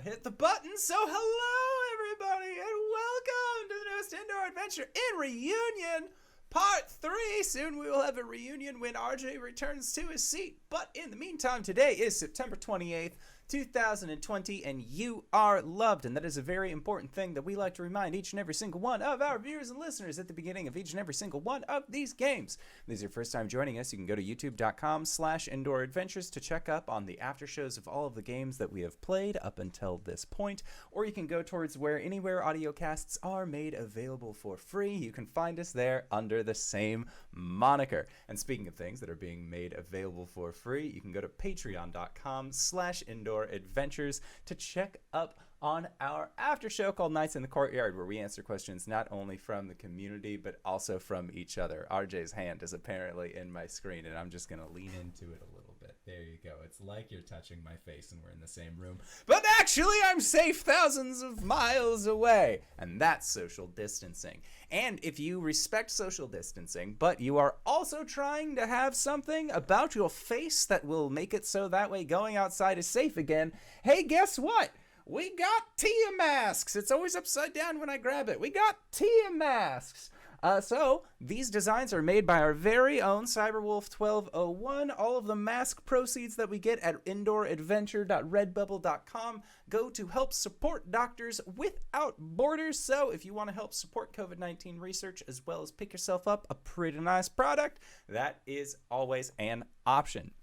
hit the button. So hello, everybody, and welcome to the newest indoor adventure in Reunion Part 3. Soon we will have a reunion when RJ returns to his seat. But in the meantime, today is September 28th, 2020, and you are loved. And that is a very important thing that we like to remind each and every single one of our viewers and listeners at the beginning of each and every single one of these games. If this is your first time joining us, you can go to youtube.com/indooradventures to check up on the after shows of all of the games that we have played up until this point. Or you can go towards anywhere audio casts are made available for free. You can find us there under the same moniker. And speaking of things that are being made available for free, you can go to patreon.com/indooradventures to check up on our after show called Nights in the Courtyard, where we answer questions not only from the community but also from each other. RJ's hand is apparently in my screen, and I'm just going to lean into it a little bit. There you go. It's like you're touching my face and we're in the same room. But actually, I'm safe thousands of miles away, and that's social distancing. And if you respect social distancing, but you are also trying to have something about your face that will make it so that way going outside is safe again, hey, guess what? We got Tia masks. It's always upside down when I grab it. We got Tia masks. So these designs are made by our very own Cyberwolf1201. All of the mask proceeds that we get at indooradventure.redbubble.com go to help support Doctors Without Borders. So if you want to help support COVID-19 research as well as pick yourself up a pretty nice product, that is always an option.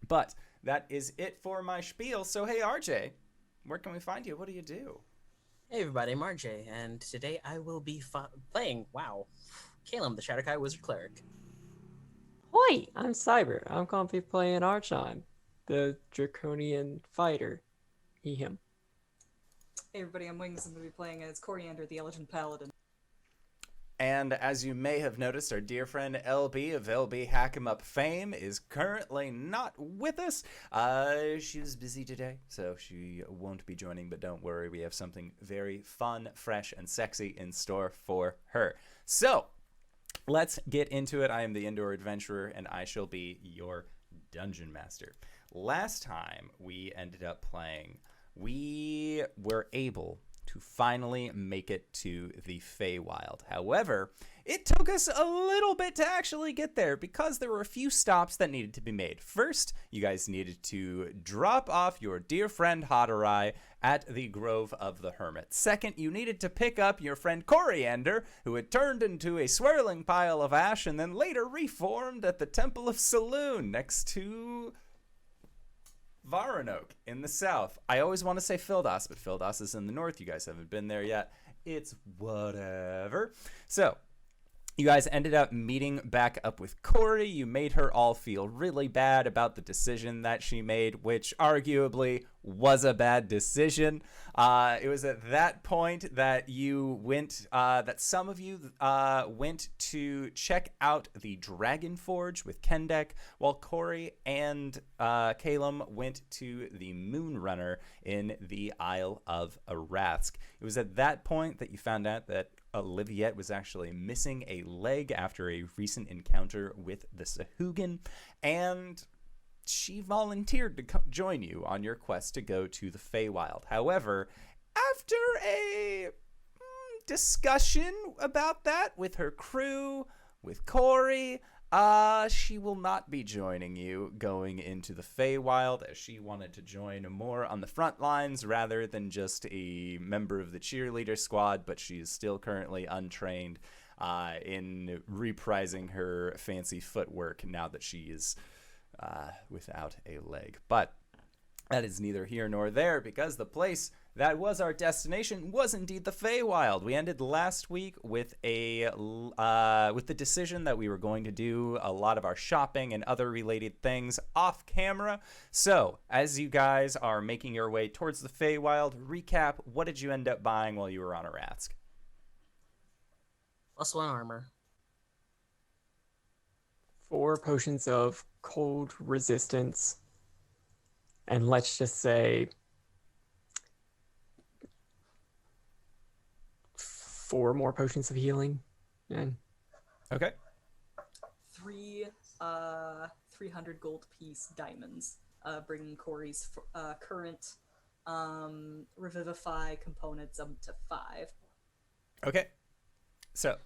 But that is it for my spiel. So hey, RJ, where can we find you? What do you do? Hey everybody, I'm RJ, and today I will be playing, Caelum, the Shadowkai Wizard Cleric. Hoi, I'm Cyber. I'm going to be playing Arjhan, the Draconian Fighter. He, him. Hey everybody, I'm Wings. I'm going to be playing as Coriander, the Elegant Paladin. And as you may have noticed, our dear friend LB of LBHackEmUp fame is currently not with us. She was busy today, so she won't be joining, but don't worry, we have something very fun, fresh, and sexy in store for her. So, let's get into it. I am the Indoor Adventurer, and I shall be your Dungeon Master. Last time we ended up playing, we were able to finally make it to the Feywild. However, it took us a little bit to actually get there because there were a few stops that needed to be made. First, you guys needed to drop off your dear friend Hadorai at the Grove of the Hermit. Second, you needed to pick up your friend Coriander, who had turned into a swirling pile of ash and then later reformed at the Temple of Saloon next to Varanok in the south. I always want to say Fildas, but Fildas is in the north. You guys haven't been there yet. It's whatever. So, you guys ended up meeting back up with Cori. You made her all feel really bad about the decision that she made, which arguably was a bad decision. It was at that point that you went, that some of you went to check out the Dragon Forge with Kendek, while Cori and Caelum went to the Moonrunner in the Isle of Arathsk. It was at that point that you found out that Oliviette was actually missing a leg after a recent encounter with the Sahuagin, and she volunteered to join you on your quest to go to the Feywild. However, after a discussion about that with her crew, with Cori, she will not be joining you going into the Feywild, as she wanted to join more on the front lines rather than just a member of the cheerleader squad, but she is still currently untrained in reprising her fancy footwork now that she is without a leg. But that is neither here nor there, because the place that was our destination was indeed the Feywild. We ended last week with with the decision that we were going to do a lot of our shopping and other related things off camera. So, as you guys are making your way towards the Feywild, recap, what did you end up buying while you were on Arathsk? +1 armor. 4 potions of cold resistance. And let's just say 4 more potions of healing. And Okay. 300 gold piece diamonds, bringing Cori's current revivify components up to 5. Okay. So,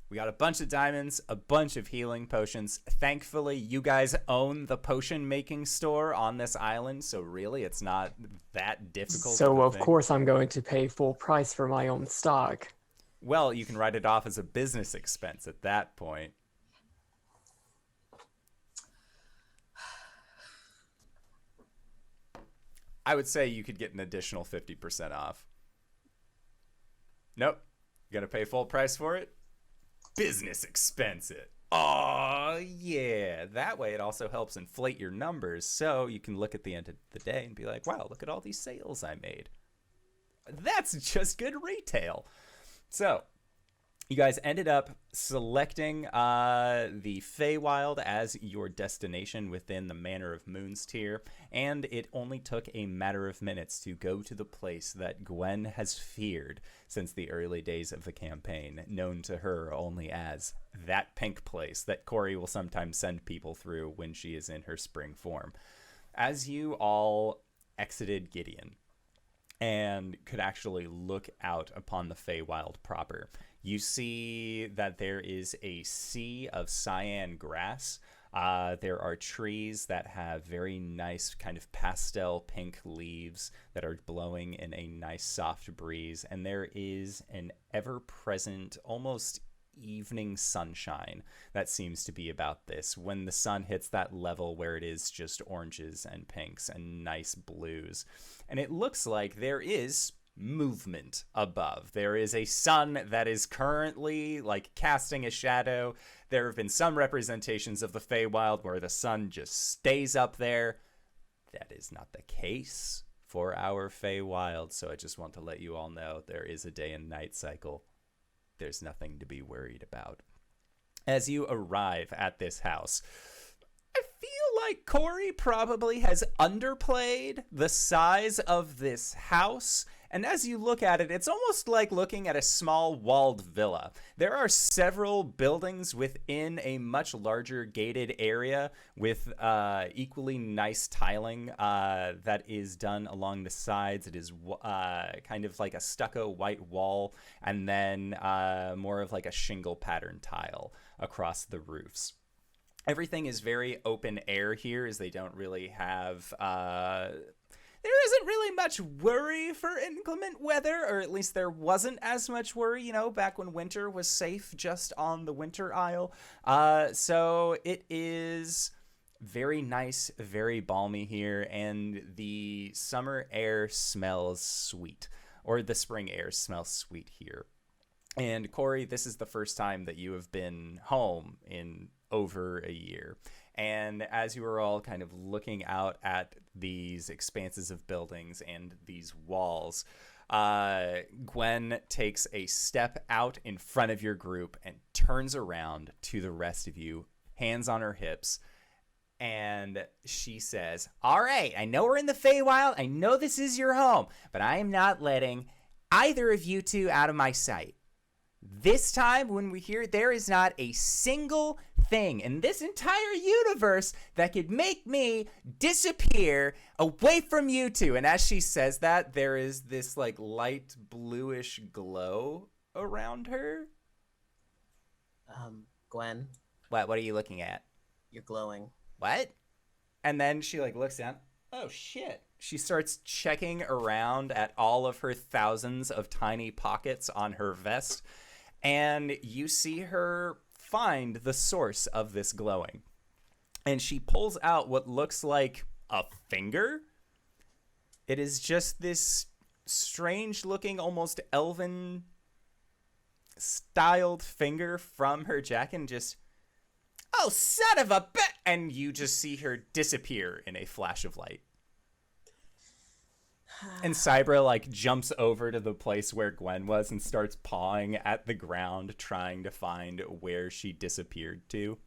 we got a bunch of diamonds, a bunch of healing potions. Thankfully, you guys own the potion making store on this island, so really it's not that difficult. So of course I'm going to pay full price for my own stock. Well, you can write it off as a business expense at that point. I would say you could get an additional 50% off. Nope. You gotta pay full price for it? Business expense it. Oh, yeah. That way it also helps inflate your numbers, so you can look at the end of the day and be like, wow, look at all these sales I made. That's just good retail. So, you guys ended up selecting the Feywild as your destination within the Manor of Moons tier, and it only took a matter of minutes to go to the place that Gwen has feared since the early days of the campaign, known to her only as that pink place that Cori will sometimes send people through when she is in her spring form. As you all exited Gideon and could actually look out upon the Feywild proper, you see that there is a sea of cyan grass. There are trees that have very nice kind of pastel pink leaves that are blowing in a nice soft breeze. And there is an ever-present, almost evening sunshine that seems to be about this. When the sun hits that level where it is just oranges and pinks and nice blues. And it looks like there is movement above. There is a sun that is currently like casting a shadow. There have been some representations of the Feywild where the sun just stays up there. That is not the case for our Feywild, so I just want to let you all know there is a day and night cycle. There's nothing to be worried about. As you arrive at this house, I feel like Cori probably has underplayed the size of this house. And as you look at it, it's almost like looking at a small walled villa. There are several buildings within a much larger gated area with equally nice tiling that is done along the sides. It is kind of like a stucco white wall and then more of like a shingle pattern tile across the roofs. Everything is very open air here, as they don't really have... there isn't really much worry for inclement weather, or at least there wasn't as much worry, you know, back when winter was safe just on the winter isle. So it is very nice, very balmy here, and the summer air smells sweet, or the spring air smells sweet here. And Cori, this is the first time that you have been home in over a year. And as you were all kind of looking out at these expanses of buildings and these walls, Gwen takes a step out in front of your group and turns around to the rest of you, hands on her hips, and she says, all right, I know we're in the Feywild. I know this is your home, but I am not letting either of you two out of my sight. This time, when we're here, there is not a single thing in this entire universe that could make me disappear away from you two. And as she says that, there is this like light bluish glow around her. Gwen, What are you looking at? you're glowing. What? And then she like looks down. Oh shit. She starts checking around at all of her thousands of tiny pockets on her vest. And you see her find the source of this glowing. And she pulls out what looks like a finger. It is just this strange looking, almost elven styled finger from her jacket and just, oh, son of a bitch! And you just see her disappear in a flash of light. And Cybra, like, jumps over to the place where Gwen was and starts pawing at the ground, trying to find where she disappeared to.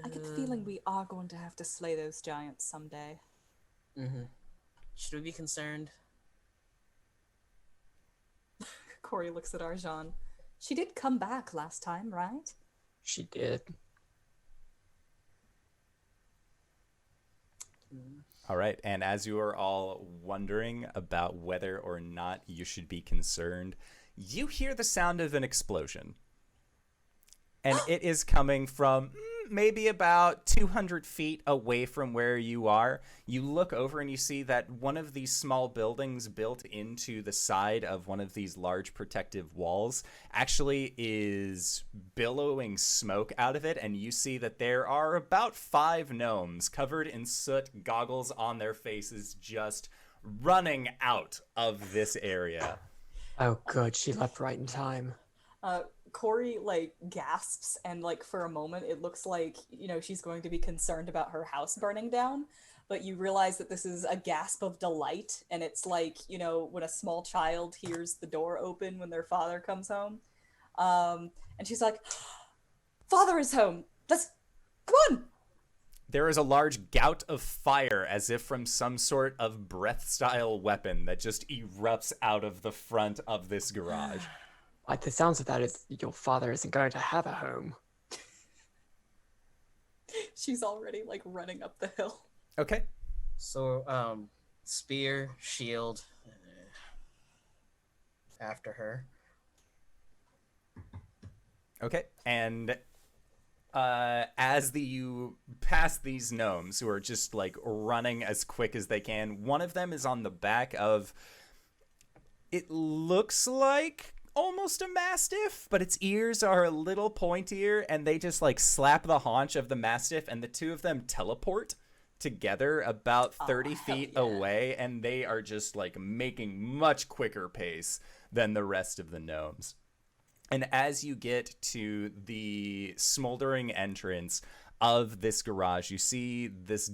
I get the feeling we are going to have to slay those giants someday. Mm-hmm. Should we be concerned? Cori looks at Arjhan. She did come back last time, right? She did. All right. And as you are all wondering about whether or not you should be concerned, you hear the sound of an explosion. And it is coming from maybe about 200 feet away from where you are. You look over and you see that one of these small buildings built into the side of one of these large protective walls actually is billowing smoke out of it. And you see that there are about 5 gnomes covered in soot, goggles on their faces, just running out of this area. Oh, good. She left right in time. Cori like gasps, and like for a moment it looks like, you know, she's going to be concerned about her house burning down, but you realize that this is a gasp of delight, and it's like, you know, when a small child hears the door open when their father comes home. And she's like, "Father is home. Let's come on." There is a large gout of fire, as if from some sort of breath-style weapon, that just erupts out of the front of this garage. Like the sounds of that is your father isn't going to have a home. She's already like running up the hill. Okay. So, spear, shield, after her. Okay. And as you pass these gnomes who are just like running as quick as they can, one of them is on the back of, it looks like almost a mastiff, but its ears are a little pointier, and they just like slap the haunch of the mastiff, and the two of them teleport together about 30 feet away, and they are just like making much quicker pace than the rest of the gnomes. And as you get to the smoldering entrance of this garage, you see this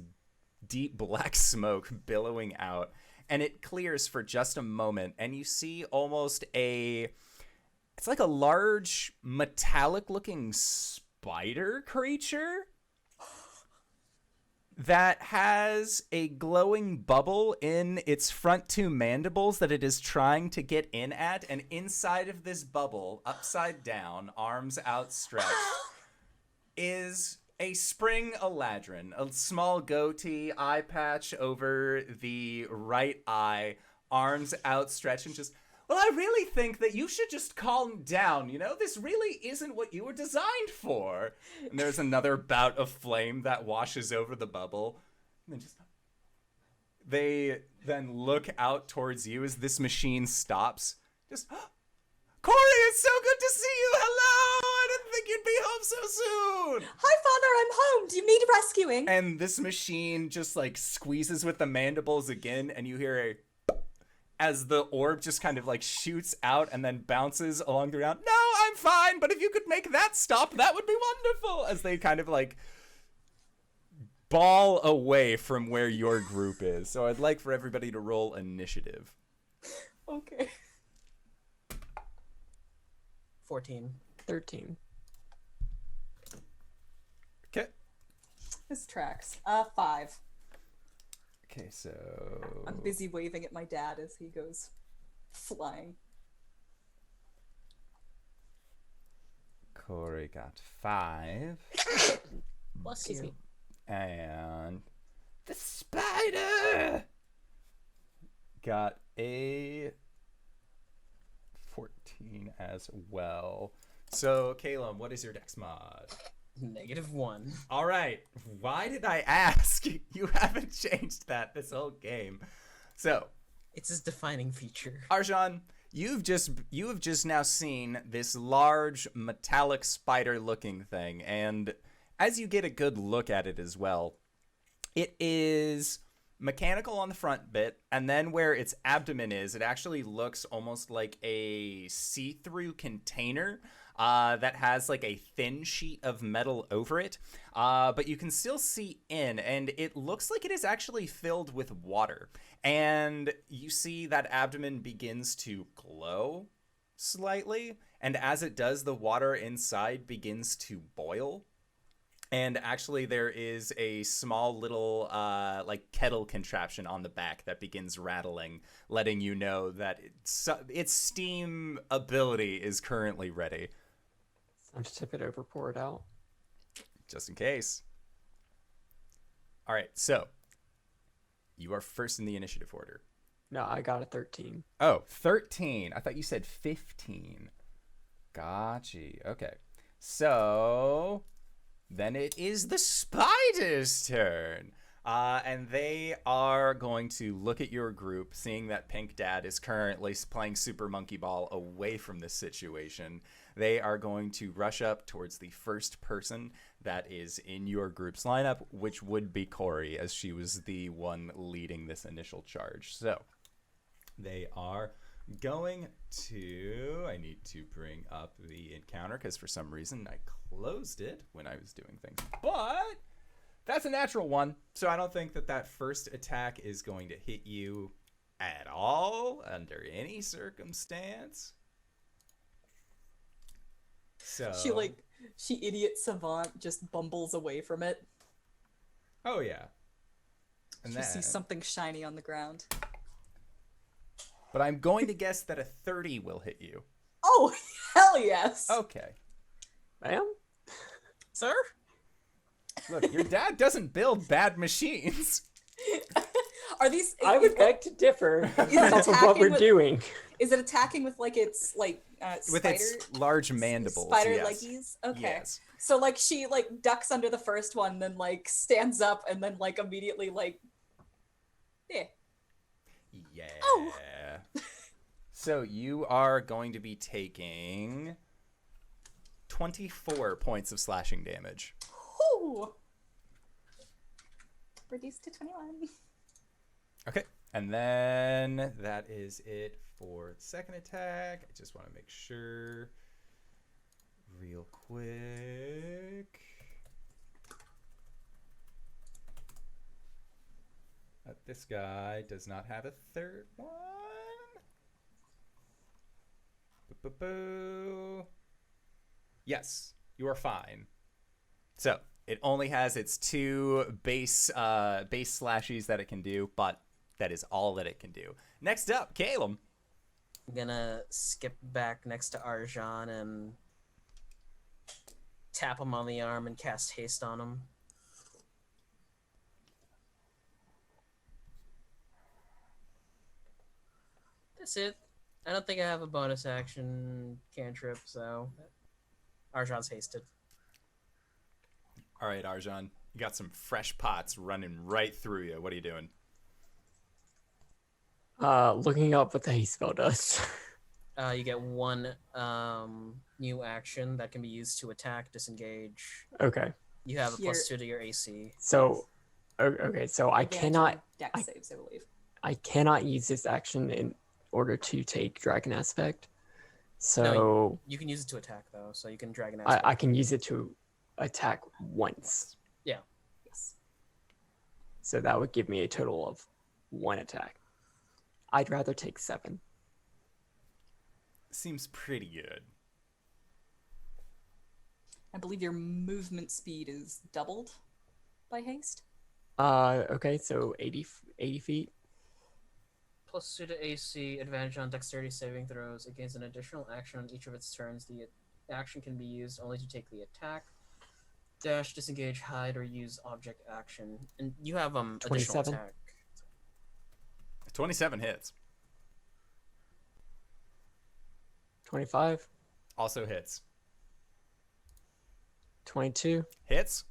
deep black smoke billowing out, and it clears for just a moment, and you see almost it's like a large metallic looking spider creature that has a glowing bubble in its front 2 mandibles that it is trying to get in at. And inside of this bubble, upside down, arms outstretched, is a spring eladrin, a small goatee, eye patch over the right eye, arms outstretched, and just, "Well, I really think that you should just calm down, you know? This really isn't what you were designed for." And there's another bout of flame that washes over the bubble. And they then look out towards you as this machine stops. Just, "Cori, it's so good to see you! Hello! I didn't think you'd be home so soon!" "Hi, Father, I'm home. Do you need rescuing?" And this machine just like squeezes with the mandibles again, and you hear as the orb just kind of like shoots out and then bounces along the ground. "No, I'm fine, but if you could make that stop, that would be wonderful," as they kind of like ball away from where your group is. So I'd like for everybody to roll initiative. Okay. 14. 13. Okay. This tracks. 5. Okay, so I'm busy waving at my dad as he goes flying. Cori got 5. Bless Excuse you. me. And the spider got a 14 as well. So, Caelum, what is your dex mod? -1. All right. Why did I ask? You haven't changed that this whole game. So, It's his defining feature. Arjhan, you have just now seen this large metallic spider-looking thing, and as you get a good look at it as well, it is mechanical on the front bit, and then where its abdomen is, it actually looks almost like a see-through container that has like a thin sheet of metal over it, but you can still see in, and it looks like it is actually filled with water. And you see that abdomen begins to glow slightly, and as it does, the water inside begins to boil. And actually, there is a small little like kettle contraption on the back that begins rattling, letting you know that its steam ability is currently ready. I'm just tip it over, pour it out. Just in case. All right, so You are first in the initiative order. No, I got a 13. Oh, 13. I thought you said 15. Gotcha. Okay. So then it is the spider's turn. And they are going to look at your group, seeing that Pink Dad is currently playing Super Monkey Ball away from this situation. They are going to rush up towards the first person that is in your group's lineup, which would be Cori, as she was the one leading this initial charge. So they are going to... I need to bring up the encounter, because for some reason I closed it when I was doing things. But that's a natural one, so I don't think that that first attack is going to hit you at all under any circumstance. So she idiot savant just bumbles away from it. Oh yeah. And She sees something shiny on the ground. But I'm going to guess that a 30 will hit you. Oh, hell yes. Okay. Ma'am? Sir? Look, your dad doesn't build bad machines. Are these? I would beg to differ Is it off of what we're doing. Is it attacking with like its like With its large mandibles. spider yes. leggies? Okay. Yes. So like she like ducks under the first one, then like stands up, and then like immediately like, yeah. Yeah. Oh. So you are going to be taking 24 points of slashing damage. Whew. Reduced to 21. Okay. And then that is it for the second attack. I just want to make sure real quick. This guy does not have a third one. Boo. Yes, you are fine. So it only has its 2 base slashies that it can do, but that is all that it can do. Next up, Caelum. I'm gonna skip back next to Arjhan and tap him on the arm and cast haste on him. That's it. I don't think I have a bonus action cantrip, so Arjhan's hasted. All right, Arjhan, you got some fresh pots running right through you. What are you doing? Looking up what the haste spell does. You get 1 new action that can be used to attack, disengage. Okay. You have a Here. +2 to your AC. So, okay, so I Advantage cannot, on Dex saves, I believe. I cannot use this action in order to take Dragon Aspect. So No, you can use it to attack though, so you can Dragon Aspect. I can use it to attack once. Yes. So that would give me a total of 1 attack. I'd rather take 7. Seems pretty good. I believe your movement speed is doubled by haste. Okay, so 80 feet. +2 to AC, advantage on dexterity saving throws. It gains an additional action on each of its turns. The action can be used only to take the attack, dash, disengage, hide, or use object action. And you have additional 27. attack. 27 hits. 25. Also hits. 22. Hits.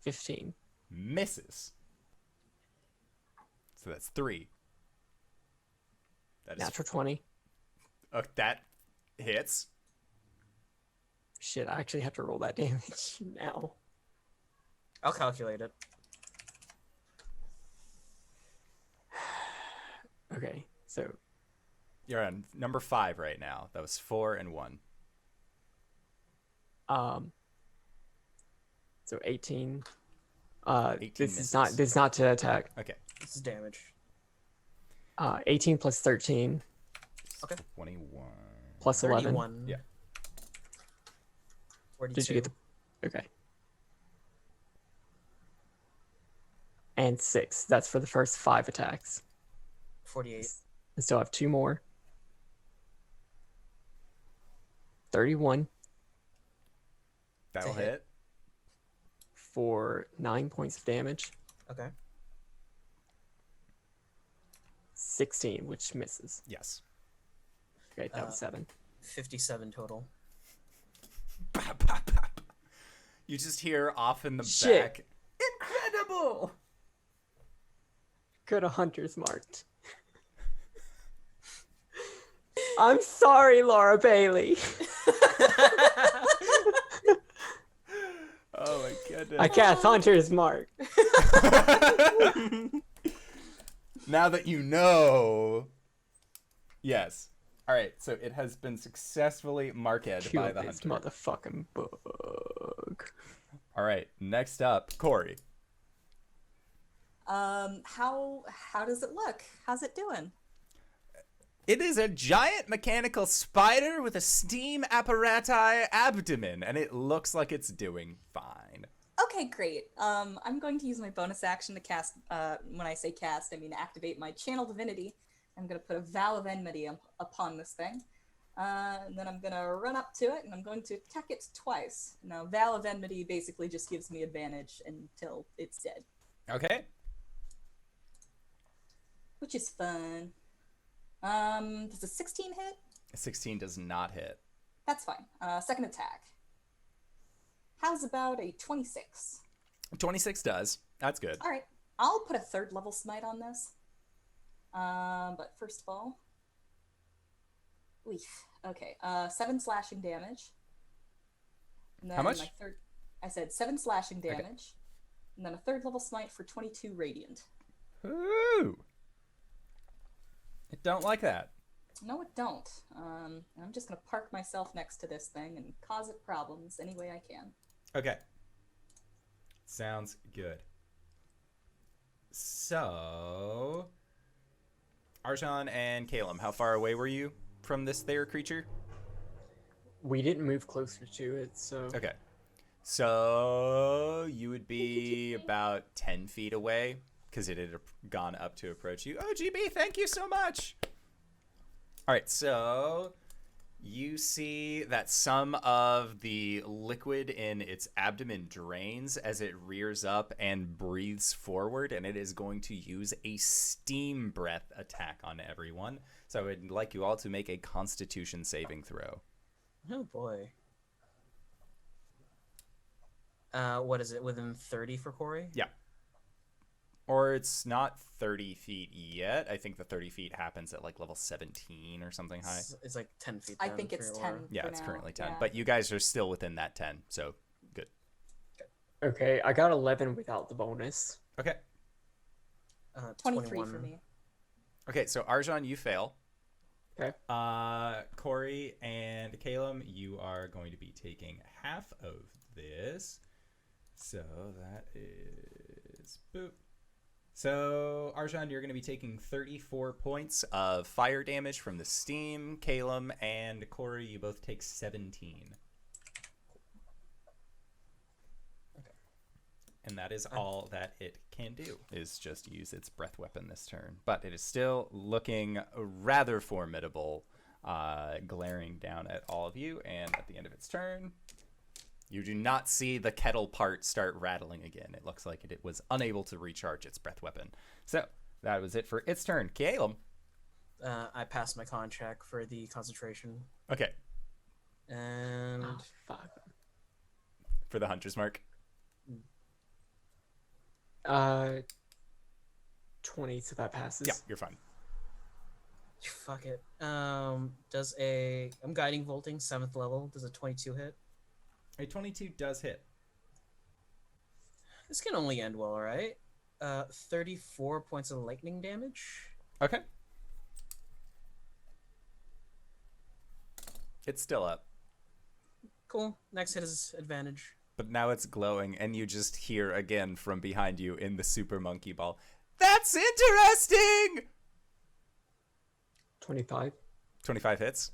15. Misses. So that's 3. That is Natural 20. that hits. Shit, I actually have to roll that damage now. I'll calculate it. Okay, so You're on number 5 right now. That was 4 and 1. so 18. 18 this misses. is not to attack. Okay. This is damage. 18 plus 13 Okay. 21. plus 11. 31. Yeah. 42. Did you get the? Okay. And 6. That's for the first 5 attacks. 48. I still have 2 more. 31, That'll To hit. hit. for 9 points of damage. Okay. 16, which misses. Yes. Okay, that was 7. 57 total. Bop, bop, bop. You just hear off in the Shit. back. Incredible! Could have Hunter's marked. I'm sorry, Laura Bailey. Oh my goodness. I cast Hunter's mark. Now that you know. Yes. All right, so it has been successfully marked Kill by the this hunter. motherfucking bug. All right, next up, Cori. How does it look? How's it doing? It is a giant mechanical spider with a steam apparati abdomen, and it looks like it's doing fine. Okay, great. I'm going to use my bonus action to cast, when I say cast, I mean activate my Channel Divinity. I'm going to put a Vow of Enmity upon this thing. And then I'm going to run up to it, and I'm going to attack it twice. Now, Vow of Enmity basically just gives me advantage until it's dead, Okay. which is fun. Does a 16 hit? 16 does not hit. That's fine. Second attack. How's about a 26? 26 does. That's good. All right, I'll put a 3rd level smite on this. But first of all, okay, 7 slashing damage. And then How much? I said 7 slashing damage, Okay. and then a 3rd level smite for 22 radiant. Ooh. I don't like that. No, it don't. And I'm just gonna park myself next to this thing and cause it problems any way I can. Okay. Sounds good. So, Arjhan and Caelum, how far away were you from this there creature? We didn't move closer to it, so... Okay. So, you would be about 10 feet away because it had gone up to approach you. Oh, GB, thank you so much. All right, so you see that some of the liquid in its abdomen drains as it rears up and breathes forward, and it is going to use a steam breath attack on everyone. So I would like you all to make a Constitution saving throw. Oh boy. What is it? Within 30 for Cori? Yeah. Or it's not 30 feet yet. I think the 30 feet happens at like level 17 or something high. It's like 10 feet. I then think for it's your 10. aura. Yeah, for it's now. currently 10. Yeah. But you guys are still within that 10, so good. Okay, I got 11 without the bonus. Okay. 23 for 21. me. Okay, so Arjhan, you fail. Okay. Cori and Caelum, you are going to be taking half of this. So that is boop. So Arjhan, you're going to be taking 34 points of fire damage from the steam. Caelum and Cori, you both take 17. Okay. And that is all that it can do, is just use its breath weapon this turn. But it is still looking rather formidable, glaring down at all of you. And at the end of its turn, you do not see the kettle part start rattling again. It looks like it was unable to recharge its breath weapon. So that was it for its turn. Caelum. I passed my con check for the concentration. Okay, And Oh, fuck. for the hunter's mark. 20, so that passes. Yeah, you're fine. fuck it. I'm guiding volting 7th level. Does a 22 hit? A 22 does hit. This can only end well, right? 34 points of lightning damage. Okay. It's still up. Cool. Next hit is advantage. But now it's glowing, and you just hear again from behind you in the super monkey ball. That's interesting! 25. 25 hits.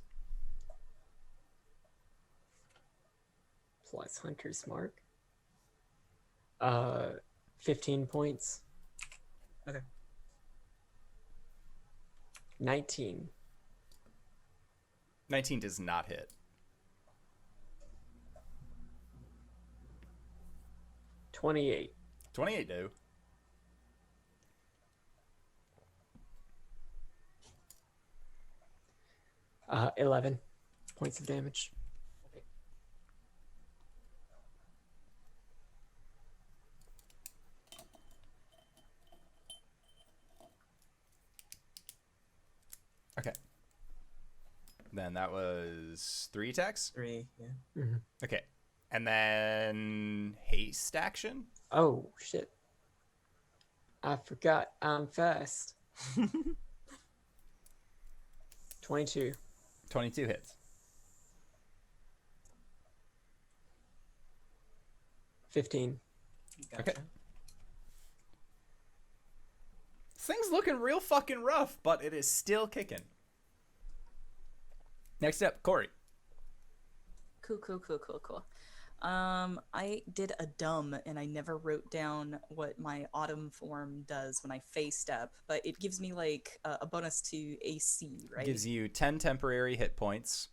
Plus Hunter's mark. 15 points. Okay. 19. 19 does not hit. 28. 28 do. Uh, 11 points of damage. Okay. Then that was 3 attacks. 3, yeah. Mm-hmm. Okay. And then haste action. Oh, shit. I forgot I'm fast. 22. 22 hits. 15. Gotcha. Okay. This thing's looking real fucking rough, but it is still kicking. Next up, Cori. Cool. I did a dumb and I never wrote down what my autumn form does when I face step, but it gives me like a bonus to AC, right? Gives you 10 temporary hit points,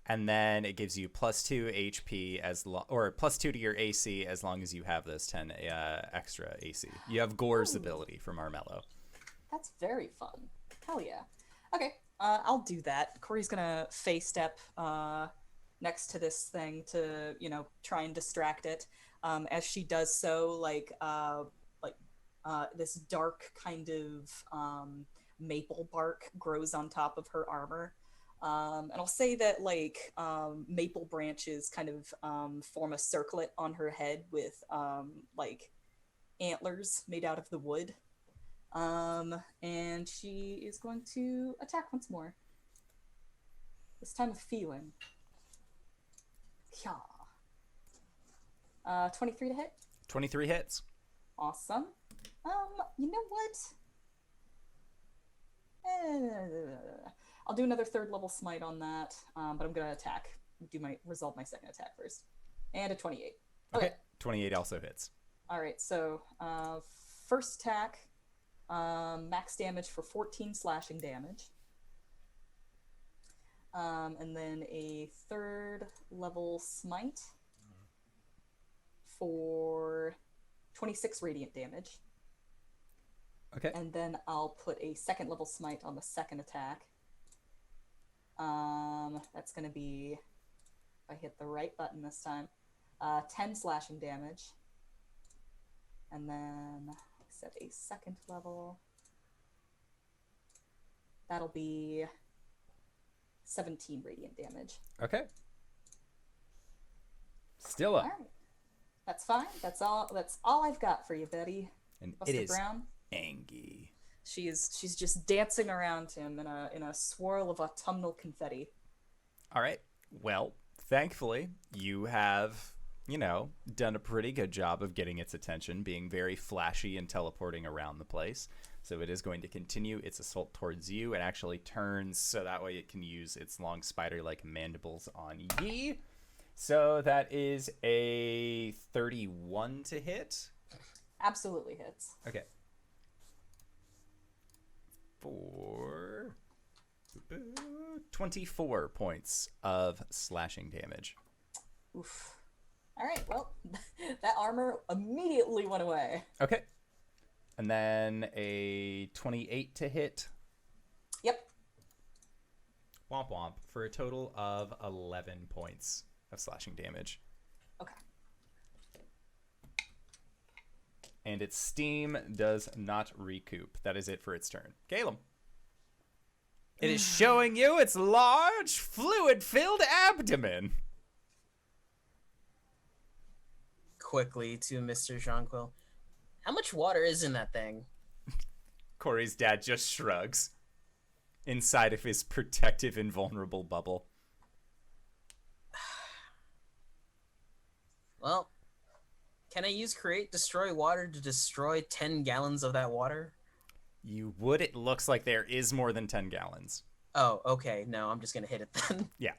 and then it gives you +2 HP or +2 to your AC as long as you have those 10 extra AC. You have Gore's ability from Armello. That's very fun. Hell yeah. Okay, I'll do that. Corey's gonna face step next to this thing to, try and distract it. As she does so, this dark kind of maple bark grows on top of her armor. And I'll say that maple branches kind of form a circlet on her head with antlers made out of the wood. And she is going to attack once more. This time with feeling. Yeah. 23 to hit. 23 hits. Awesome. You know what? I'll do another 3rd level smite on that, but I'm gonna resolve my second attack first. And a 28. Okay. 28 also hits. Alright, so first attack, max damage for 14 slashing damage. And then a 3rd level smite for 26 radiant damage. Okay. And then I'll put a 2nd level smite on the second attack. That's going to be, if I hit the right button this time, 10 slashing damage. And then, like I said, a 2nd level. That'll be 17 radiant damage. Okay. Still up. All right. That's fine. That's all I've got for you, Betty. And Buster it is Brown. Angie. She's just dancing around him in a swirl of autumnal confetti. All right. Well, thankfully, you have, done a pretty good job of getting its attention, being very flashy and teleporting around the place. So it is going to continue its assault towards you and actually turns so that way it can use its long spider-like mandibles on ye. So that is a 31 to hit. Absolutely hits. Okay. For 24 points of slashing damage. Oof. All right, well, that armor immediately went away. Okay. And then a 28 to hit. Yep. Womp womp for a total of 11 points of slashing damage. Okay. And its steam does not recoup. That is it for its turn. Caelum. It is showing you its large, fluid-filled abdomen. Quickly to Mr. Jonquil. How much water is in that thing? Cori's dad just shrugs inside of his protective, invulnerable bubble. Well, can I use Create Destroy Water to destroy 10 gallons of that water? You would. It looks like there is more than 10 gallons. Oh, okay. No, I'm just gonna hit it then. Yeah.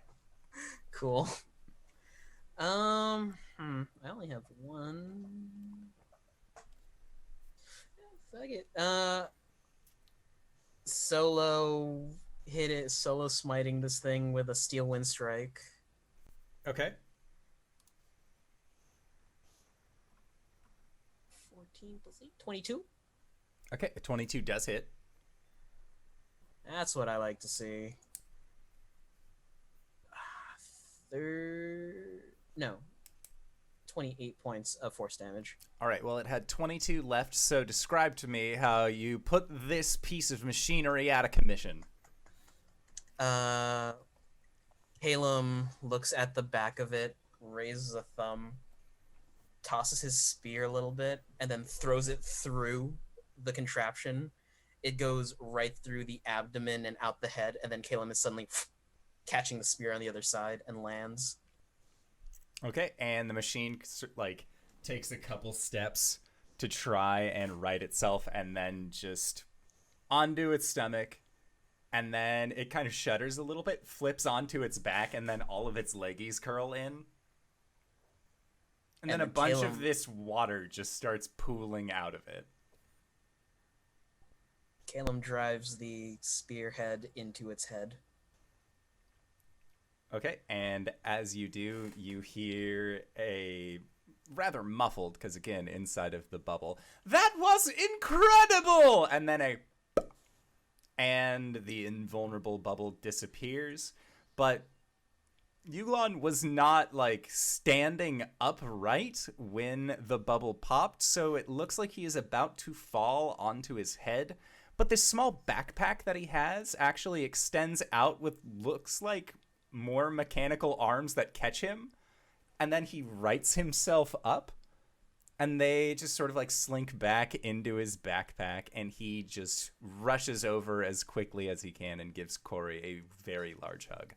Cool. I only have one. Fuck it. Solo hit it. Solo smiting this thing with a Steel Wind Strike. Okay. 14 plus 8, 22. Okay, a 22 does hit. That's what I like to see. No. 28 points of force damage. All right, well, it had 22 left, so describe to me how you put this piece of machinery out of commission. Caelum looks at the back of it, raises a thumb, tosses his spear a little bit, and then throws it through the contraption. It goes right through the abdomen and out the head, and then Caelum is suddenly catching the spear on the other side and lands. Okay, and the machine, like, takes a couple steps to try and right itself, and then just onto its stomach, and then it kind of shudders a little bit, flips onto its back, and then all of its leggies curl in. And then a bunch of this water just starts pooling out of it. Caelum drives the spearhead into its head. Okay, and as you do, you hear a rather muffled, because again, inside of the bubble, "That was incredible!" And then and the invulnerable bubble disappears, but Yuglon was not, like, standing upright when the bubble popped, so it looks like he is about to fall onto his head, but this small backpack that he has actually extends out with looks like more mechanical arms that catch him, and then he rights himself up, and they just sort of like slink back into his backpack, and he just rushes over as quickly as he can and gives Cori a very large hug.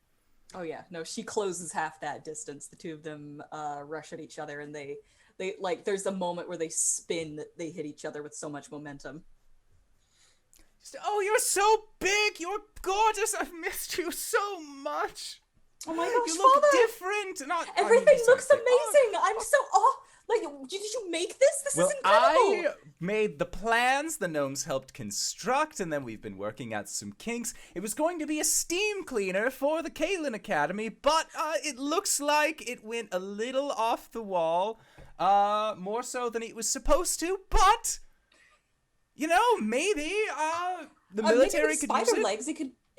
Oh yeah, no, she closes half that distance. The two of them rush at each other, and they like, there's a moment where they spin, they hit each other with so much momentum. Oh, you're so big! You're gorgeous! I've missed you so much! Oh my gosh, you look Father! different! Everything looks amazing! I'm so... Oh, like, did you make this? This is incredible! I made the plans, the gnomes helped construct, and then we've been working out some kinks. It was going to be a steam cleaner for the Caelum Academy, but it looks like it went a little off the wall, more so than it was supposed to, but... You know, maybe the military with could spider use it. legs,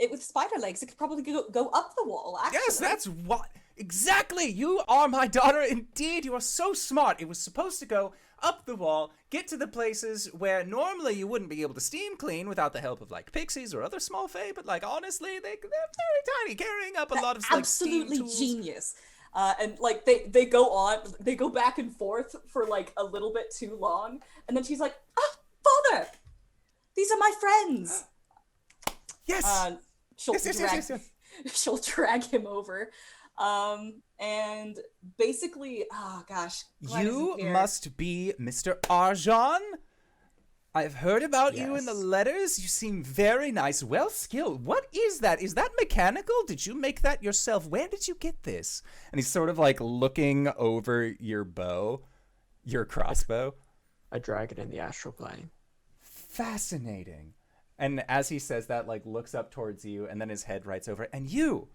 with spider legs, it could probably go up the wall, actually. Yes, that's what... Exactly! You are my daughter indeed! You are so smart! It was supposed to go up the wall, get to the places where normally you wouldn't be able to steam clean without the help of, like, pixies or other small fae, but, like, honestly, they're very tiny, carrying up a lot of, like, absolutely steam tools. Genius. And, like, they go back and forth for, like, a little bit too long, and then she's like, Father! These are my friends! Yes! Yes. She'll drag him over. And basically, oh gosh. You must be Mr. Arjhan? I've heard about you in the Yes. letters. You seem very nice, well skilled. What is that? Is that mechanical? Did you make that yourself? Where did you get this? And he's sort of like looking over your bow, your crossbow. A dragon in the astral plane. Fascinating. And as he says that, like, looks up towards you, and then his head rights over it. And you're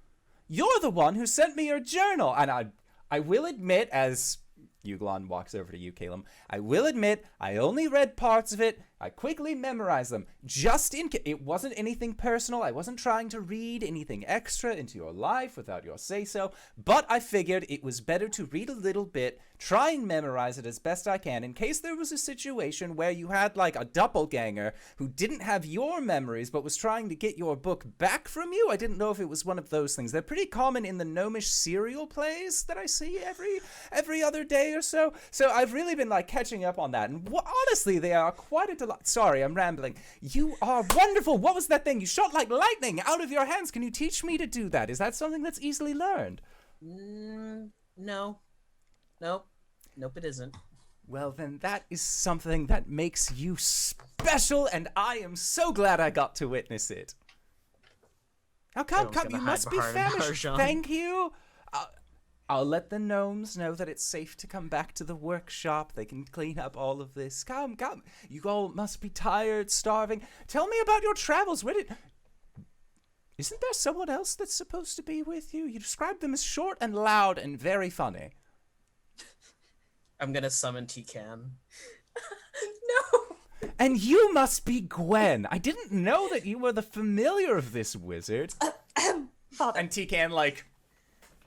the one who sent me your journal. And I will admit, as Yuglon walks over to you, Caelum, I will admit, I only read parts of it. I quickly memorized them, just in case. It wasn't anything personal. I wasn't trying to read anything extra into your life without your say-so. But I figured it was better to read a little bit, try and memorize it as best I can, in case there was a situation where you had, like, a doppelganger who didn't have your memories but was trying to get your book back from you. I didn't know if it was one of those things. They're pretty common in the gnomish serial plays that I see every other day or so. So I've really been, like, catching up on that. And honestly, they are quite a delight. Sorry, I'm rambling. You are wonderful. What was that thing? You shot like lightning out of your hands. Can you teach me to do that? Is that something that's easily learned? No. Nope, it isn't. Well, then that is something that makes you special, and I am so glad I got to witness it. Now, come, you must be famished. Thank you. I'll let the gnomes know that it's safe to come back to the workshop. They can clean up all of this. Come. You all must be tired, starving. Tell me about your travels. Isn't there someone else that's supposed to be with you? You described them as short and loud and very funny. I'm gonna summon Tikan. No. And you must be Gwen. I didn't know that you were the familiar of this wizard. Father. And Tikan, like,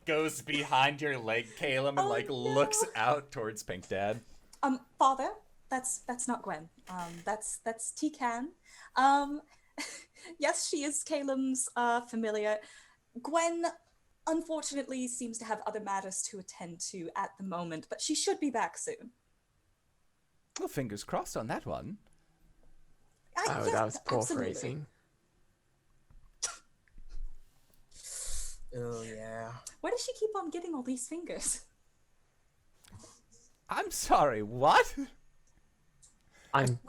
goes behind your leg, Caelum, and, like, looks out towards Pink Dad. Father, that's not Gwen. That's Tikan. Yes, she is Caelum's familiar. Gwen, unfortunately, seems to have other matters to attend to at the moment, but she should be back soon. Well, fingers crossed on that one. Oh, Yeah, that was poor absolutely. phrasing. Oh, yeah. Why does she keep on getting all these fingers? I'm sorry, what? I'm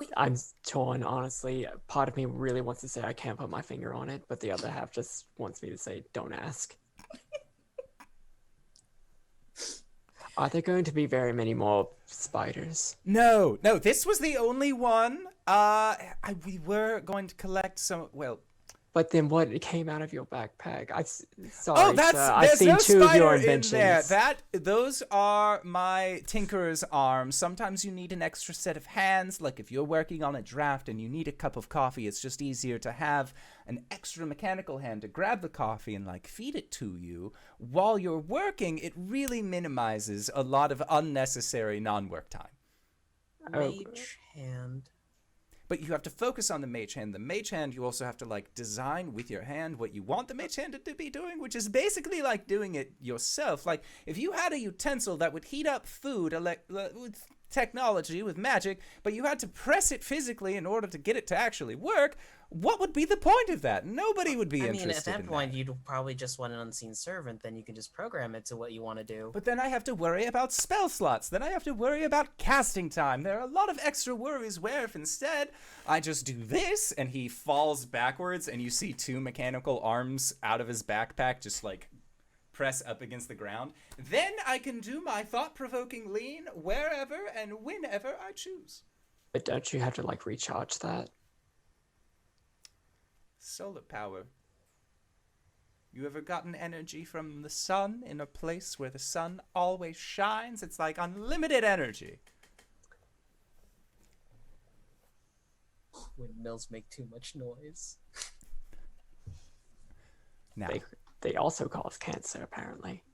torn, honestly. Part of me really wants to say I can't put my finger on it, but the other half just wants me to say, don't ask. Are there going to be very many more spiders? No, this was the only one. We were going to collect some, well... But then what came out of your backpack? Oh, Sir, I've there's seen no two of spider your in inventions. there. Those are my tinkerer's arms. Sometimes you need an extra set of hands, like if you're working on a draft and you need a cup of coffee, it's just easier to have an extra mechanical hand to grab the coffee and, like, feed it to you. While you're working, it really minimizes a lot of unnecessary non-work time. Mage hand. But you have to focus on the mage hand. The mage hand, you also have to, like, design with your hand what you want the mage hand to be doing, which is basically like doing it yourself. Like, if you had a utensil that would heat up food with technology, with magic, but you had to press it physically in order to get it to actually work, what would be the point of that? Nobody would be interested in that. At that point, you'd probably just want an unseen servant, then you can just program it to what you want to do. But then I have to worry about spell slots. Then I have to worry about casting time. There are a lot of extra worries where if instead I just do this and he falls backwards and you see two mechanical arms out of his backpack just, like, press up against the ground, then I can do my thought-provoking lean wherever and whenever I choose. But don't you have to, like, recharge that? Solar power. You ever gotten energy from the sun in a place where the sun always shines? It's like unlimited energy. Windmills make too much noise. Now, They also cause cancer, apparently.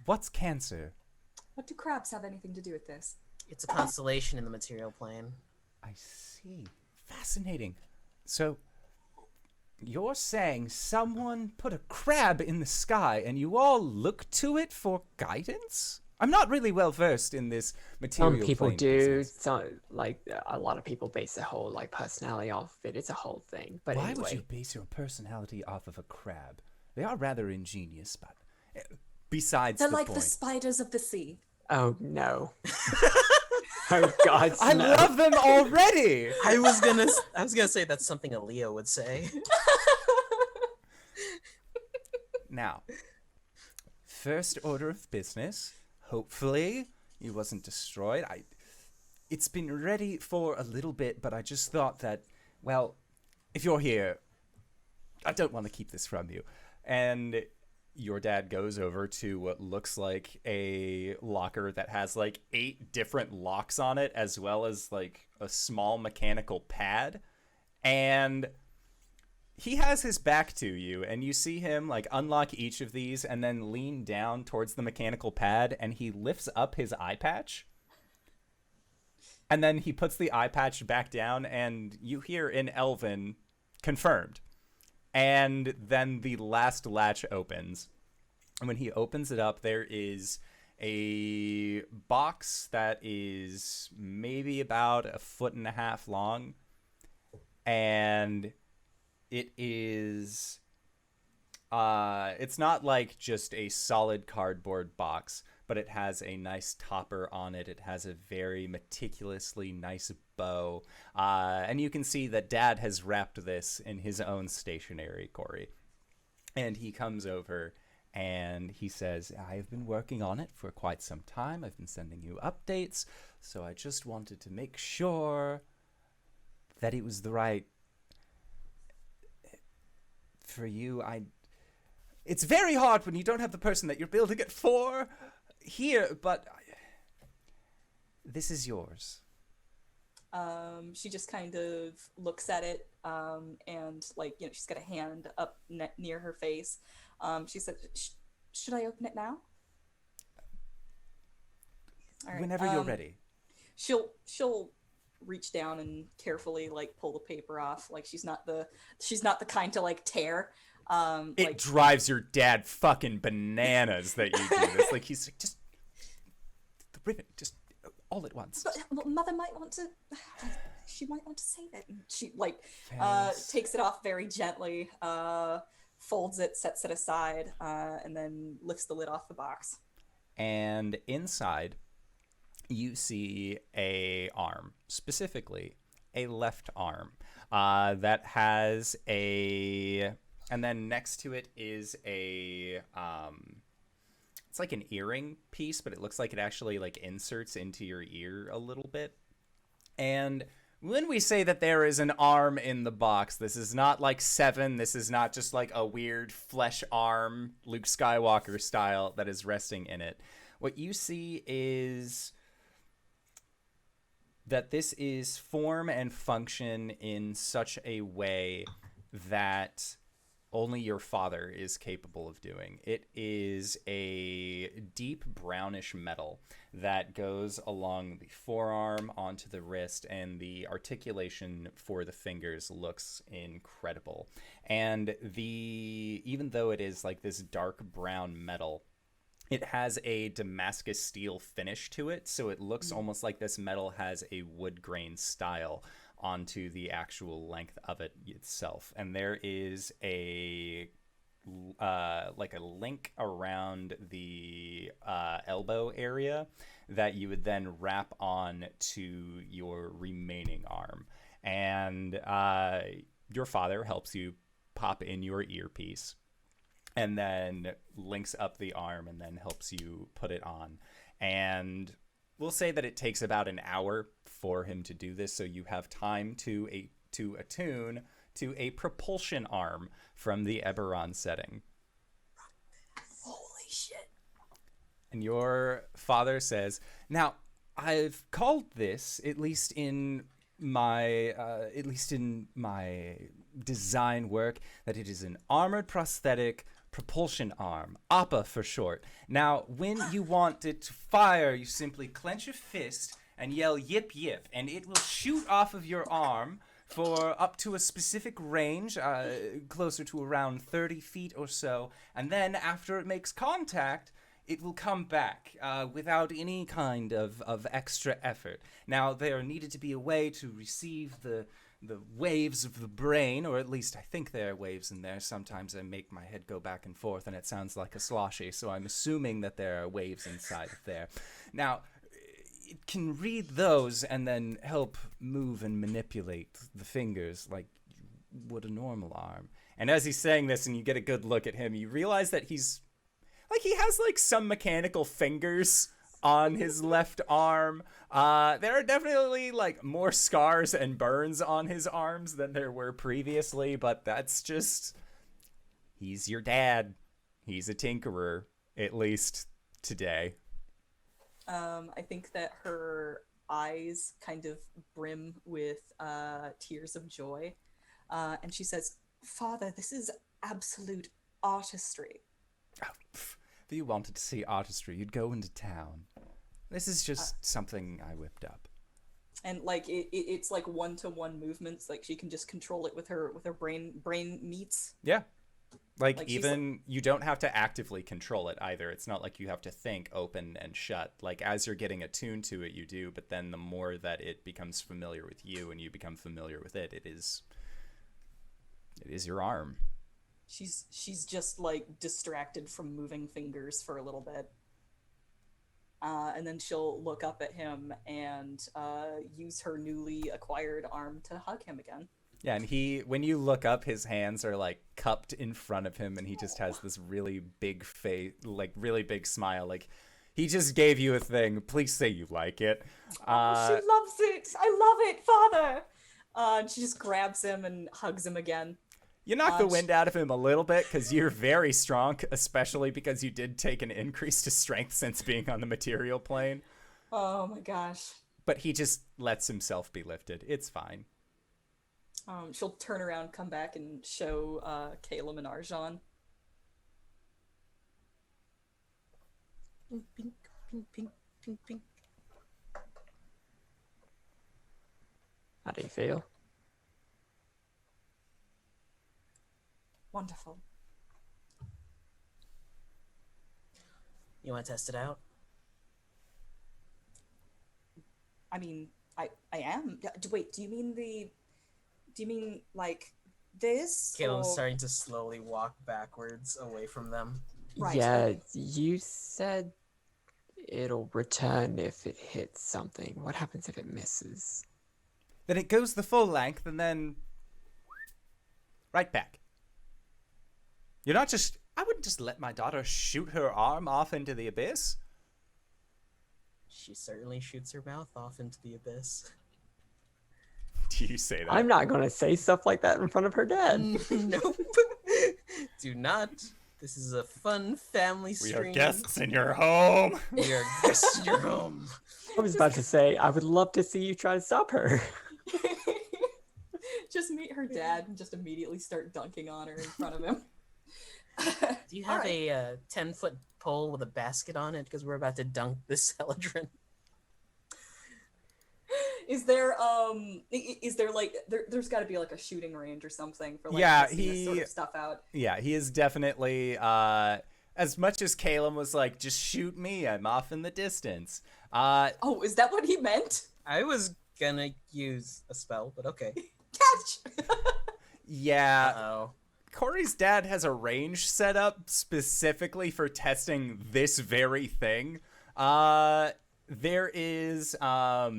what's cancer? What do crabs have anything to do with this? It's a constellation in the material plane. I see. Fascinating. So, you're saying someone put a crab in the sky and you all look to it for guidance? I'm not really well versed in this material Some people plane do. business. Some, like, a lot of people base their whole, like, personality off of it. It's a whole thing. But Why anyway, would you base your personality off of a crab? They are rather ingenious, but besides They're the like point. the spiders of the sea. oh no. Oh God, I no. love them already. I was gonna say that's something a Leo would say. Now, first order of business. Hopefully, it wasn't destroyed. It's been ready for a little bit, but I just thought that, well, if you're here, I don't want to keep this from you. And your dad goes over to what looks like a locker that has like 8 different locks on it, as well as like a small mechanical pad. And he has his back to you, and you see him like unlock each of these and then lean down towards the mechanical pad, and he lifts up his eye patch. And then he puts the eye patch back down, and you hear in Elven, confirmed. And then the last latch opens. And when he opens it up, there is a box that is maybe about 1.5 feet long. And it is... it's not like just a solid cardboard box, but it has a nice topper on it. It has a very meticulously nice bow. And you can see that Dad has wrapped this in his own stationery, Cori. And he comes over and he says, I have been working on it for quite some time. I've been sending you updates. So I just wanted to make sure that it was the right... For you, It's very hard when you don't have the person that you're building it for here, but this is yours. She just kind of looks at it, and like, you know, she's got a hand up near her face. She said, "Should I open it now?" All right. Whenever you're ready. She'll reach down and carefully like pull the paper off. Like she's not the kind to like tear. It like, drives your dad fucking bananas that you do this. Like, he's like, just the ribbon, just all at once. But mother might want to. She might want to save it. And she like takes it off very gently, folds it, sets it aside, and then lifts the lid off the box. And inside, you see a arm, specifically a left arm, that has a, and then next to it is a, it's like an earring piece, but it looks like it actually like inserts into your ear a little bit. And when we say that there is an arm in the box, this is not like Seven. This is not just like a weird flesh arm, Luke Skywalker style, that is resting in it. What you see is that this is form and function in such a way that only your father is capable of doing. It is a deep brownish metal that goes along the forearm onto the wrist, and the articulation for the fingers looks incredible. And even though it is like this dark brown metal, it has a Damascus steel finish to it, so it looks almost like this metal has a wood grain style onto the actual length of it itself. And there is a like a link around the elbow area that you would then wrap on to your remaining arm. And your father helps you pop in your earpiece, and then links up the arm and then helps you put it on. And we'll say that it takes about an hour for him to do this, so you have time to attune to a propulsion arm from the Eberron setting. Holy shit. And your father says, "Now, I've called this, at least in my design work, that it is an armored prosthetic propulsion arm, APA for short. Now, when you want it to fire, you simply clench your fist and yell yip yip, and it will shoot off of your arm for up to a specific range, closer to around 30 feet or so, and then after it makes contact, it will come back without any kind of extra effort. Now, there needed to be a way to receive the waves of the brain, or at least I think there are waves in there. Sometimes I make my head go back and forth and it sounds like a sloshy, so I'm assuming that there are waves inside of there. Now, it can read those and then help move and manipulate the fingers like would a normal arm." And as he's saying this and you get a good look at him, you realize that he has like some mechanical fingers on his left arm. There are definitely like more scars and burns on his arms than there were previously, but that's just, he's your dad. He's a tinkerer, at least today. I think that her eyes kind of brim with tears of joy, and she says, "Father, this is absolute artistry." Oh, if you wanted to see artistry, you'd go into town. This is just something I whipped up. And like it's like one-to-one movements. Like she can just control it with her brain meats. Yeah. Like even you don't have to actively control it either. It's not like you have to think open and shut. Like as you're getting attuned to it, you do. But then the more that it becomes familiar with you and you become familiar with it, it is your arm. She's just like distracted from moving fingers for a little bit. And then she'll look up at him and use her newly acquired arm to hug him again. Yeah, and when you look up, his hands are like cupped in front of him, and he just has this really big face, like really big smile. Like he just gave you a thing. Please say you like it. She loves it. I love it, Father. And she just grabs him and hugs him again. You knock the wind out of him a little bit because you're very strong, especially because you did take an increase to strength since being on the material plane. Oh my gosh. but he just lets himself be lifted. It's fine. She'll turn around, come back, and show Caelum and Arjhan. Pink, pink, pink, pink, pink, pink. How do you feel? Wonderful. You want to test it out? I mean, I am. Wait, do you mean like this? Caelum's or... starting to slowly walk backwards away from them. Right, Yeah, okay. you said it'll return if it hits something. What happens if it misses? Then it goes the full length and then right back. You're not just... I wouldn't just let my daughter shoot her arm off into the abyss. She certainly shoots her mouth off into the abyss. Do you say that? I'm not going to say stuff like that in front of her dad. Nope. Do not. This is a fun family We stream. are guests in your home. We are guests in your home. I was about to say, I would love to see you try to stop her. Just meet her dad and just immediately start dunking on her in front of him. Do you have a 10-foot pole with a basket on it? Because we're about to dunk this Celadrin. Is there like there's got to be like a shooting range or something for like Yeah, testing this sort of stuff out? Yeah, he is definitely... as much as Caelum was like, just shoot me, I'm off in the distance. Oh, is that what he meant? I was gonna use a spell, but okay. Catch. Yeah. Uh-oh. Cori's dad has a range set up specifically for testing this very thing. There is, at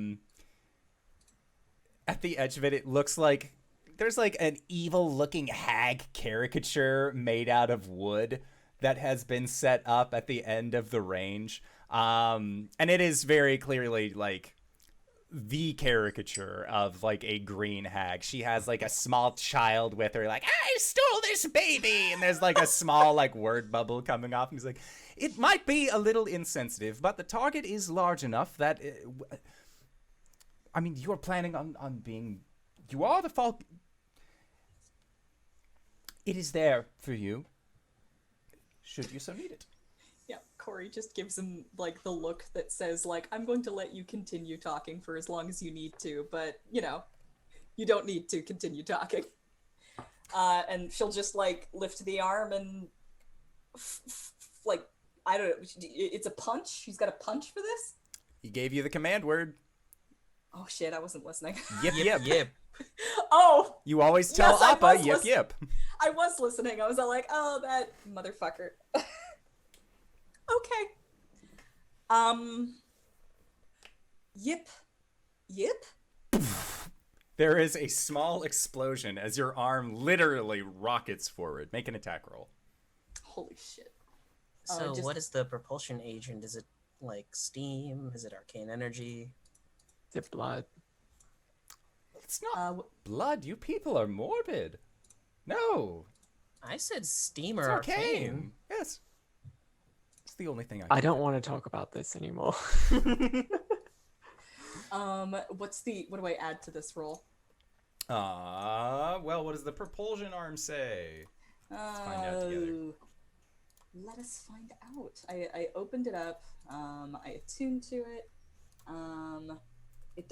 the edge of it, it looks like there's like an evil-looking hag caricature made out of wood that has been set up at the end of the range. And it is very clearly like the caricature of like a green hag. She has like a small child with her, like, I stole this baby, and there's like a small like word bubble coming off, and he's like, it might be a little insensitive, but the target is large enough that I mean, you are planning on being, you are the Falcon. It is there for you should you so need it. Yeah, Cori just gives him like the look that says like, I'm going to let you continue talking for as long as you need to, but you know, you don't need to continue talking. And she'll just like lift the arm and like, I don't know, it's a punch? She's got a punch for this? He gave you the command word. Oh shit, I wasn't listening. Yip yip. Yip. Oh! You always tell Yes, I Appa was yip lis- yip. I was listening. I was all like, oh, that motherfucker. Okay. Yip. Yip? There is a small explosion as your arm literally rockets forward. Make an attack roll. Holy shit. So just- what is the propulsion agent? Is it like steam? Is it arcane energy? Is it blood? It's not blood. You people are morbid. No. I said steam It's or arcane. arcane. Yes. It's the only thing I don't want to talk about this anymore. What do I add to this roll? Well, what does the propulsion arm say? Let's find out together. Let us find out. I opened it up. I attuned to it.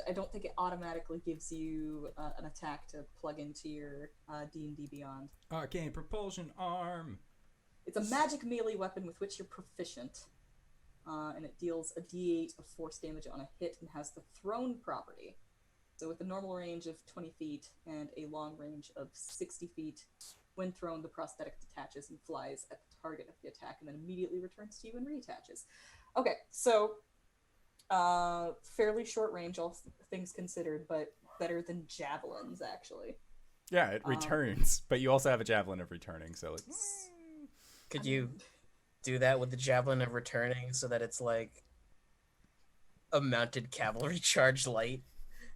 I don't think it automatically gives you an attack to plug into your D&D Beyond. Arcane propulsion arm. It's a magic melee weapon with which you're proficient. And it deals a d8 of force damage on a hit and has the thrown property. So with a normal range of 20 feet and a long range of 60 feet, when thrown, the prosthetic detaches and flies at the target of the attack and then immediately returns to you and reattaches. Okay, so fairly short range, all things considered, but better than javelins, actually. Yeah, it returns, but you also have a javelin of returning, so it's... Could you do that with the javelin of returning so that it's like a mounted cavalry charge light?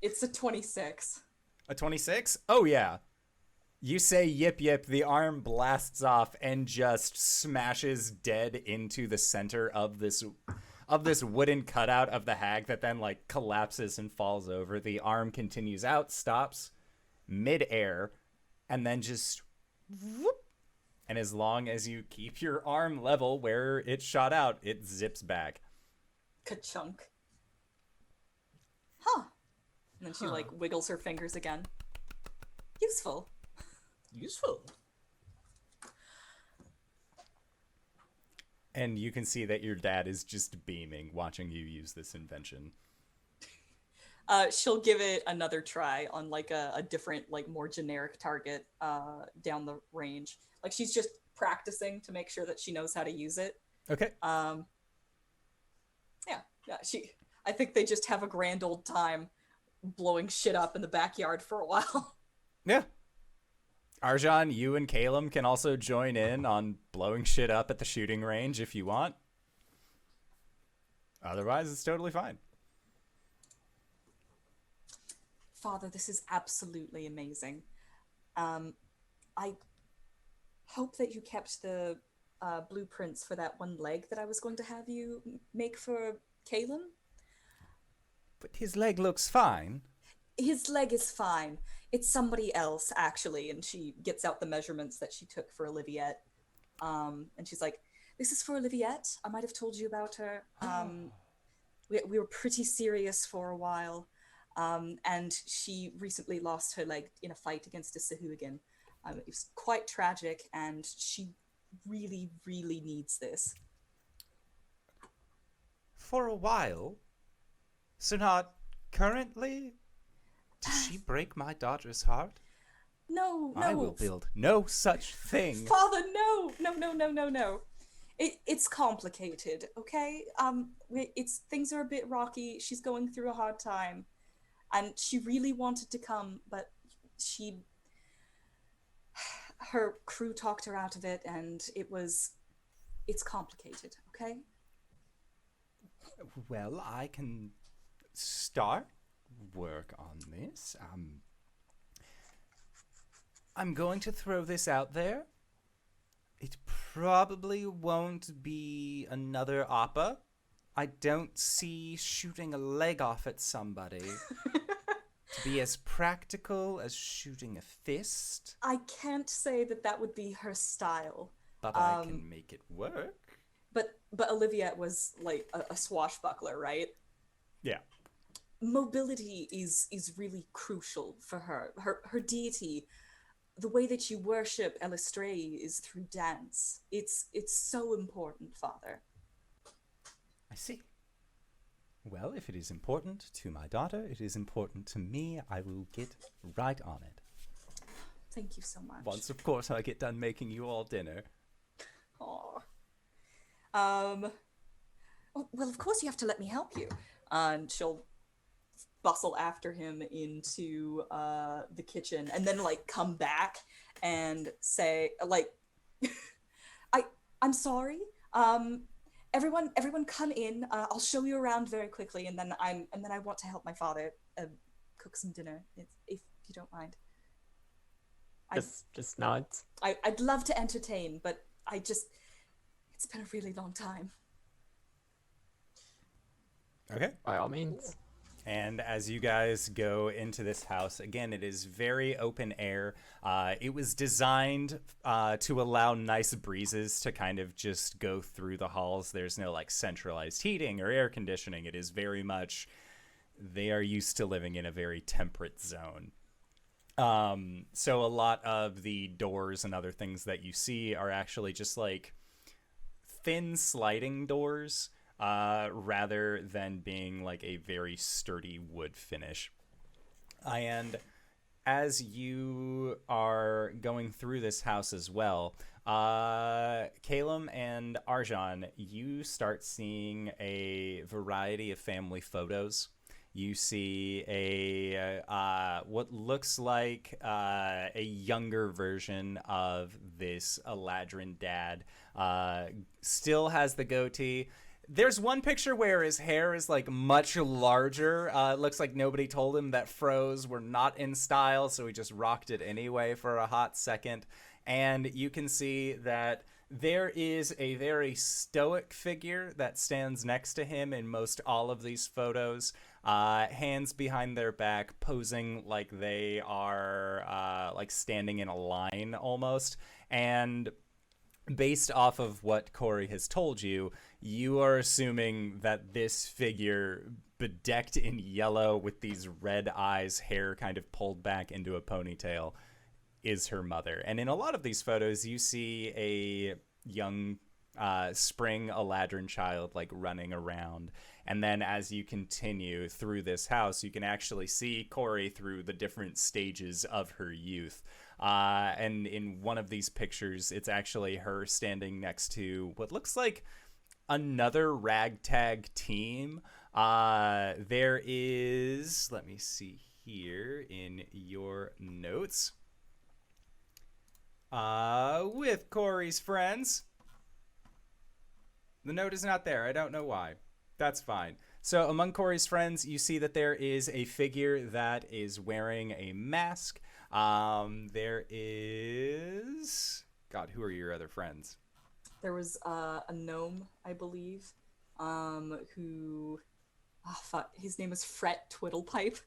It's a 26. A 26? Oh, yeah. You say yip yip, the arm blasts off and just smashes dead into the center of this of this wooden cutout of the hag that then like collapses and falls over. The arm continues out, stops mid-air, and then just whoop. And as long as you keep your arm level where it shot out, it zips back. Ka-chunk. Huh. And then she like wiggles her fingers again. Useful. Useful. And you can see that your dad is just beaming watching you use this invention. She'll give it another try on like a different, like more generic target down the range. Like she's just practicing to make sure that she knows how to use it. Okay. Yeah. I think they just have a grand old time blowing shit up in the backyard for a while. Yeah. Arjhan, you and Caelum can also join in on blowing shit up at the shooting range if you want. Otherwise, it's totally fine. Father, this is absolutely amazing. I hope that you kept the blueprints for that one leg that I was going to have you make for Caelum. But his leg looks fine. His leg is fine. It's somebody else, actually. And she gets out the measurements that she took for Oliviette. And she's like, this is for Oliviette. I might have told you about her. We were pretty serious for a while. And she recently lost her leg in a fight against a Sahuagin. It was quite tragic, and she really, really needs this. For a while? So not currently? Did she break my daughter's heart? No. I will build no such thing. Father, no. It's complicated, okay? Things are a bit rocky. She's going through a hard time. And she really wanted to come, but her crew talked her out of it, and it's complicated, okay? Well, I can start work on this. I'm going to throw this out there. It probably won't be another Appa. I don't see shooting a leg off at somebody to be as practical as shooting a fist. I can't say that would be her style. But I can make it work. But Olivia was like a swashbuckler, right? Yeah. Mobility is really crucial for her. Her deity, the way that you worship Elistray is through dance. It's so important, Father. I see. Well, if it is important to my daughter, it is important to me. I will get right on it. Thank you so much. Once, of course, I get done making you all dinner. Aww. Well, of course you have to let me help you. And she'll bustle after him into the kitchen, and then like come back and say like, I'm sorry. Everyone come in. I'll show you around very quickly, and then I want to help my father cook some dinner, if you don't mind. Just nods. I'd love to entertain, but it's been a really long time. Okay. By all means. And as you guys go into this house, again, it is very open air. It was designed to allow nice breezes to kind of just go through the halls. There's no like centralized heating or air conditioning. It is very much, they are used to living in a very temperate zone. So a lot of the doors and other things that you see are actually just like thin sliding doors. Rather than being like a very sturdy wood finish. And as you are going through this house as well, Caelum and Arjhan, you start seeing a variety of family photos. You see what looks like a younger version of this Eladrin dad. Still has the goatee. There's one picture where his hair is like much larger. It looks like nobody told him that fros were not in style, so he just rocked it anyway for a hot second. And you can see that There is a very stoic figure that stands next to him in most all of these photos, hands behind their back, posing like they are like standing in a line almost. And based off of what Cori has told you, you are assuming that this figure, bedecked in yellow with these red eyes, hair kind of pulled back into a ponytail, is her mother. And in a lot of these photos, you see a young spring Eladrin child like running around. And then as you continue through this house, you can actually see Cori through the different stages of her youth. And in one of these pictures, it's actually her standing next to what looks like another ragtag team. There is, let me see here in your notes. With Cori's friends. The note is not there. I don't know why. That's fine. So among Cori's friends, you see that there is a figure that is wearing a mask. There is... God, who are your other friends? There was a gnome, I believe, who... Oh, fuck. His name is Fret Twiddlepipe,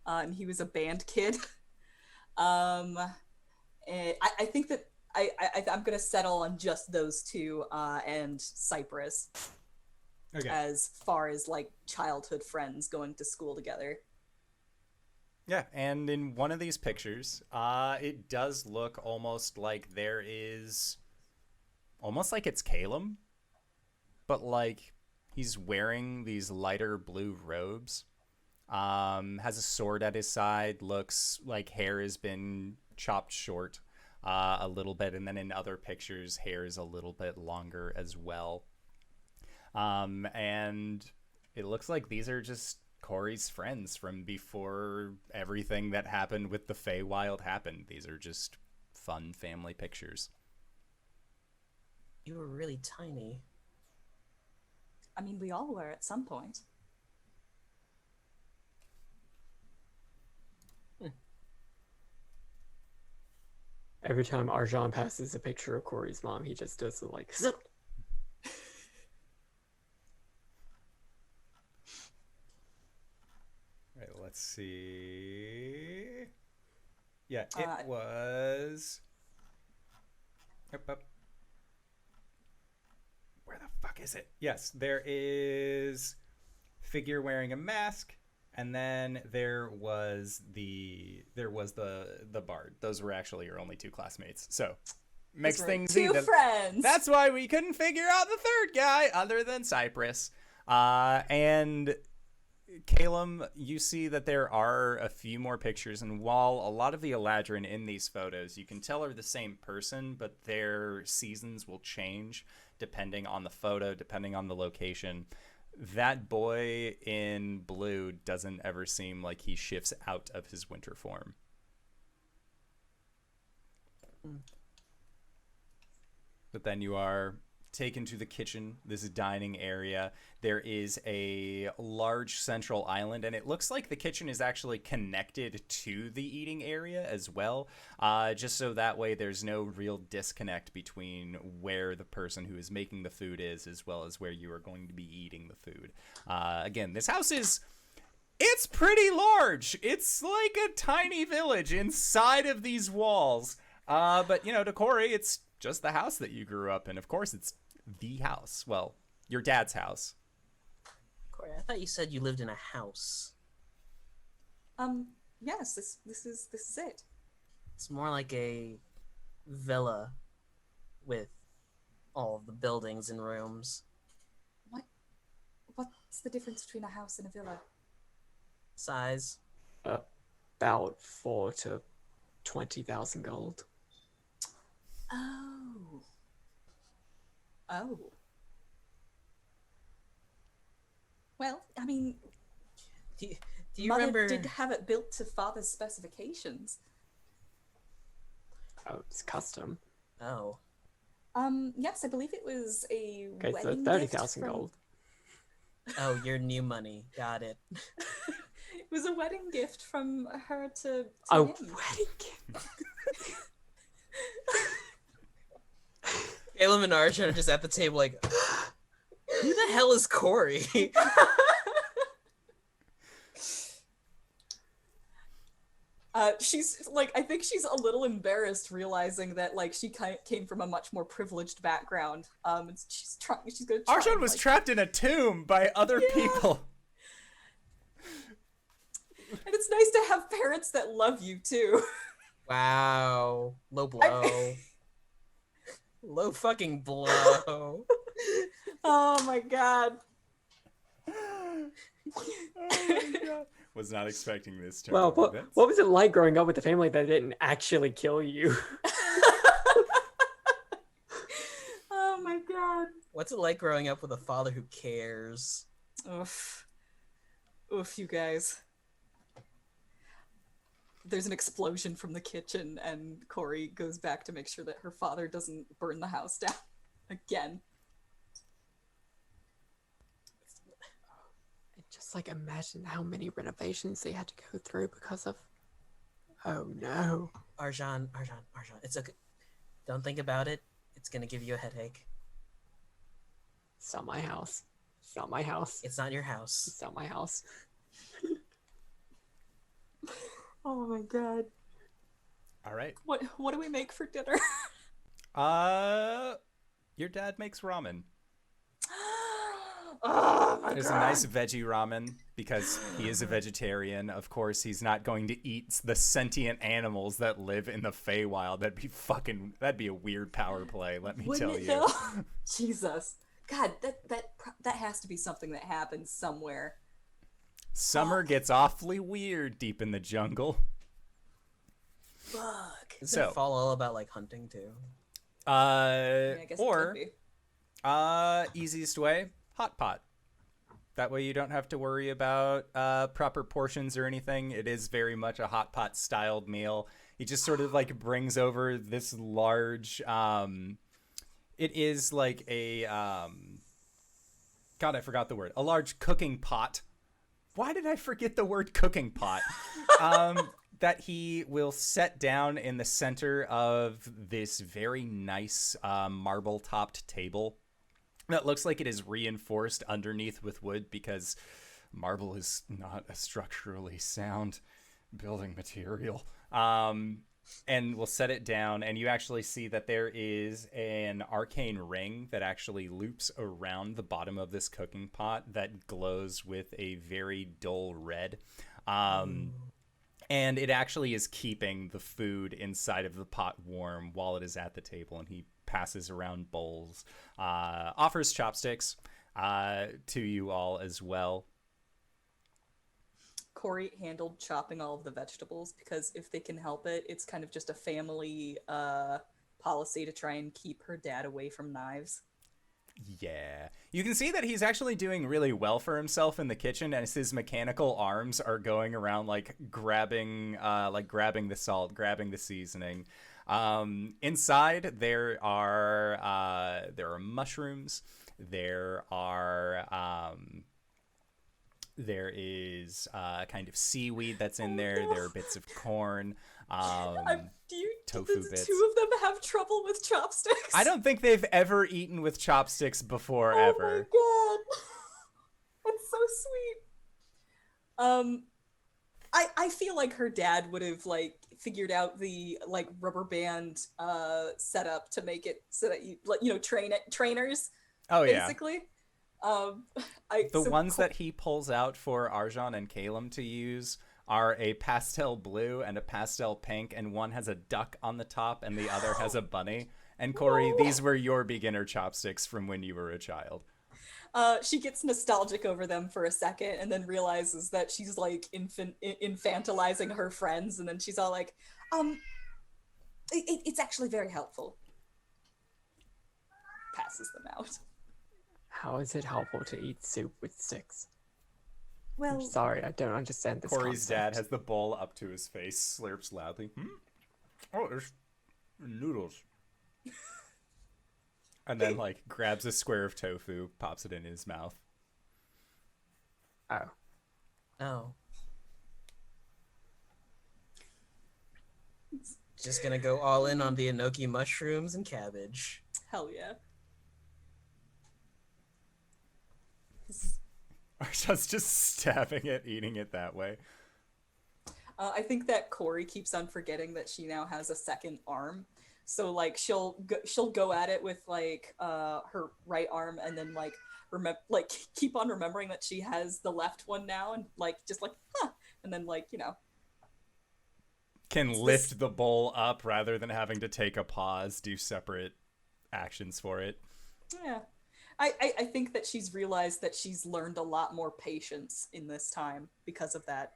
and he was a band kid. And I think that I'm going to settle on just those two and Cypress. Okay. As far as, like, childhood friends going to school together. Yeah, and in one of these pictures, it does look almost like there is... Almost like it's Caelum, but, like, he's wearing these lighter blue robes. Has a sword at his side, looks like hair has been chopped short a little bit, and then in other pictures, hair is a little bit longer as well. And it looks like these are just Cori's friends from before everything that happened with the Feywild happened. These are just fun family pictures. You were really tiny. I mean, we all were at some point. Every time Arjhan passes a picture of Cori's mom, he just does the like. Zip. Right, let's see. Yeah, it was. Up. Where the fuck is it? Yes, there is figure wearing a mask, and then there was the bard. Those were actually your only two classmates. So makes things two even. friends. That's why we couldn't figure out the third guy other than Cypress. And Caelum, you see that there are a few more pictures, and while a lot of the Eladrin in these photos you can tell are the same person, but their seasons will change depending on the photo, depending on the location. That boy in blue doesn't ever seem like he shifts out of his winter form. But then you are taken to the kitchen, this dining area. There is a large central island, and it looks like the kitchen is actually connected to the eating area as well, just so that way there's no real disconnect between where the person who is making the food is as well as where you are going to be eating the food. Again, this house it's pretty large. It's like a tiny village inside of these walls. But, you know, to Cori, it's just the house that you grew up in. Of course, it's the house. Well, your dad's house. Cori, I thought you said you lived in a house. Yes, this is it. It's more like a villa with all of the buildings and rooms. What's the difference between a house and a villa? Size. About 4 to 20,000 gold. Oh. Well, I mean, Do you Mother remember? did have it built to father's specifications. Oh, it's custom. Oh, Yes, I believe it was a Okay, so wedding 30,000 gift gold. oh, your new money. Got it. It was a wedding gift from her to Oh, him. wedding gift. Caelum and Arjhan are just at the table like, who the hell is Cori? She's like, I think she's a little embarrassed realizing that like she came from a much more privileged background. And she's gonna try. Arjhan and, was like, trapped in a tomb by other people. And it's nice to have parents that love you too. Wow. Low blow. Low fucking blow. Oh my god. Oh my God. Was not expecting this turn. Well, of what events. was it like growing up with a family that didn't actually kill you? Oh my god. What's it like growing up with a father who cares? Oof. Oof, you guys. There's an explosion from the kitchen, and Cori goes back to make sure that her father doesn't burn the house down again. Just like imagine how many renovations they had to go through because of. Oh no. Arjhan, it's okay. Don't think about it. It's gonna give you a headache. It's not my house. It's not my house. It's not your house. It's not my house. Oh my god. All right. What do we make for dinner? Your dad makes ramen. Oh my There's god. a nice veggie ramen because he is a vegetarian. Of course, he's not going to eat the sentient animals that live in the Feywild. That'd be a weird power play, let me Wouldn't tell it, you. though? Jesus. God, that has to be something that happens somewhere. Summer gets awfully weird deep in the jungle. Fuck. Isn't So- fall all about like hunting too? Yeah, I guess it Or could be. easiest way, hot pot. That way you don't have to worry about proper portions or anything. It is very much a hot pot styled meal. He just sort of like brings over this large. It is like a God, I forgot the word. A large cooking pot. Why did I forget the word cooking pot? That he will set down in the center of this very nice marble-topped table that looks like it is reinforced underneath with wood because marble is not a structurally sound building material. And we'll set it down, and you actually see that there is an arcane ring that actually loops around the bottom of this cooking pot that glows with a very dull red. And it actually is keeping the food inside of the pot warm while it is at the table, and he passes around bowls, offers chopsticks to you all as well. Cori handled chopping all of the vegetables because if they can help it, it's kind of just a family policy to try and keep her dad away from knives. Yeah. You can see that he's actually doing really well for himself in the kitchen as his mechanical arms are going around like grabbing the salt, grabbing the seasoning. Inside there are mushrooms. There is kind of seaweed that's in there. There are bits of corn. Tofu do the bits. two of them have trouble with chopsticks? I don't think they've ever eaten with chopsticks before, Oh ever. my god. That's so sweet. I feel like her dad would have like figured out the like rubber band setup to make it so that you trainers. Oh yeah. Basically. The ones that he pulls out for Arjhan and Caelum to use are a pastel blue and a pastel pink, and one has a duck on the top and the other has a bunny. And Cori, these were your beginner chopsticks from when you were a child. She gets nostalgic over them for a second and then realizes that she's like infantilizing her friends, and then she's all like, it's actually very helpful. Passes them out. How is it helpful to eat soup with sticks? Well, I'm sorry, I don't understand this Cori's dad concept. has the bowl up to his face, slurps loudly. Oh, there's noodles. And then, like, grabs a square of tofu, pops it in his mouth. Oh. Oh. Just gonna go all in on the enoki mushrooms and cabbage. Hell yeah. Arjhan's just stabbing it, eating it that way. I think that Cori keeps on forgetting that she now has a second arm. So like she'll go at it with like her right arm, and then like keep on remembering that she has the left one now, and like just like and then like can lift the bowl up rather than having to take a pause, do separate actions for it. Yeah. I think that she's realized that she's learned a lot more patience in this time because of that.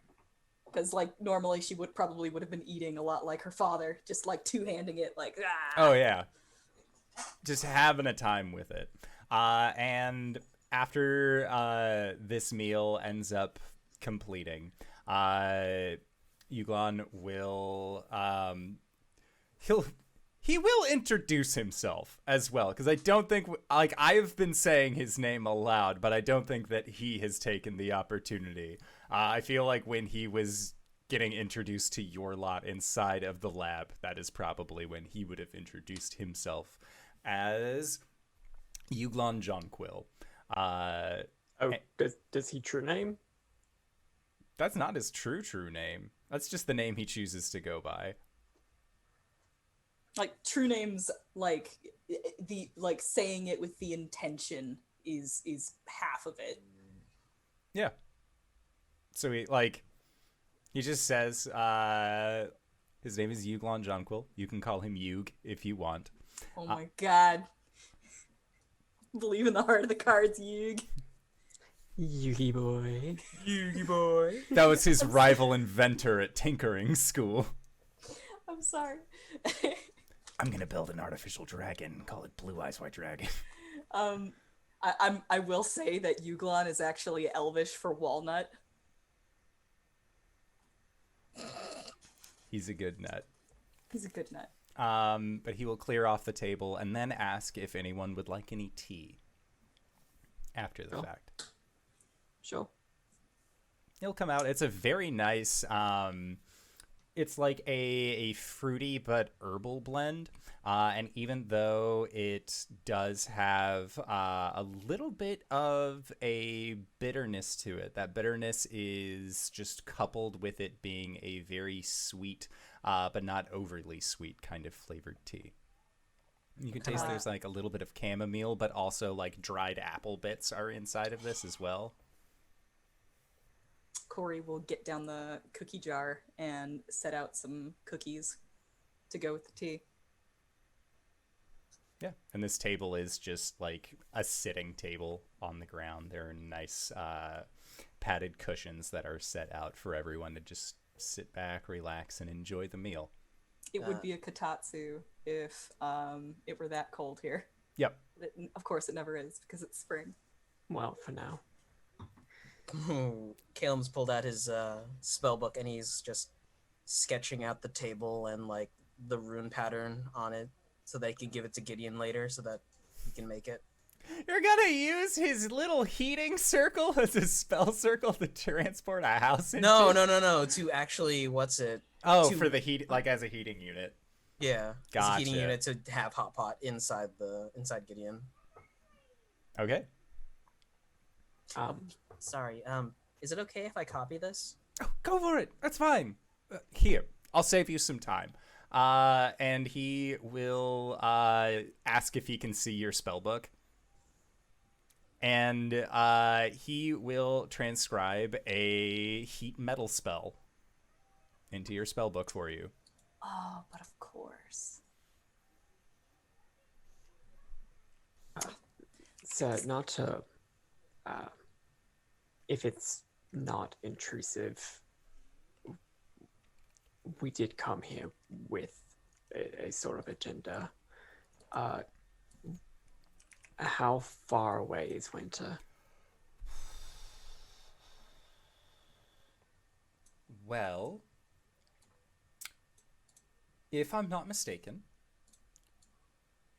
Because like normally she would have been eating a lot like her father, just like two-handing it like Oh yeah. Just having a time with it. And after this meal ends up completing, Yuglon will he will introduce himself as well, because I don't think I've been saying his name aloud, but I don't think that he has taken the opportunity. I feel like when he was getting introduced to your lot inside of the lab, that is probably when he would have introduced himself as Yuglon Jonquil. Does he true name? That's not his true name. That's just the name he chooses to go by. like true names, like the like saying it with the intention is half of it. Yeah. So he just says his name is Yuglon Jonquil. You can call him Yug if you want. Oh my god. Believe in the heart of the cards, Yug. Yugi boy. Yugi boy. That was his rival inventor at tinkering school. I'm sorry. I'm gonna build an artificial dragon. Call it Blue Eyes White Dragon. I will say that Yuglon is actually Elvish for walnut. He's a good nut. He's a good nut. But he will clear off the table and then ask if anyone would like any tea after the fact. Sure. He'll come out. It's a very nice, it's like a fruity but herbal blend. And even though it does have a little bit of a bitterness to it, that bitterness is just coupled with it being a very sweet, but not overly sweet kind of flavored tea. You can taste there's like a little bit of chamomile, but also like dried apple bits are inside of this as well. Cori will get down the cookie jar and set out some cookies to go with the tea. Yeah, and this table is just like a sitting table on the ground. There are nice padded cushions that are set out for everyone to just sit back, relax, and enjoy the meal. It would be a katatsu if it were that cold here. Yep. But of course, it never is because it's spring. Well, for now. Caelum's pulled out his spell book and he's just sketching out the table and like the rune pattern on it so they can give it to Gideon later so that he can make it. You're gonna use his little heating circle as a spell circle to transport a house into? No. To actually, what's it? Oh, for the heat, like as a heating unit. Yeah, Gotcha. as a heating unit to have hot pot inside Gideon. Okay. Sorry. Is it okay if I copy this? Oh, go for it. That's fine. Here, I'll save you some time. And he will ask if he can see your spell book. And he will transcribe a heat metal spell into your spell book for you. Oh, but of course. So not to, if it's not intrusive, we did come here with a sort of agenda. How far away is winter? Well, if I'm not mistaken,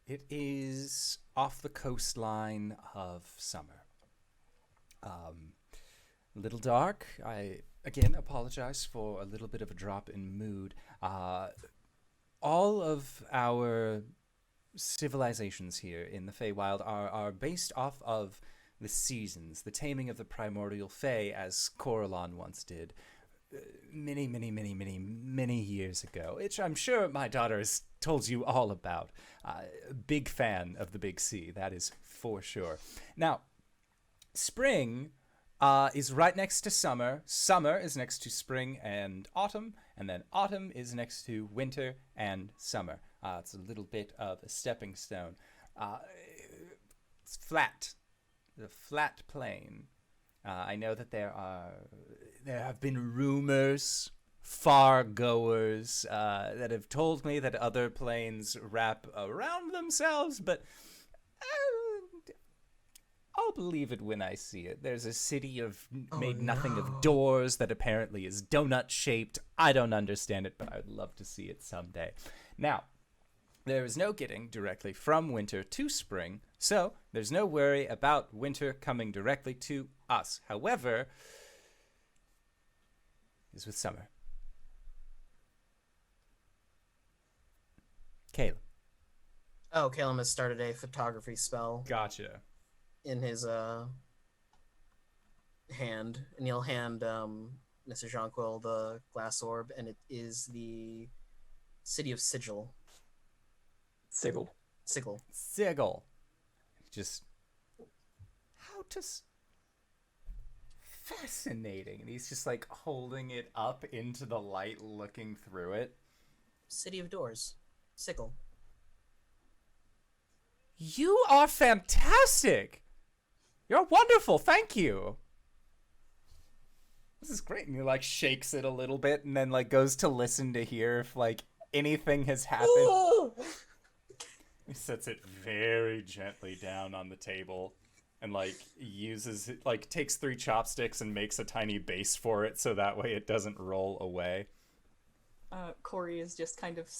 it is off the coastline of summer. A little dark. I, again, apologize for a little bit of a drop in mood. all of our civilizations here in the Feywild are based off of the seasons, the taming of the primordial Fey, as Coralon once did, many years ago, which I'm sure my daughter has told you all about. Big fan of the Big C, that is for sure. Now, spring is right next to summer. Summer is next to spring and autumn, and then autumn is next to winter and summer. It's a little bit of a stepping stone. It's flat. The flat plain. I know that there have been rumors, far goers, that have told me that other planes wrap around themselves, but I'll believe it when I see it. There's a city made nothing of doors that apparently is donut-shaped. I don't understand it, but I would love to see it someday. Now, there is no getting directly from winter to spring, so there's no worry about winter coming directly to us. However, is with summer. Caelum. Oh, Caelum has started a photography spell Gotcha. in his hand, and he'll hand Mr. Jonquil the glass orb, and it is the city of Sigil. Sigil. Sigil. Just how to fascinating. And he's just like holding it up into the light, looking through it. City of Doors. Sigil. You are fantastic. You're wonderful. Thank you. This is great. And he like shakes it a little bit and then like goes to listen to hear if like anything has happened. He sets it very gently down on the table and like uses it, like takes 3 chopsticks and makes a tiny base for it so that way it doesn't roll away. Cori is just kind of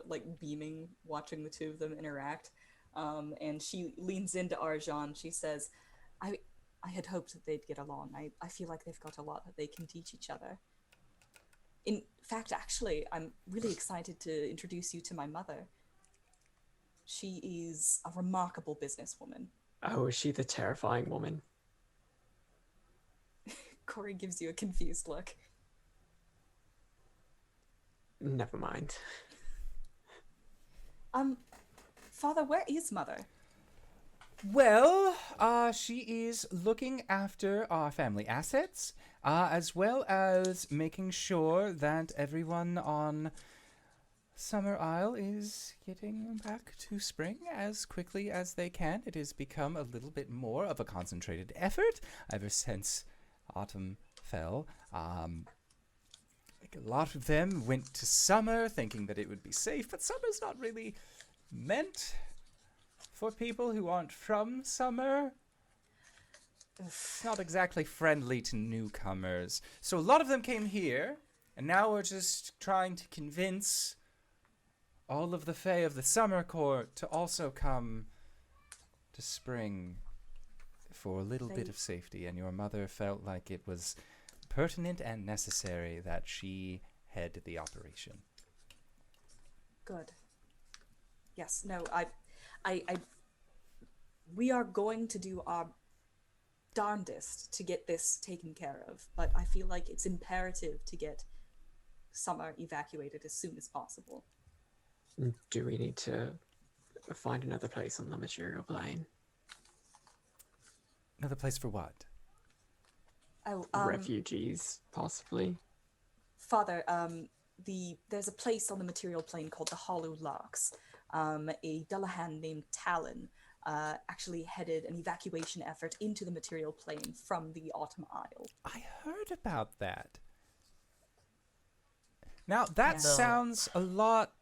like beaming, watching the two of them interact. And she leans into Arjhan. She says, I had hoped that they'd get along. I feel like they've got a lot that they can teach each other. In fact, actually, I'm really excited to introduce you to my mother. She is a remarkable businesswoman. Oh, is she the terrifying woman? Cori gives you a confused look. Never mind. Father, where is Mother? Well, she is looking after our family assets, as well as making sure that everyone on Summer Isle is getting back to spring as quickly as they can. It has become a little bit more of a concentrated effort ever since autumn fell. Like a lot of them went to summer thinking that it would be safe, but summer's not really meant for people who aren't from summer. It's not exactly friendly to newcomers. So a lot of them came here, and now we're just trying to convince all of the Fae of the Summer Court to also come to spring for a little bit of safety, and your mother felt like it was pertinent and necessary that she head the operation. Good. Yes, no, we are going to do our darndest to get this taken care of, but I feel like it's imperative to get Summer evacuated as soon as possible. Do we need to find another place on the material plane? Another place for what? Oh, Refugees, possibly. Father, there's a place on the material plane called the Hollow Locks. A Dullahan named Talon actually headed an evacuation effort into the material plane from the Autumn Isle. I heard about that. Now, that sounds a lot...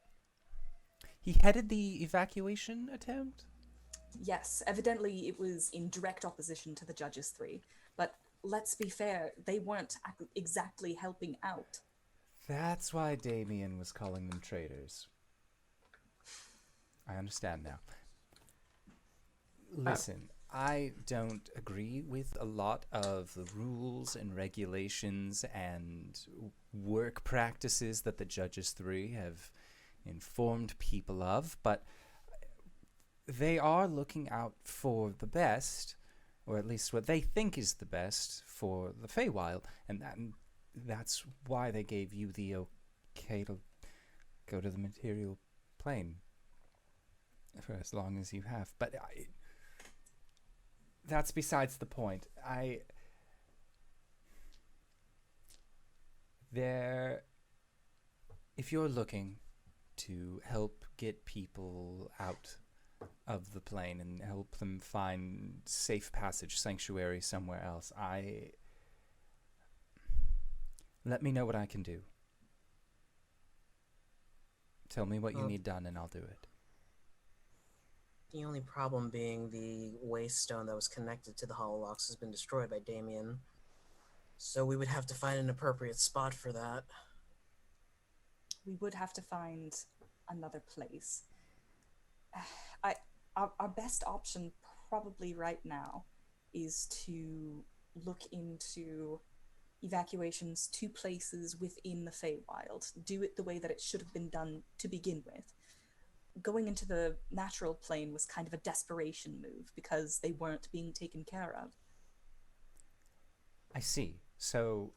He headed the evacuation attempt? Yes, evidently it was in direct opposition to the Judges 3. But let's be fair, they weren't exactly helping out. That's why Damien was calling them traitors. I understand now. Listen, I don't agree with a lot of the rules and regulations and work practices that the Judges 3 have informed people of, but they are looking out for the best, or at least what they think is the best for the Feywild, and that's why they gave you the okay to go to the material plane for as long as you have. But that's besides the point. If you're looking to help get people out of the plane and help them find safe passage, sanctuary somewhere else, let me know what I can do. Tell me what you need done and I'll do it. The only problem being the waystone that was connected to the Hololocks has been destroyed by Damien. So we would have to find an appropriate spot for that. We would have to find another place. Our best option probably right now is to look into evacuations to places within the Feywild. Do it the way that it should have been done to begin with. Going into the natural plane was kind of a desperation move because they weren't being taken care of. I see. So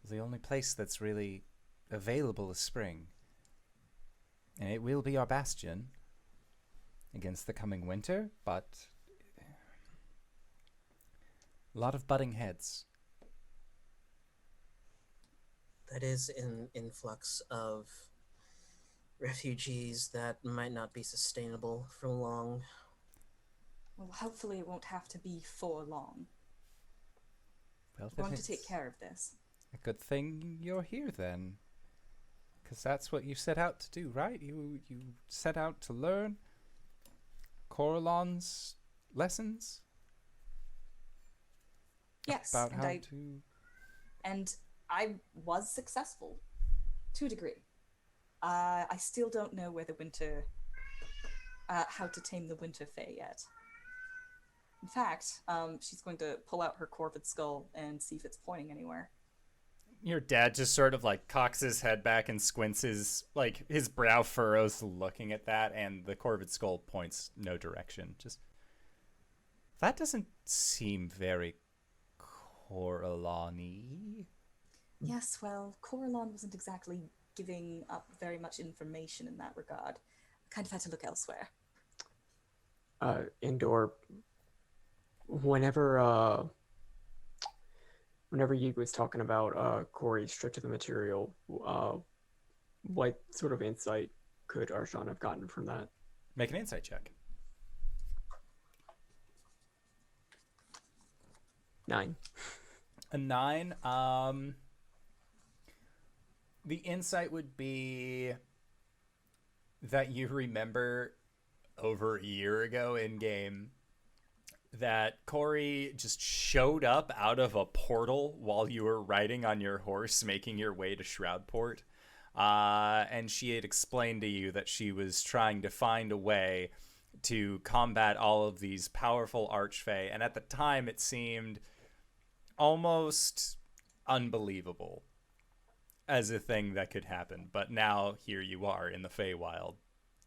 the only place that's really available is spring. And it will be our bastion against the coming winter, but a lot of butting heads. That is an influx of refugees that might not be sustainable for long. Well, hopefully it won't have to be for long. Well, We're going to take care of this. A good thing you're here then. Because that's what you set out to do, right? You set out to learn Coralon's lessons? Yes, About and how I to... and I was successful to a degree. I still don't know where the winter, how to tame the winter fae yet. In fact, she's going to pull out her corvid skull and see if it's pointing anywhere. Your dad just sort of like cocks his head back and squints his brow furrows looking at that, and the corvid skull points no direction. Just, that doesn't seem very Coralon-y. Yes, well, Coralon wasn't exactly giving up very much information in that regard. I kind of had to look elsewhere. Indoor, whenever you was talking about Cori stripped to the material, what sort of insight could Arjhan have gotten from that? Make an insight check. 9. A 9. The insight would be that you remember over a year ago in game that Cori just showed up out of a portal while you were riding on your horse making your way to Shroudport. And she had explained to you that she was trying to find a way to combat all of these powerful archfey. And at the time, it seemed almost unbelievable as a thing that could happen. But now here you are in the Feywild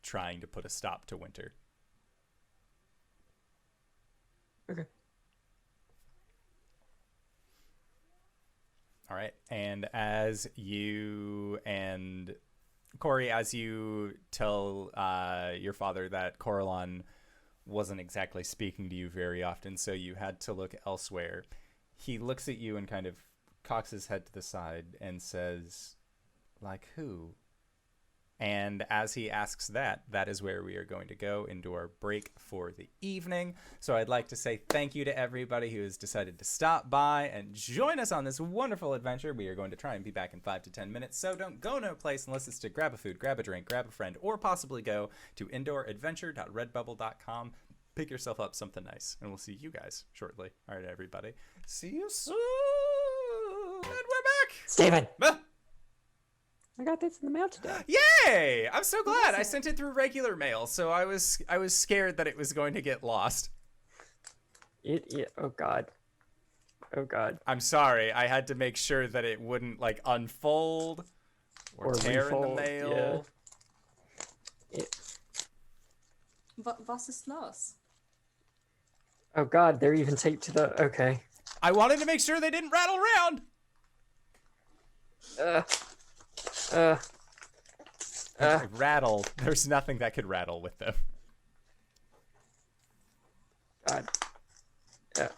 trying to put a stop to winter. Okay. All right. And as you and Cori, as you tell your father that Coralon wasn't exactly speaking to you very often, so you had to look elsewhere, he looks at you and kind of cocks his head to the side and says, like who? And as he asks that, that is where we are going to go into our break for the evening. So I'd like to say thank you to everybody who has decided to stop by and join us on this wonderful adventure. We are going to try and be back in 5 to 10 minutes, so don't go no place unless it's to grab a food, grab a drink, grab a friend, or possibly go to indooradventure.redbubble.com. Pick yourself up something nice, and we'll see you guys shortly. All right, everybody. See you soon. And we're back. Steven! I got this in the mail today. Yay! I'm so glad. I sent it through regular mail, so I was scared that it was going to get lost. Oh god. Oh god. I'm sorry. I had to make sure that it wouldn't like unfold Or tear in the refold, mail. Yeah. Was ist los? Oh god, they're even taped to the... Okay. I wanted to make sure they didn't rattle around. Rattle. There's nothing that could rattle with them. God. Okay.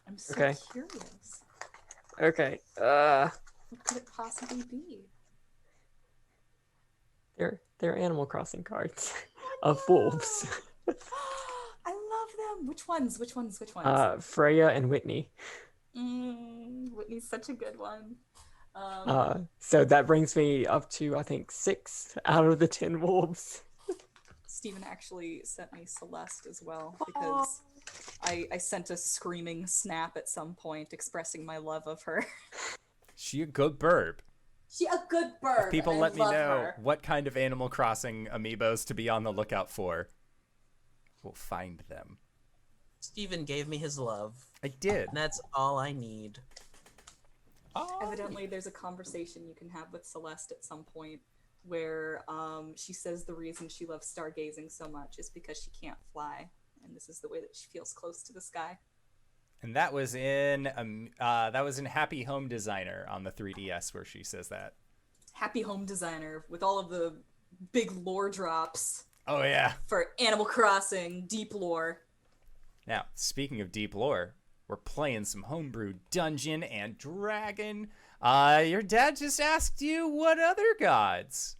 I'm so Okay. curious. Okay. What could it possibly be? They're Animal Crossing cards of wolves. I love them. Which ones? Freya and Whitney. Whitney's such a good one. So that brings me up to, I think, 6 out of the 10 wolves. Stephen actually sent me Celeste as well, because I sent a screaming snap at some point expressing my love of her. She a good burb. She a good bird. People and let I me love know her. what kind of Animal Crossing amiibos to be on the lookout for. We'll find them. Steven gave me his love. I did. And that's all I need. Oh, Evidently, there's a conversation you can have with Celeste at some point where she says the reason she loves stargazing so much is because she can't fly, and this is the way that she feels close to the sky. and that was in Happy Home Designer on the 3DS where she says that. Happy Home Designer with all of the big lore drops Oh yeah. for Animal Crossing, deep lore. Now, speaking of deep lore, we're playing some homebrew Dungeon and Dragon. Your dad just asked you what other gods?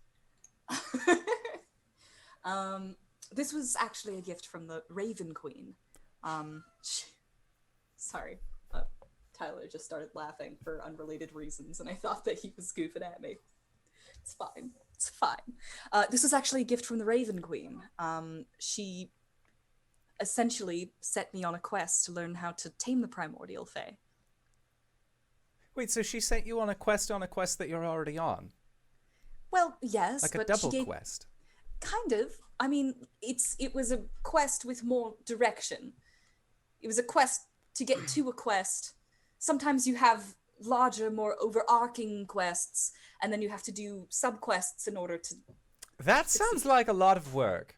This was actually a gift from the Raven Queen. Sorry, Tyler just started laughing for unrelated reasons, and I thought that he was goofing at me. It's fine. It's fine. This was actually a gift from the Raven Queen. She essentially set me on a quest to learn how to tame the primordial fae. Wait, so she sent you on a quest that you're already on? Well, yes, Like a but double she gave... quest? Kind of. I mean, it was a quest with more direction. It was a quest to get to a quest. Sometimes you have larger, more overarching quests, and then you have to do sub-quests in order to... That sounds like a lot of work.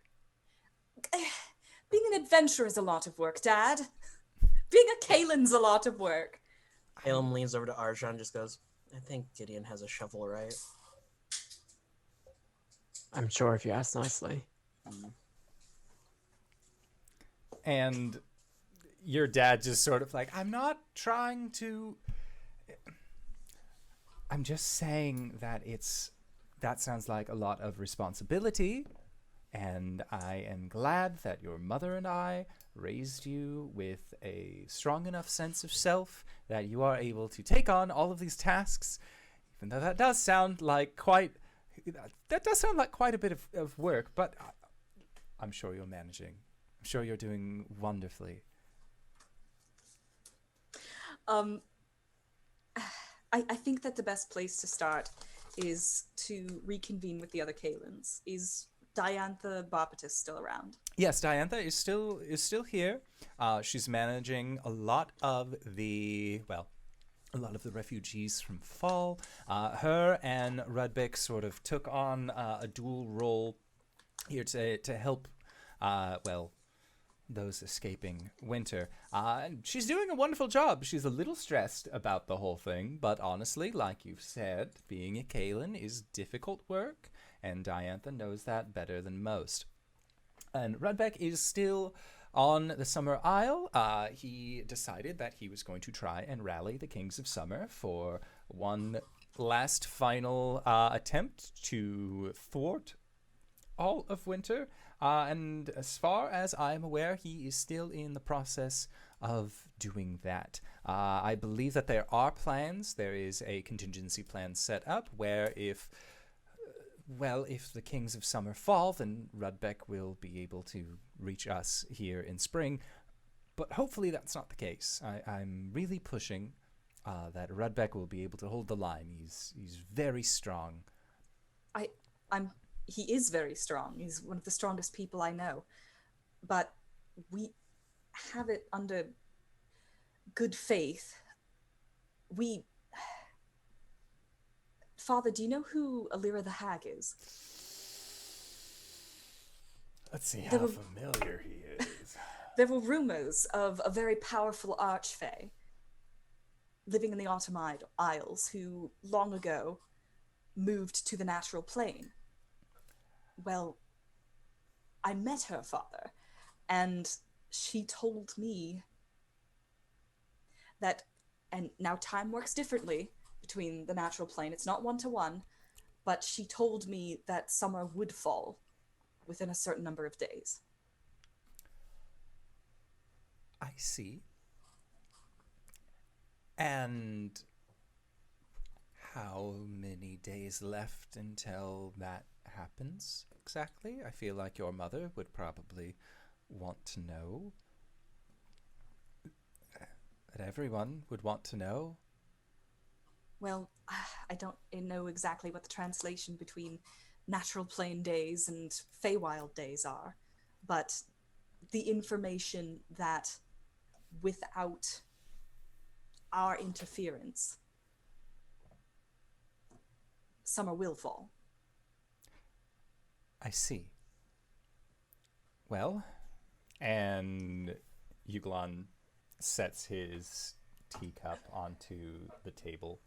Being an adventurer is a lot of work, Dad. Being a Caelen's a lot of work. Caelum leans over to Arjhan and just goes, I think Gideon has a shovel, right? I'm sure if you ask nicely. And your dad just sort of like, I'm not trying to... I'm just saying that that sounds like a lot of responsibility, and I am glad that your mother and I raised you with a strong enough sense of self that you are able to take on all of these tasks, even though that does sound like quite a bit of work, but I'm sure you're managing. I'm sure you're doing wonderfully. I think that the best place to start is to reconvene with the other Caelens. Is Diantha Barbatus still around? Yes, Diantha is still here. She's managing a lot of the refugees from Fall. Her and Rudbeck sort of took on a dual role here to help, those escaping winter. And she's doing a wonderful job. She's a little stressed about the whole thing, but honestly, like you've said, being a Caelin is difficult work, and Diantha knows that better than most. And Rudbeck is still on the Summer Isle. He decided that he was going to try and rally the Kings of Summer for one last final attempt to thwart all of winter. And as far as I'm aware, he is still in the process of doing that. I believe that there are plans. There is a contingency plan set up where if the Kings of Summer fall, then Rudbeck will be able to reach us here in spring. But hopefully that's not the case. I'm really pushing that Rudbeck will be able to hold the line. He's very strong. He is very strong. He's one of the strongest people I know. But we have it under good faith. Father, do you know who Alira the Hag is? Let's see There how were- familiar he is. There were rumors of a very powerful archfey living in the Autumn Isles who, long ago, moved to the natural plane. Well, I met her father, and she told me that, and now time works differently between the natural plane, it's not one-to-one, but she told me that summer would fall within a certain number of days. I see. And how many days left until that happens exactly? I feel like your mother would probably want to know. That everyone would want to know. Well, I don't know exactly what the translation between natural plane days and Feywild days are, but the information that without our interference, summer will fall. I see. Well, and Yuglon sets his teacup onto the table.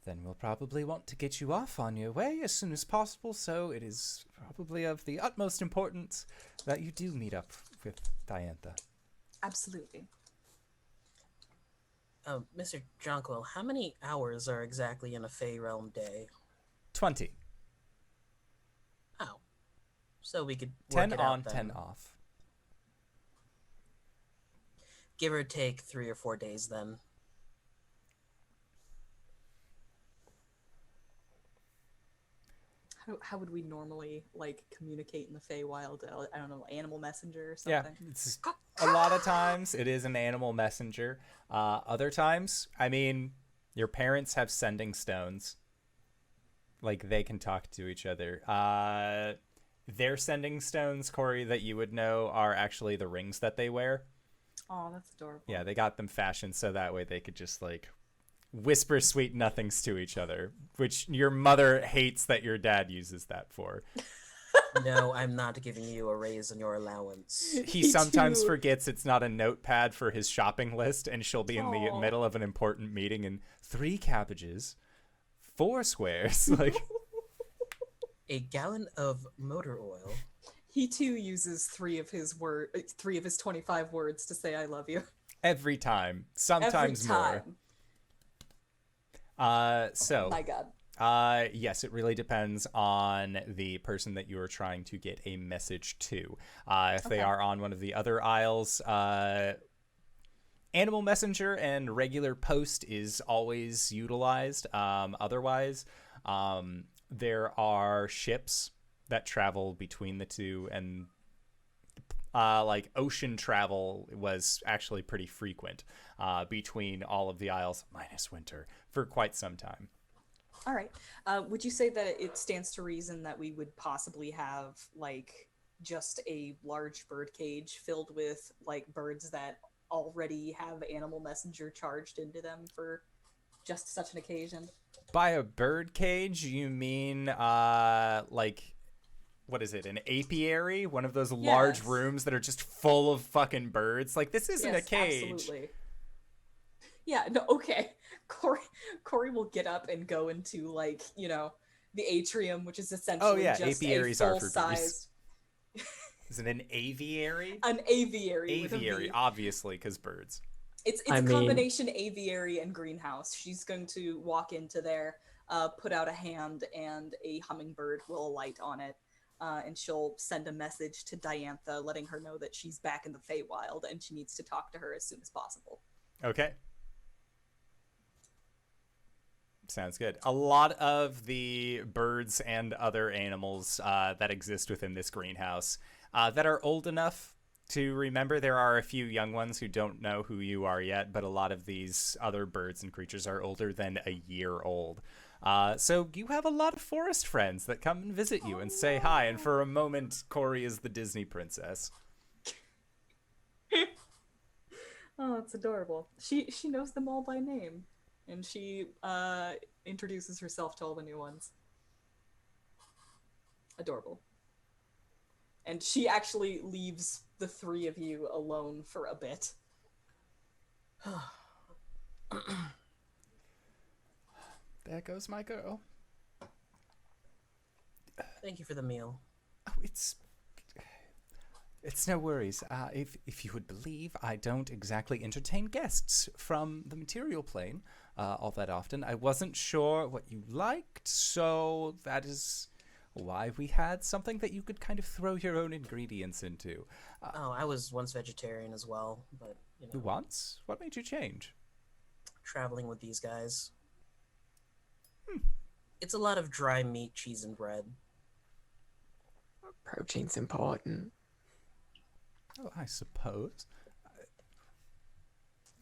Then we'll probably want to get you off on your way as soon as possible, so it is probably of the utmost importance that you do meet up with Diantha. Absolutely. Mr. Jonquil, how many hours are exactly in a Fey Realm day? 20. Oh. So we could work 10 it on, out then. 10 off. Give or take 3 or 4 days then. How would we normally, like, communicate in the Feywild? I don't know, animal messenger or Yeah, something? it's a lot of times it is an animal messenger. Other times, I mean, your parents have sending stones. Like, they can talk to each other. Their sending stones, Cori, that you would know are actually the rings that they wear. Oh, that's adorable. Yeah, they got them fashioned so that way they could just, like, whisper sweet nothings to each other, which your mother hates that your dad uses that for. No, I'm not giving you a raise on your allowance. He Me sometimes too. forgets it's not a notepad for his shopping list, and she'll be in the Aw. middle of an important meeting and 3 cabbages, 4 squares. Like, A gallon of motor oil. He too uses 3 of his 25 words to say "I love you." every time, sometimes Every time. more. So, My God. yes, it really depends on the person that you are trying to get a message to. If they Okay. are on one of the other aisles, Animal Messenger and regular post is always utilized. Otherwise, there are ships that travel between the two, and like ocean travel was actually pretty frequent between all of the isles, minus winter, for quite some time. All right. Would you say that it stands to reason that we would possibly have, like, just a large bird cage filled with, like, birds that already have animal messenger charged into them for just such an occasion? By a bird cage, you mean like, what is it, an apiary? One of those large Yes. rooms that are just full of fucking birds? Like, this isn't a Yes, cage. absolutely. Yeah, no, okay. Cori will get up and go into, like, you know, the atrium, which is essentially just apiaries a are for geese. full-sized Is it an aviary? an aviary. with a Aviary, V. obviously, because birds. It's I a mean- combination aviary and greenhouse. She's going to walk into there, put out a hand, and a hummingbird will alight on it. And she'll send a message to Diantha, letting her know that she's back in the Feywild and she needs to talk to her as soon as possible. Okay. Sounds good. A lot of the birds and other animals that exist within this greenhouse that are old enough to remember. There are a few young ones who don't know who you are yet, but a lot of these other birds and creatures are older than a year old. So you have a lot of forest friends that come and visit you and say hi, and for a moment, Cori is the Disney princess. Oh, it's adorable. She knows them all by name. And she introduces herself to all the new ones. Adorable. And she actually leaves the three of you alone for a bit. There goes my girl. Thank you for the meal. Oh, it's no worries. If you would believe, I don't exactly entertain guests from the material plane all that often. I wasn't sure what you liked, so that is why we had something that you could kind of throw your own ingredients into. I was once vegetarian as well, but you know, Once? What made you change? traveling with these guys. It's a lot of dry meat, cheese, and bread. Protein's important. Oh, I suppose.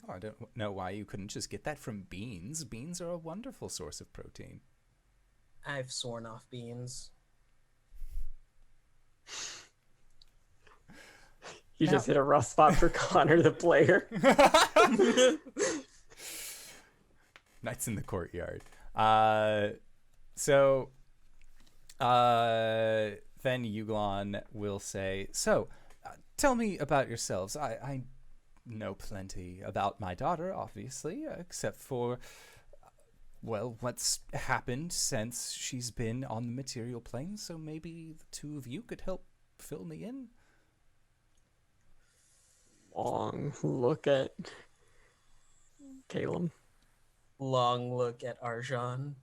I don't know why you couldn't just get that from beans. Beans are a wonderful source of protein. I've sworn off beans. You just hit a rough spot for Connor, the player. Nights in the courtyard. So then Yuglon will say, so, tell me about yourselves. I know plenty about my daughter, obviously, except for, well, what's happened since she's been on the material plane, so maybe the two of you could help fill me in. Long look at Caelum. Long look at Arjhan.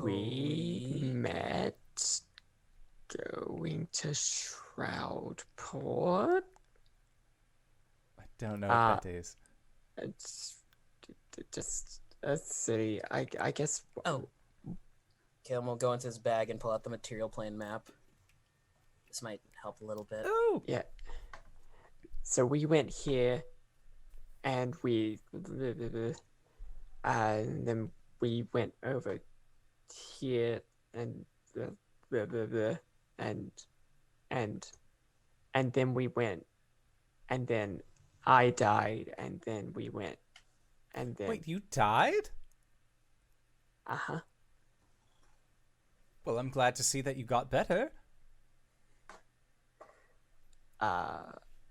We met going to Shroudport. I don't know what that is. It's just a city. I guess. Oh. Caelum will go into his bag and pull out the material plane map. This might help a little bit. Oh! Yeah. So we went here, and then we went over here, and then we went, and then I died, and then we went, and then. Wait, you died? Uh-huh. Well, I'm glad to see that you got better.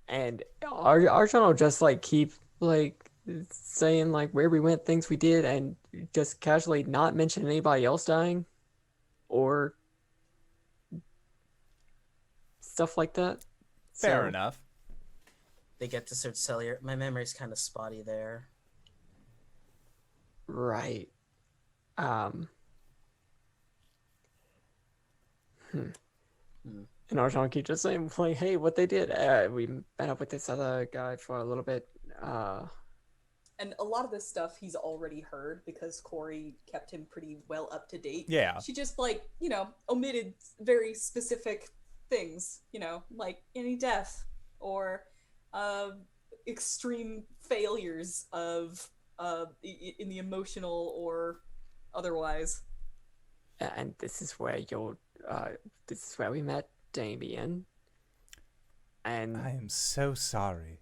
And Arjhan will just like keep like saying like where we went, things we did, and just casually not mention anybody else dying or stuff like that. Fair So, enough. They get to search cellular. My memory's kind of spotty there. Right. And Arjhan keep just saying like, hey, what they did. We met up with this other guy for a little bit. And a lot of this stuff he's already heard because Cori kept him pretty well up to date. Yeah. She just, like, you know, omitted very specific things, you know, like any death or extreme failures of in the emotional or otherwise. And this is where this is where we met Damien. And I am so sorry.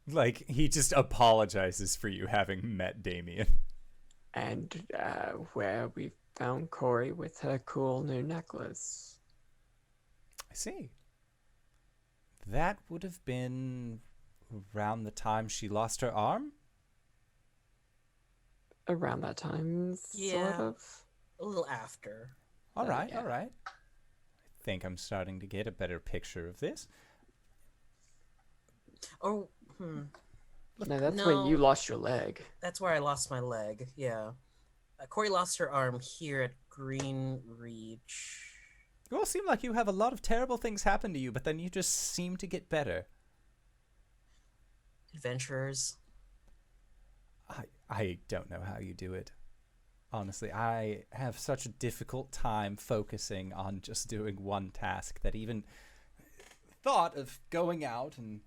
Like, he just apologizes for you having met Damien. and where we found Cori with her cool new necklace. I see. That would have been around the time she lost her arm? Around that time, sort Yeah. of. A little after. All right, yeah. all right. I think I'm starting to get a better picture of this. Oh, No, that's No. where you lost your leg. that's where I lost my leg. Yeah. Cori lost her arm here at Green Reach. You all seem like you have a lot of terrible things happen to you, but then you just seem to get better. Adventurers. I don't know how you do it. Honestly, I have such a difficult time focusing on just doing one task that even thought of going out and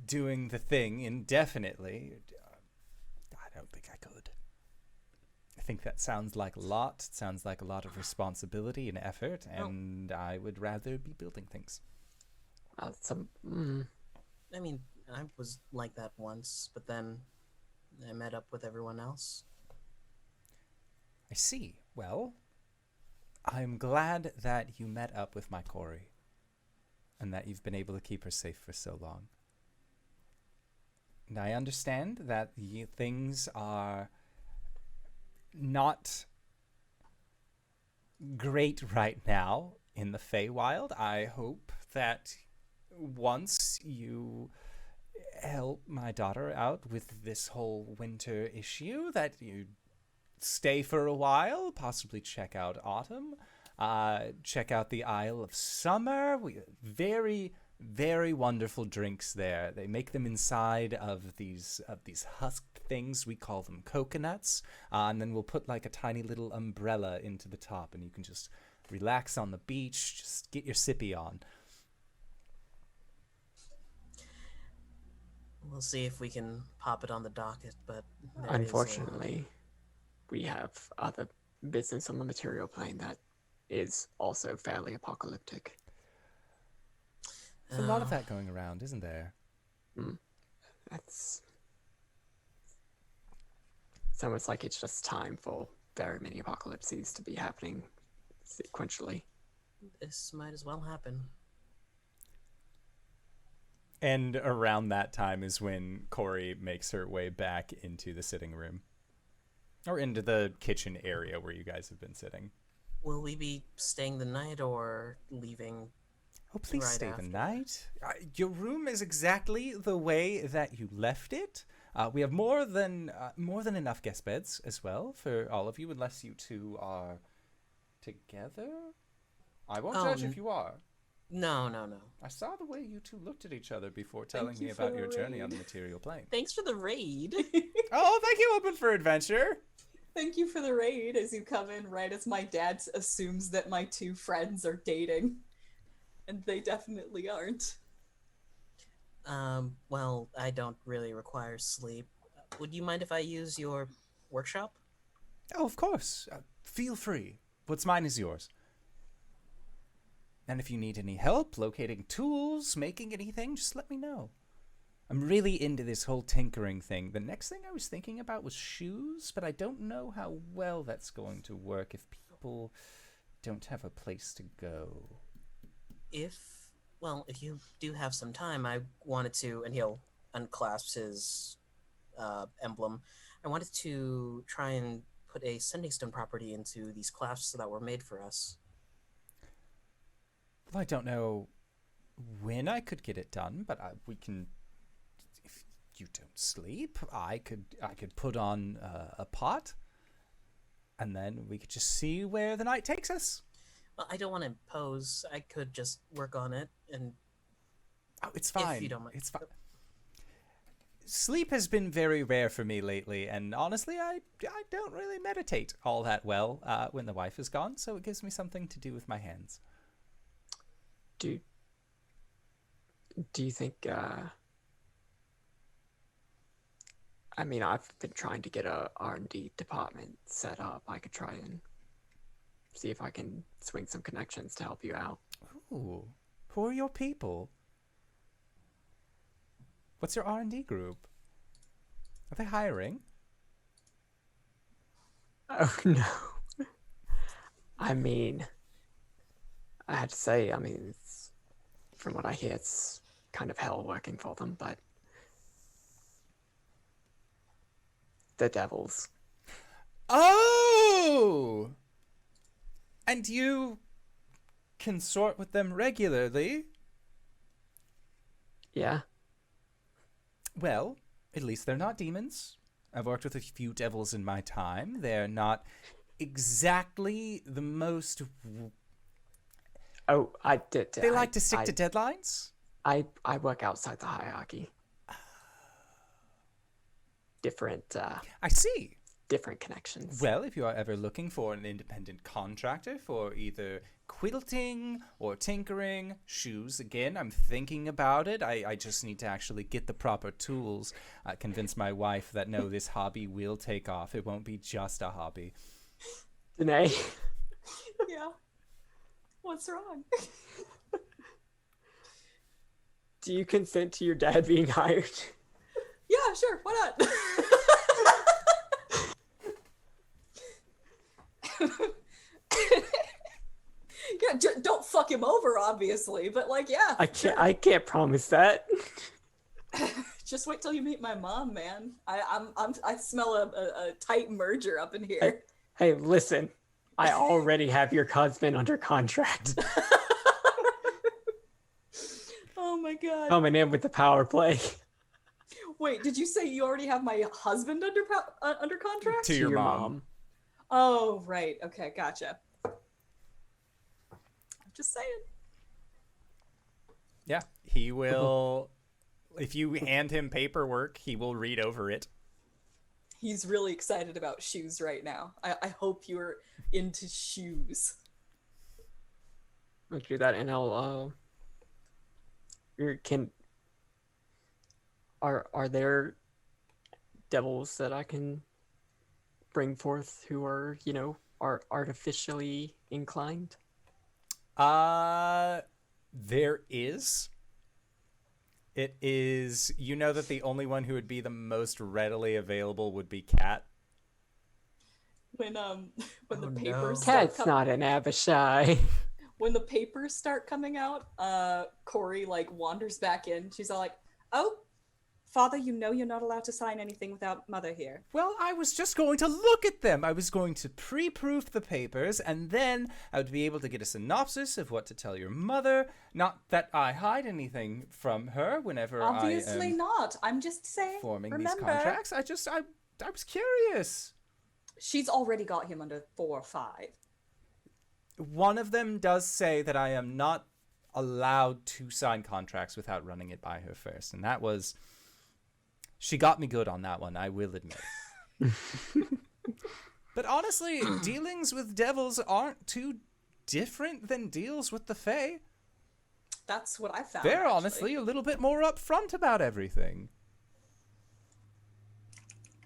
doing the thing indefinitely, I don't think I could. I think that sounds like a lot. It sounds like a lot of responsibility and effort, and I would rather be building things. I mean, I was like that once, but then I met up with everyone else. I see. Well, I'm glad that you met up with my Cori, and that you've been able to keep her safe for so long. And I understand that things are not great right now in the Feywild. I hope that once you help my daughter out with this whole winter issue, that you stay for a while, possibly check out autumn, check out the Isle of Summer. Very, very wonderful drinks there. They make them inside of these husked things. We call them coconuts, and then we'll put like a tiny little umbrella into the top, and you can just relax on the beach, just get your sippy on. We'll see if we can pop it on the docket, but Unfortunately, we have other business on the material plane that is also fairly apocalyptic. There's a lot of that going around, isn't there? It's almost like it's just time for very many apocalypses to be happening sequentially. This might as well happen. And around that time is when Cori makes her way back into the sitting room. Or into the kitchen area where you guys have been sitting. Will we be staying the night or leaving? Oh, please Right stay after. the night. Your room is exactly the way that you left it. We have more than enough guest beds as well for all of you, unless you two are together. I won't judge if you are. No. I saw the way you two looked at each other before telling you me for about the your journey on raid. the material plane. Thanks for the raid. Oh, thank you, Open for Adventure. Thank you for the raid as you come in right as my dad assumes that my two friends are dating. And they definitely aren't. Well, I don't really require sleep. Would you mind if I use your workshop? Oh, of course. Feel free. What's mine is yours. And if you need any help locating tools, making anything, just let me know. I'm really into this whole tinkering thing. The next thing I was thinking about was shoes, but I don't know how well that's going to work if people don't have a place to go. If you do have some time, I wanted to, and he'll unclasp his emblem. I wanted to try and put a sending stone property into these clasps that were made for us. Well, I don't know when I could get it done, but we can. If you don't sleep, I could put on a pot, and then we could just see where the night takes us. Well, I don't want to impose. I could just work on it, and Oh, it's fine. if you don't mind. It's fine. Sleep has been very rare for me lately, and honestly, I don't really meditate all that well when the wife is gone, so it gives me something to do with my hands. Do you think, I mean, I've been trying to get a R&D department set up. I could try and see if I can swing some connections to help you out. Ooh, who are your people? What's your R&D group? Are they hiring? Oh, no. I mean, I had to say, it's, from what I hear, it's kind of hell working for them, but the devils. Oh! And you consort with them regularly? Yeah? Well, at least they're not demons. I've worked with a few devils in my time. They're not exactly the most... Oh, I did. They like to stick to deadlines? I work outside the hierarchy. Different, I see. different connections. Well, if you are ever looking for an independent contractor for either quilting or tinkering, shoes, again, I'm thinking about it. I just need to actually get the proper tools, convince my wife that no, this hobby will take off. It won't be just a hobby. Danae, Yeah. What's wrong? do you consent to your dad being hired? Yeah, sure. Why not? fuck him over, obviously, but like, yeah. I can't promise that. Just wait till you meet my mom, man. I smell a tight merger up in here. Hey, listen. I already have your husband under contract. Oh my god. Coming in with the power play. Wait, did you say you already have my husband under contract? To your mom. Oh, right. Okay, gotcha. I'm just saying. Yeah, he will. If you hand him paperwork, he will read over it. He's really excited about shoes right now. I hope you're into shoes. I'll do that, and I'll are there devils that I can bring forth who are, you know, are artificially inclined? There is. It is, you know that the only one who would be the most readily available would be Cat. When the Oh, papers no. start Cat's not an Abishai. when the papers start coming out, Cori like wanders back in. She's all like, "Oh, Father, you know you're not allowed to sign anything without Mother here." Well, I was just going to look at them. I was going to pre-proof the papers, and then I would be able to get a synopsis of what to tell your mother. Not that I hide anything from her whenever Obviously I am not. I'm just saying. forming remember, these contracts. I was curious. she's already got him under 4 or 5. One of them does say that I am not allowed to sign contracts without running it by her first, and that was... She got me good on that one, I will admit. But honestly, dealings with devils aren't too different than deals with the Fae. That's what I found. They're actually. honestly a little bit more upfront about everything.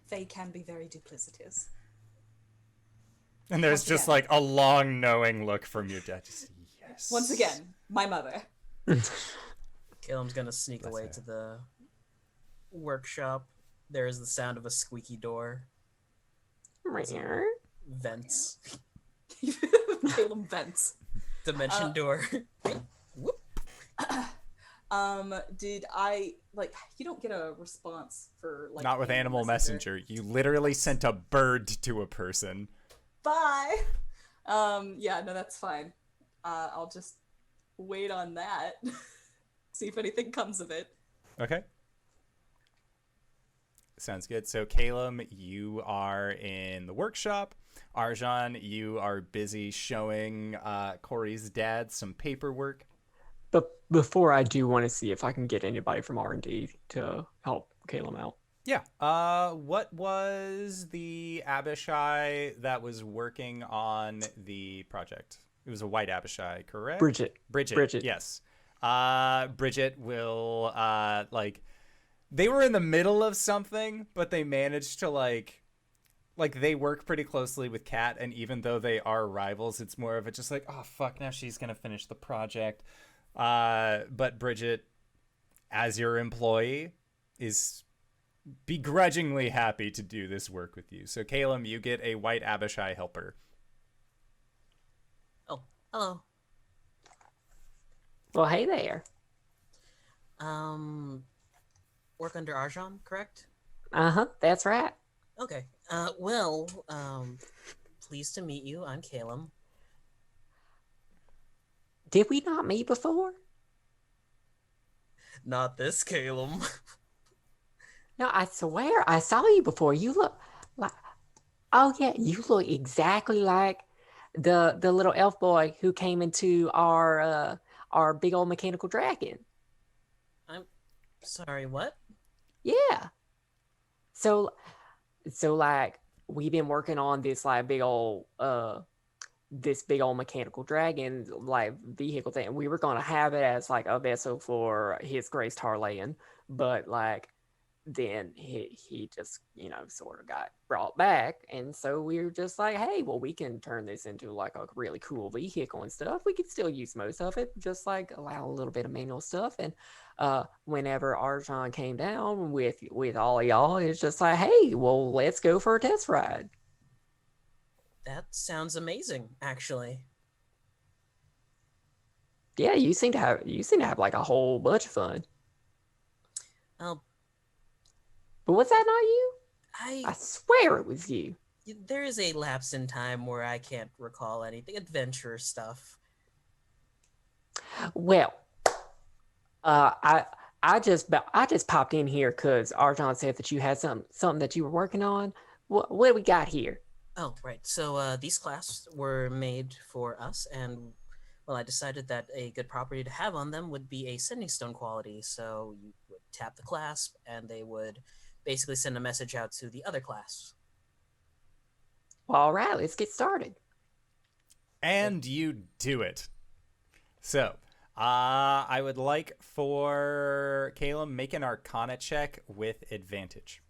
They can be very duplicitous. And there's Once just again. like a long knowing look from your dad. Just, yes. Once again, my mother. Caelum's gonna sneak Bless away her. to the workshop. There is the sound of a squeaky door. Vents. Caelum vents. Dimension door. Whoop. Did I like? You don't get a response for like. Not with Animal Messenger. You literally sent a bird to a person. Bye. Yeah, no, that's fine. I'll just wait on that. See if anything comes of it. Okay. Sounds good. So, Caelum, you are in the workshop. Arjhan, you are busy showing Cori's dad some paperwork. But before I do want to see if I can get anybody from R&D to help Caelum out. Yeah. What was the Abishai that was working on the project? It was a white Abishai, correct? Bridget. Bridget. Yes. Bridget will they were in the middle of something, but they managed to like they work pretty closely with Kat, and even though they are rivals, it's more of a just like, oh fuck, now she's gonna finish the project. But Bridget, as your employee, is begrudgingly happy to do this work with you. So Caelum, you get a white Abishai helper. Oh, hello. Well, hey there. Work under Arjhan, correct? Uh-huh, that's right. Okay. Pleased to meet you. I'm Caelum. Did we not meet before? Not this Caelum. No, I swear I saw you before. You look like... Oh, yeah, you look exactly like the little elf boy who came into our big old mechanical dragon. I'm sorry, what? Yeah. So like we've been working on this like big old mechanical dragon like vehicle thing. We were gonna have it as like a vessel for His Grace Tarlayan, but like then he just, you know, sort of got brought back, and so we were just like, hey, well, we can turn this into like a really cool vehicle and stuff. We could still use most of it, just like allow a little bit of manual stuff. And whenever Arjhan came down with all of y'all, it's just like, hey, well, let's go for a test ride. That sounds amazing, actually. Yeah, you seem to have like a whole bunch of fun. Oh, But was that not you? I I swear it was you. there is a lapse in time where I can't recall anything. Adventure stuff. Well, I just popped in here because Arjhan said that you had something that you were working on. What do we got here? Oh, right. So these clasps were made for us, and well, I decided that a good property to have on them would be a sending stone quality. So you would tap the clasp, and they would basically send a message out to the other clasps. Well, all right, let's get started. And you do it. So, I would like for Caelum make an Arcana check with advantage.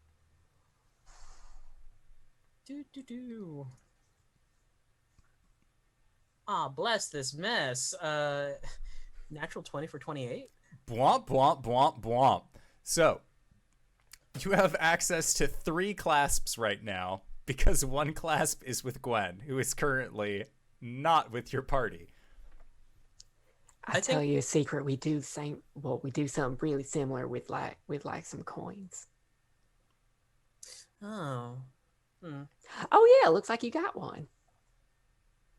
Do. Ah, bless this mess. Natural 20 for 28. Bwomp, bwomp, bwomp, bwomp. So, you have access to 3 clasps right now because one clasp is with Gwen, who is currently not with your party. I tell you a secret. We do something really similar with like some coins. Oh. Oh yeah, looks like you got one.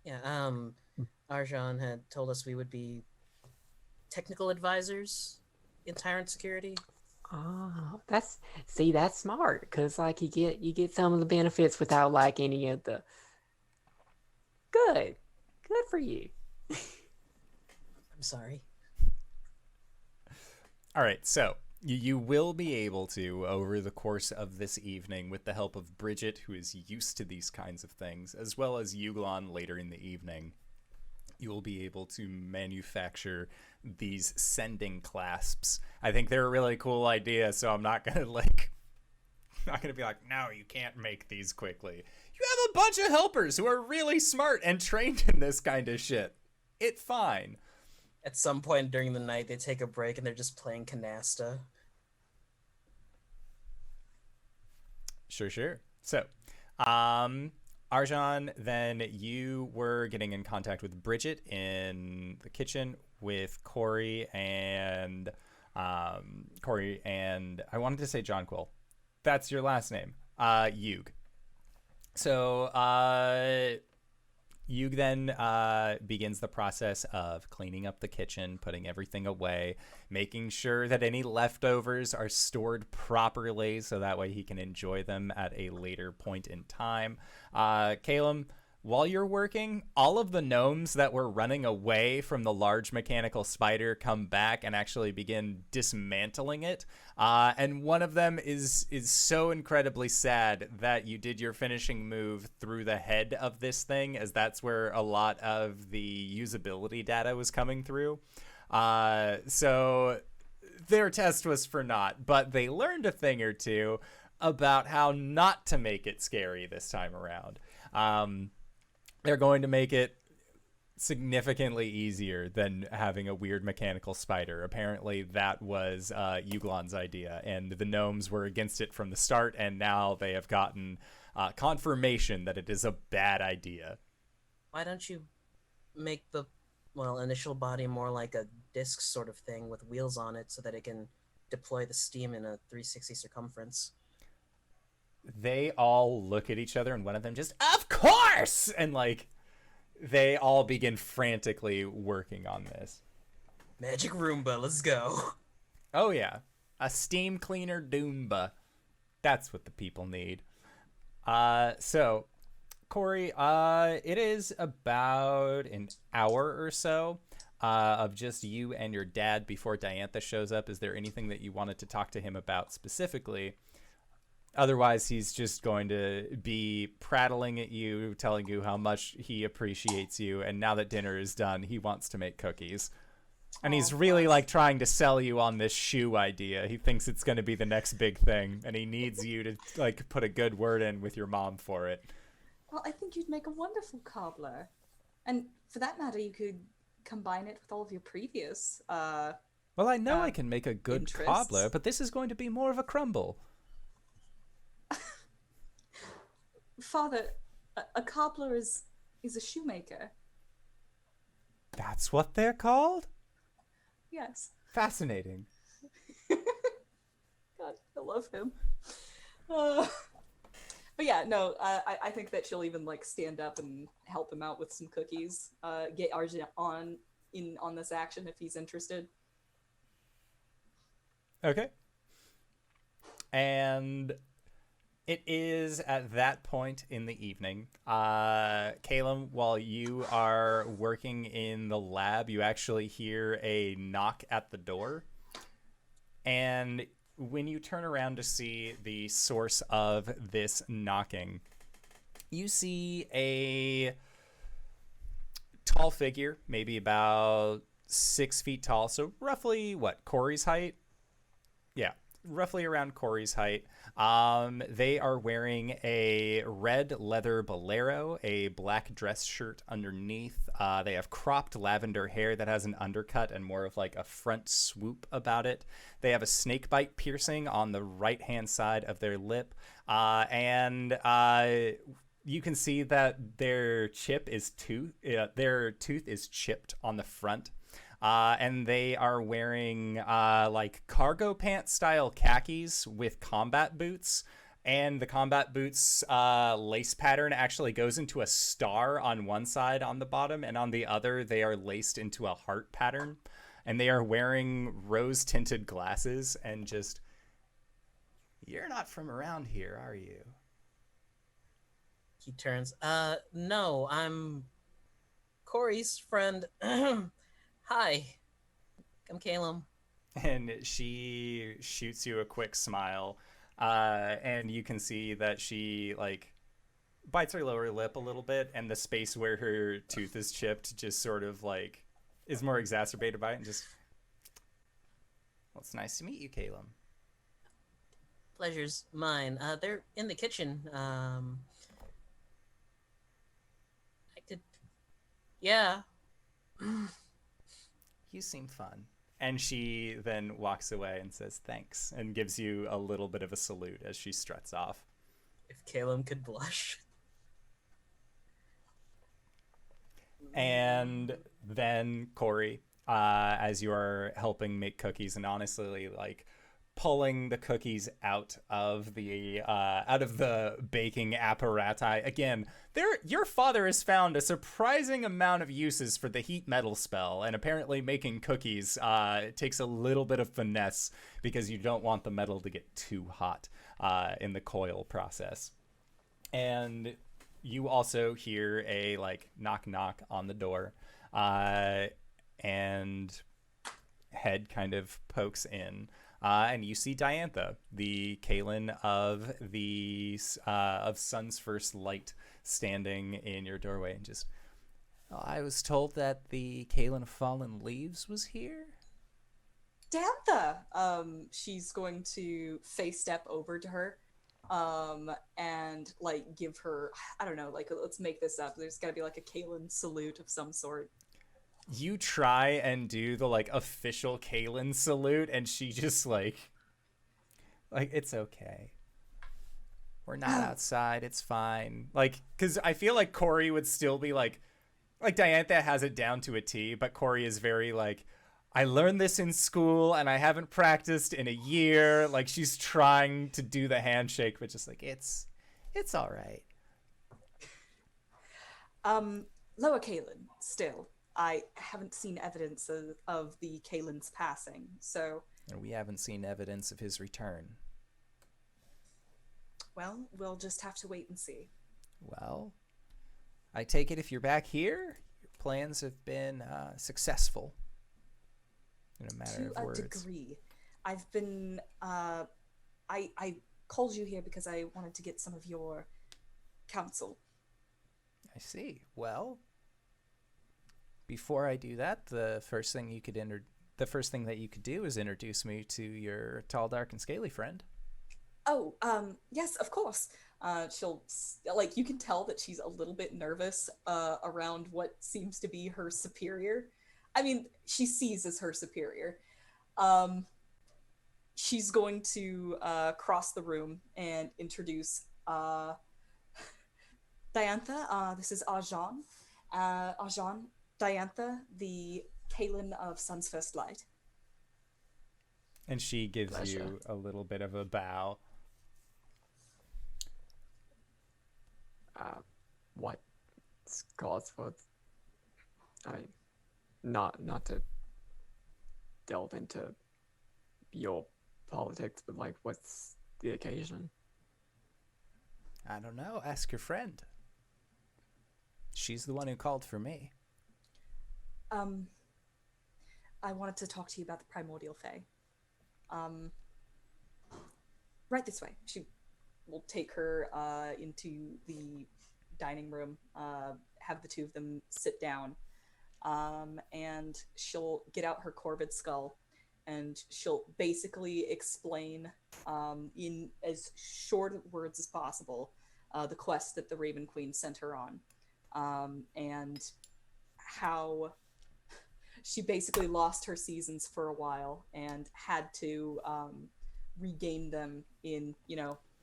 Yeah, Arjhan had told us we would be technical advisors in Tyrant Security. Oh, that's smart because like you get some of the benefits without like any of the. Good for you. I'm sorry. All right, so you will be able to, over the course of this evening, with the help of Bridget, who is used to these kinds of things, as well as Yuglon later in the evening, you will be able to manufacture these sending clasps. I think they're a really cool idea, so I'm not gonna be like, no, you can't make these quickly. You have a bunch of helpers who are really smart and trained in this kind of shit. It's fine. At some point during the night, they take a break and they're just playing canasta. Sure. So, Arjhan, then you were getting in contact with Bridget in the kitchen with Cori and I wanted to say Jonquil. That's your last name. Yug. So, Yug then begins the process of cleaning up the kitchen, putting everything away, making sure that any leftovers are stored properly so that way he can enjoy them at a later point in time. Caelum, while you're working, all of the gnomes that were running away from the large mechanical spider come back and actually begin dismantling it. And one of them is so incredibly sad that you did your finishing move through the head of this thing, as that's where a lot of the usability data was coming through. So their test was for naught, but they learned a thing or two about how not to make it scary this time around. They're going to make it significantly easier than having a weird mechanical spider. Apparently that was Yuglon's idea, and the gnomes were against it from the start, and now they have gotten confirmation that it is a bad idea. Why don't you make the, initial body more like a disc sort of thing with wheels on it so that it can deploy the steam in a 360 circumference? They all look at each other, and one of them just, of course! And, like, they all begin frantically working on this. Magic Roomba, let's go. Oh, yeah. A steam cleaner Doomba. That's what the people need. So, Cori, it is about an hour or so of just you and your dad before Diantha shows up. Is there anything that you wanted to talk to him about specifically? Otherwise, he's just going to be prattling at you, telling you how much he appreciates you. And now that dinner is done, he wants to make cookies. And he's really like trying to sell you on this shoe idea. He thinks it's going to be the next big thing. And he needs you to like put a good word in with your mom for it. Well, I think you'd make a wonderful cobbler. And for that matter, you could combine it with all of your previous Well, I know I can make a good interests. cobbler, but this is going to be more of a crumble. Father, a cobbler is a shoemaker. That's what they're called? Yes. Fascinating. God, I love him. But yeah, no, I think that she'll even like stand up and help him out with some cookies. Get Arjhan on this action if he's interested. Okay. And it is at that point in the evening. Caelum, while you are working in the lab, you actually hear a knock at the door. And when you turn around to see the source of this knocking, you see a tall figure, maybe about 6 feet tall. So roughly, what, Cori's height? Yeah, roughly around Cori's height. They are wearing a red leather bolero, a black dress shirt underneath. They have cropped lavender hair that has an undercut and more of like a front swoop about it. They have a snake bite piercing on the right-hand side of their lip. And you can see that their tooth is chipped on the front. And they are wearing like cargo pant style khakis with combat boots. And the combat boots lace pattern actually goes into a star on one side on the bottom, and on the other they are laced into a heart pattern. And they are wearing rose tinted glasses and just, you're not from around here, are you? He turns. No, I'm Cori's friend. Hi, I'm Caelum. And she shoots you a quick smile, and you can see that she like bites her lower lip a little bit, and the space where her tooth is chipped just sort of like is more exacerbated by it, and just, well, it's nice to meet you, Caelum. Pleasure's mine. They're in the kitchen. I could. Yeah. You seem fun. And she then walks away and says thanks and gives you a little bit of a salute as she struts off. If Caelum could blush. And then Cori, as you are helping make cookies and honestly like pulling the cookies out of the baking apparati. Again, your father has found a surprising amount of uses for the heat metal spell, and apparently making cookies takes a little bit of finesse because you don't want the metal to get too hot in the coil process. And you also hear a like knock knock on the door, and head kind of pokes in. And you see Diantha, the Caelum of Sun's First Light, standing in your doorway, and just, I was told that the Caelum of Fallen Leaves was here. Diantha! She's going to face step over to her, and like give her, I don't know, like let's make this up. There's got to be like a Caelum salute of some sort. You try and do the like official Caelum salute, and she just like it's okay. We're not outside. It's fine. Like, because I feel like Cori would still be like Diantha has it down to a T, but Cori is very like, I learned this in school and I haven't practiced in a year. Like, she's trying to do the handshake, but just like it's all right. Lower Caelum, still. I haven't seen evidence of the Caelum's passing, so... And we haven't seen evidence of his return. Well, we'll just have to wait and see. Well, I take it if you're back here, your plans have been successful. In a matter of words. To a degree. I've been... I called you here because I wanted to get some of your counsel. I see. Well... Before I do that, the first thing that you could do is introduce me to your tall, dark, and scaly friend. Oh, yes, of course. She'll, like, you can tell that she's a little bit nervous around what seems to be her superior. I mean, she sees as her superior. She's going to cross the room and introduce Diantha. This is Arjhan. Arjhan. Diantha, the Caelum of Sun's First Light. And she gives Pleasure. you a little bit of a bow. What cause for? I mean, not to delve into your politics, but like, what's the occasion? I don't know. Ask your friend. She's the one who called for me. I wanted to talk to you about the primordial fae. Right this way. She will take her into the dining room, have the two of them sit down, and she'll get out her corvid skull, and she'll basically explain in as short words as possible the quest that the Raven Queen sent her on, and how she basically lost her seasons for a while and had to regain them in,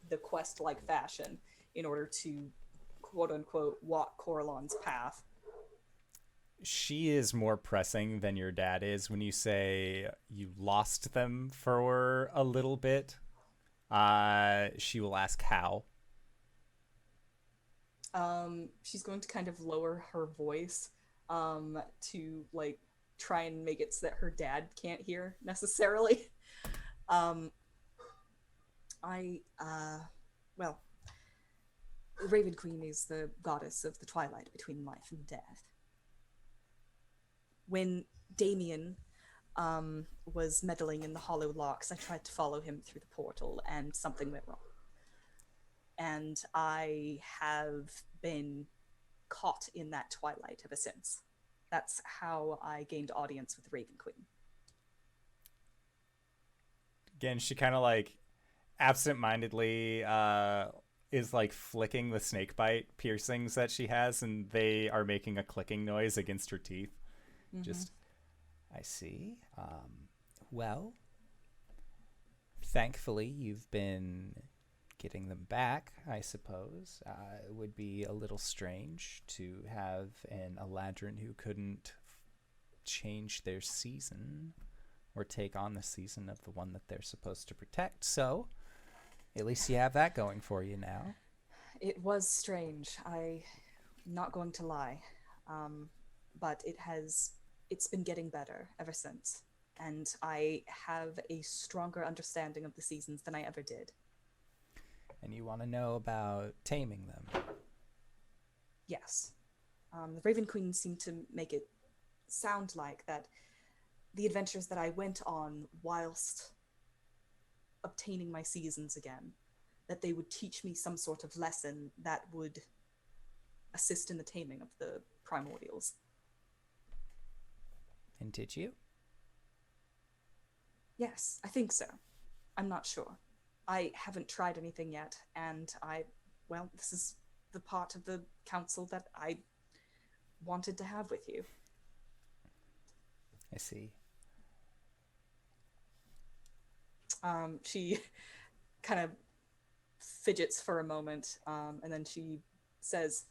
the quest-like fashion in order to, quote-unquote, walk Coralon's path. She is more pressing than your dad is when you say you lost them for a little bit. She will ask how. She's going to kind of lower her voice to, like, try and make it so that her dad can't hear necessarily. Well, the Raven Queen is the goddess of the twilight between life and death. When Damien was meddling in the Hollow Locks, I tried to follow him through the portal, and something went wrong. And I have been caught in that twilight ever since. That's how I gained audience with the Raven Queen. Again, she kind of like absentmindedly is like flicking the snakebite piercings that she has, and they are making a clicking noise against her teeth. Mm-hmm. Just, I see. Well, thankfully you've been getting them back, I suppose. It would be a little strange to have an Eladrin who couldn't change their season or take on the season of the one that they're supposed to protect. So, at least you have that going for you now. It was strange. I'm not going to lie. But it's been getting better ever since. And I have a stronger understanding of the seasons than I ever did. And you want to know about taming them? Yes. The Raven Queen seemed to make it sound like that the adventures that I went on whilst obtaining my seasons again, that they would teach me some sort of lesson that would assist in the taming of the primordials. And did you? Yes, I think so. I'm not sure. I haven't tried anything yet, and this is the part of the council that I wanted to have with you. I see. She kind of fidgets for a moment, and then she says,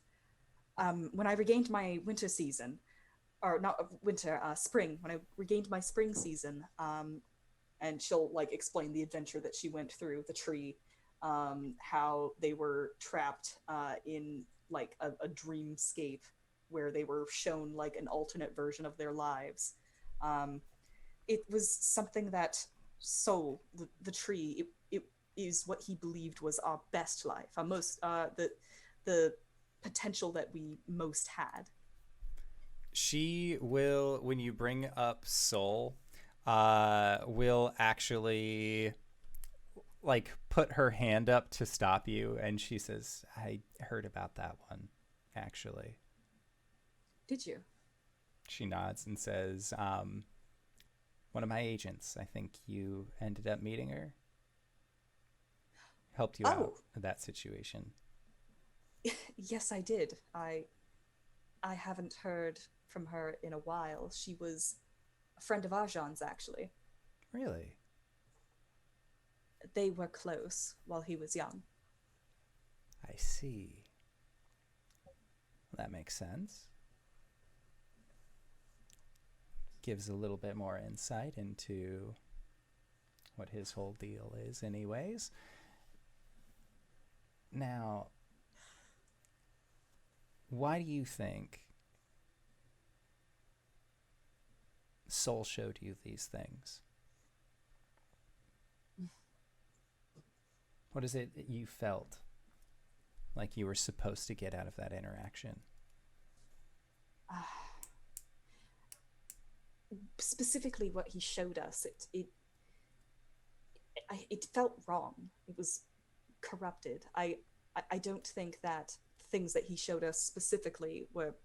when I regained my winter season, or not winter, spring, when I regained my spring season, and she'll like explain the adventure that she went through, the tree, how they were trapped in like a dreamscape where they were shown like an alternate version of their lives. It was something that Soul, the tree, it is what he believed was our best life, our most the potential that we most had. She will, when you bring up Soul, will actually like put her hand up to stop you, and she says, I heard about that one, actually. Did you? She nods and says, one of my agents, I think you ended up meeting her. Helped you out in that situation. Yes, I did. I haven't heard from her in a while. She was a friend of Arjhan's, actually. Really? They were close while he was young. I see. That makes sense. Gives a little bit more insight into what his whole deal is anyways. Now, why do you think Soul showed you these things? What is it that you felt like you were supposed to get out of that interaction? Specifically what he showed us, it felt wrong. It was corrupted. I don't think that things that he showed us specifically were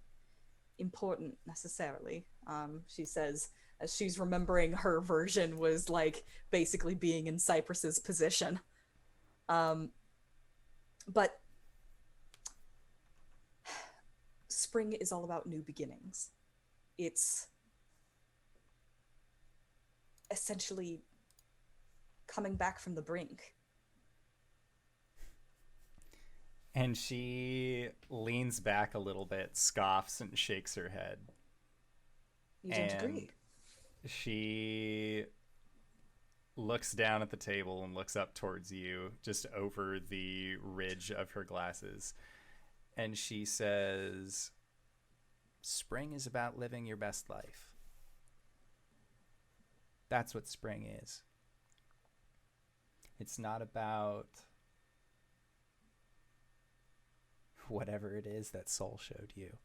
important necessarily. She says, as she's remembering her version was like basically being in Cypress's position. But spring is all about new beginnings. It's essentially coming back from the brink. And she leans back a little bit, scoffs, and shakes her head. You don't agree? She looks down at the table and looks up towards you, just over the ridge of her glasses. And she says, spring is about living your best life. That's what spring is. It's not about whatever it is that Soul showed you.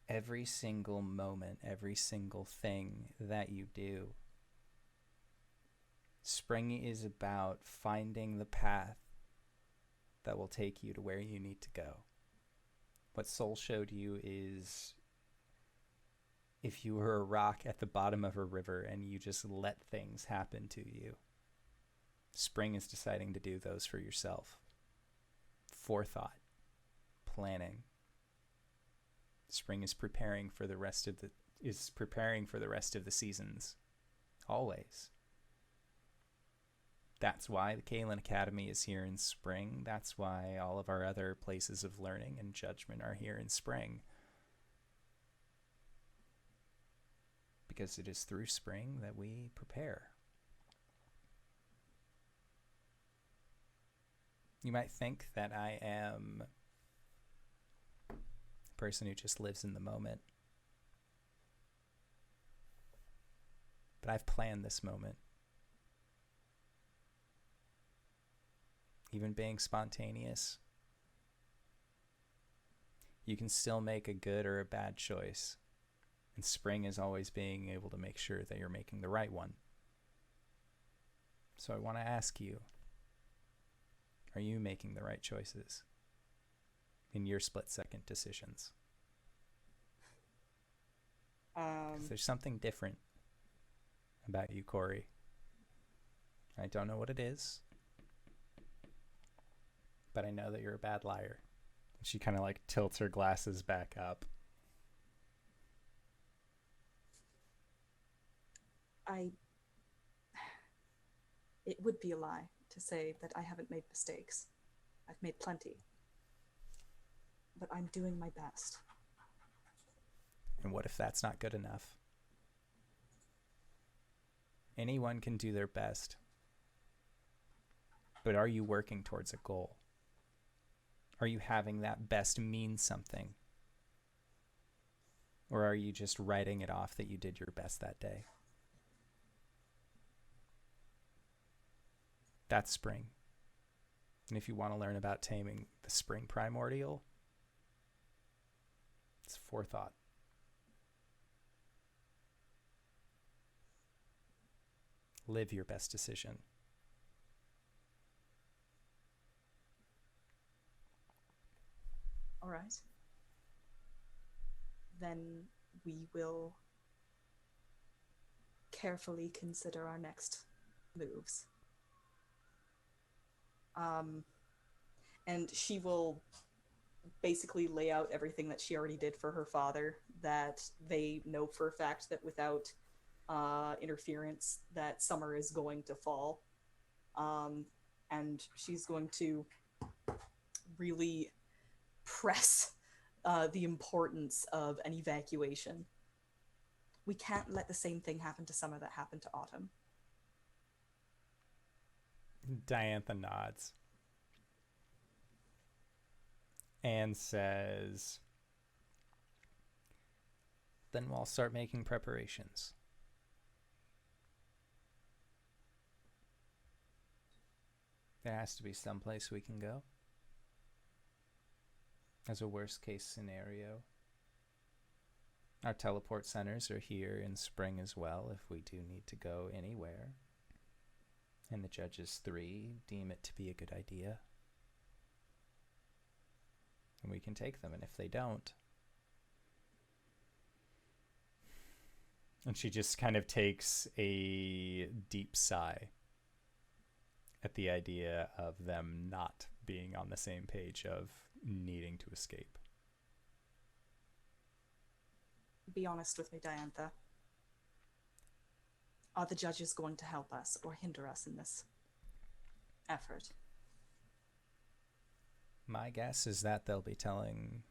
Every single moment, every single thing that you do, spring is about finding the path that will take you to where you need to go. What Soul showed you is if you were a rock at the bottom of a river and you just let things happen to you, spring is deciding to do those for yourself. Forethought, planning. Spring is preparing for the rest of the seasons. Always. That's why the Caelum Academy is here in spring. That's why all of our other places of learning and judgment are here in spring. Because it is through spring that we prepare. You might think that I am a person who just lives in the moment. But I've planned this moment. Even being spontaneous, you can still make a good or a bad choice. And spring is always being able to make sure that you're making the right one. So I want to ask you, are you making the right choices in your split-second decisions? Because there's something different about you, Cori. I don't know what it is, but I know that you're a bad liar. She kind of like tilts her glasses back up. It would be a lie to say that I haven't made mistakes. I've made plenty. But I'm doing my best. And what if that's not good enough? Anyone can do their best. But are you working towards a goal? Are you having that best mean something? Or are you just writing it off that you did your best that day? That's spring. And if you want to learn about taming the spring primordial, it's forethought. Live your best decision. All right. Then we will carefully consider our next moves. And she will basically lay out everything that she already did for her father, that they know for a fact that without interference that summer is going to fall. And she's going to really press the importance of an evacuation. We can't let the same thing happen to summer that happened to autumn. Diantha nods and says, then we'll start making preparations. There has to be some place we can go. As a worst case scenario. Our teleport centers are here in spring as well if we do need to go anywhere. And the Judges 3 deem it to be a good idea. And we can take them, and if they don't... And she just kind of takes a deep sigh at the idea of them not being on the same page of needing to escape. Be honest with me, Diantha. Are the Judges going to help us or hinder us in this effort? My guess is that they'll be telling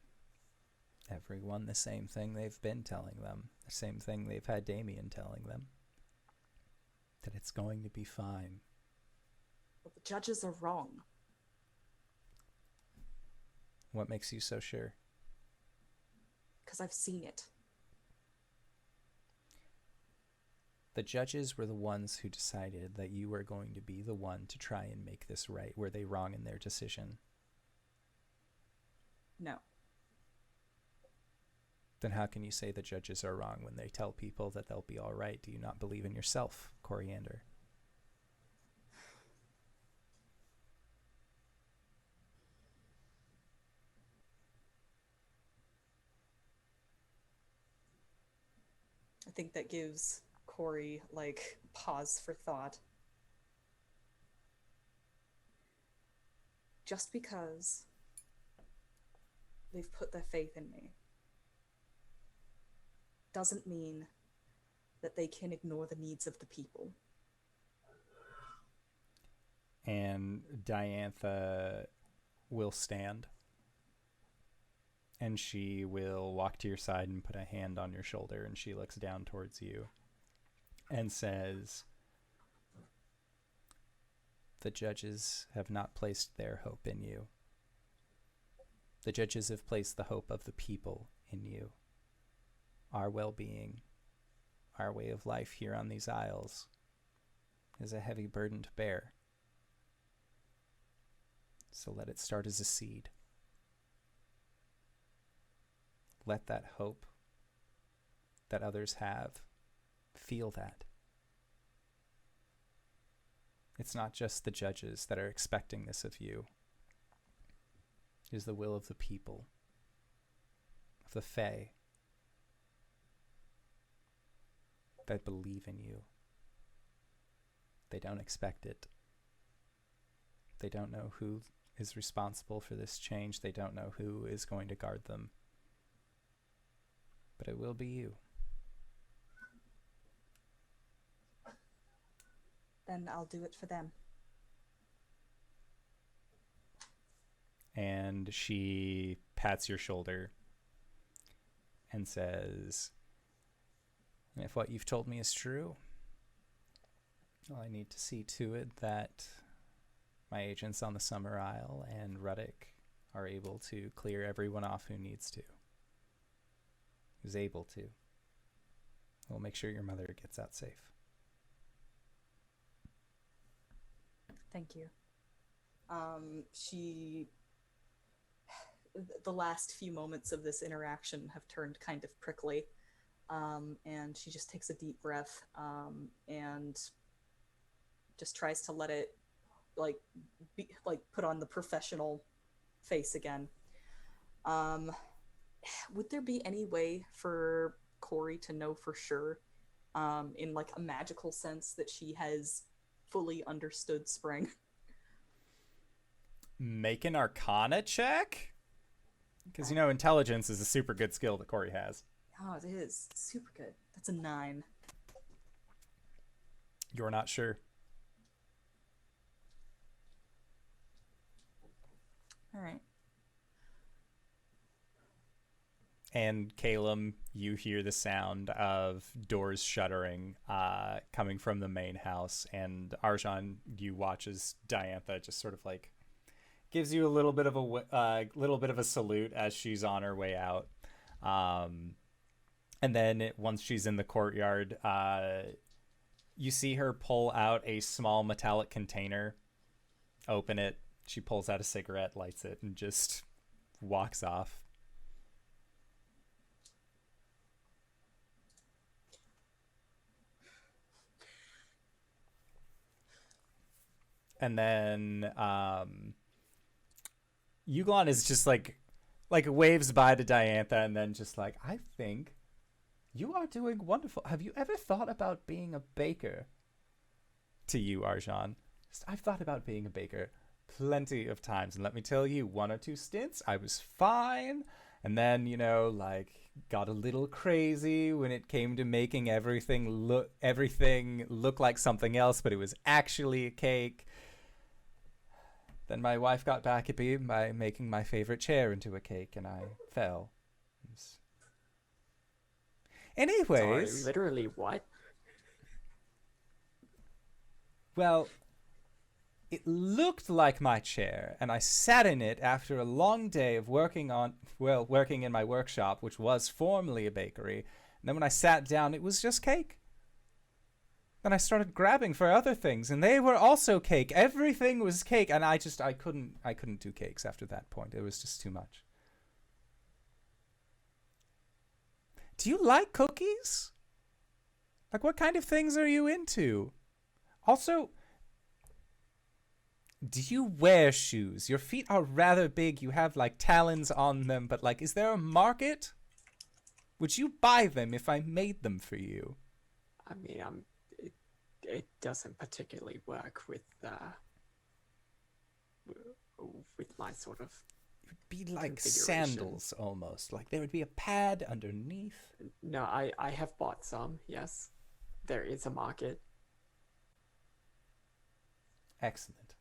everyone the same thing they've been telling them. The same thing they've had Damien telling them. That it's going to be fine. But the Judges are wrong. What makes you so sure? Because I've seen it. The Judges were the ones who decided that you were going to be the one to try and make this right. Were they wrong in their decision? No. Then how can you say the Judges are wrong when they tell people that they'll be all right? Do you not believe in yourself, Coriander? I think that gives Cori, like, pause for thought. Just because they've put their faith in me doesn't mean that they can ignore the needs of the people. And Diantha will stand. And she will walk to your side and put a hand on your shoulder, and she looks down towards you and says, the Judges have not placed their hope in you. The Judges have placed the hope of the people in you. Our well-being, our way of life here on these isles is a heavy burden to bear. So let it start as a seed. Let that hope that others have, feel that. It's not just the Judges that are expecting this of you. It is the will of the people, of the Fae, that believe in you. They don't expect it. They don't know who is responsible for this change. They don't know who is going to guard them. But it will be you. Then I'll do it for them. And she pats your shoulder and says, if what you've told me is true, well, I need to see to it that my agents on the Summer Isle and Ruddick are able to clear everyone off who needs to. Who's able to. We'll make sure your mother gets out safe. Thank you. The last few moments of this interaction have turned kind of prickly, and she just takes a deep breath and just tries to let it put on the professional face again. Would there be any way for Cori to know for sure, in like a magical sense, that she has fully understood spring? Make an Arcana check? Because, you know, intelligence is a super good skill that Cori has. Oh, it is. Super good. That's a 9. You're not sure. All right. and Caelum, you hear the sound of doors shuttering coming from the main house, and Arjhan, you watch as Diantha just sort of like gives you a little bit of a salute as she's on her way out. And then once she's in the courtyard, you see her pull out a small metallic container, open it. She pulls out a cigarette, lights it, and just walks off. And then Yuglon is just like waves by to Diantha and then just like, I think you are doing wonderful. Have you ever thought about being a baker? To you, Arjhan. I've thought about being a baker plenty of times, and let me tell you, 1 or 2 stints, I was fine. And then, you know, like, got a little crazy when it came to making everything look like something else, but it was actually a cake. Then my wife got back at me by making my favorite chair into a cake, and I fell. Anyways. Sorry, literally what? Well, it looked like my chair, and I sat in it after a long day of working in my workshop, which was formerly a bakery. And then when I sat down, it was just cake. Then I started grabbing for other things, and they were also cake. Everything was cake, and I couldn't do cakes after that point. It was just too much. Do you like cookies? Like, what kind of things are you into? Also, do you wear shoes? Your feet are rather big. You have, like, talons on them, but, like, is there a market? Would you buy them if I made them for you? I mean, it doesn't particularly work with my sort of. It would be like sandals almost. Like there would be a pad underneath. No, I have bought some. Yes, there is a market. Excellent.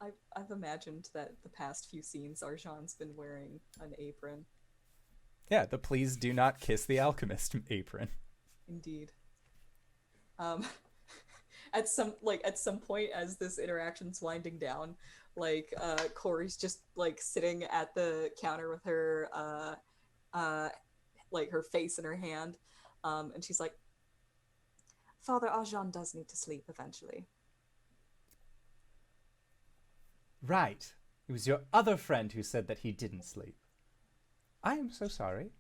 I've imagined that the past few scenes, Arjhan's been wearing an apron. Yeah, the please do not kiss the alchemist apron. Indeed. At some point as this interaction's winding down, like Cori's just like sitting at the counter with her like her face in her hand, and she's like, Father Arjhan does need to sleep eventually. Right. It was your other friend who said that he didn't sleep. I am so sorry.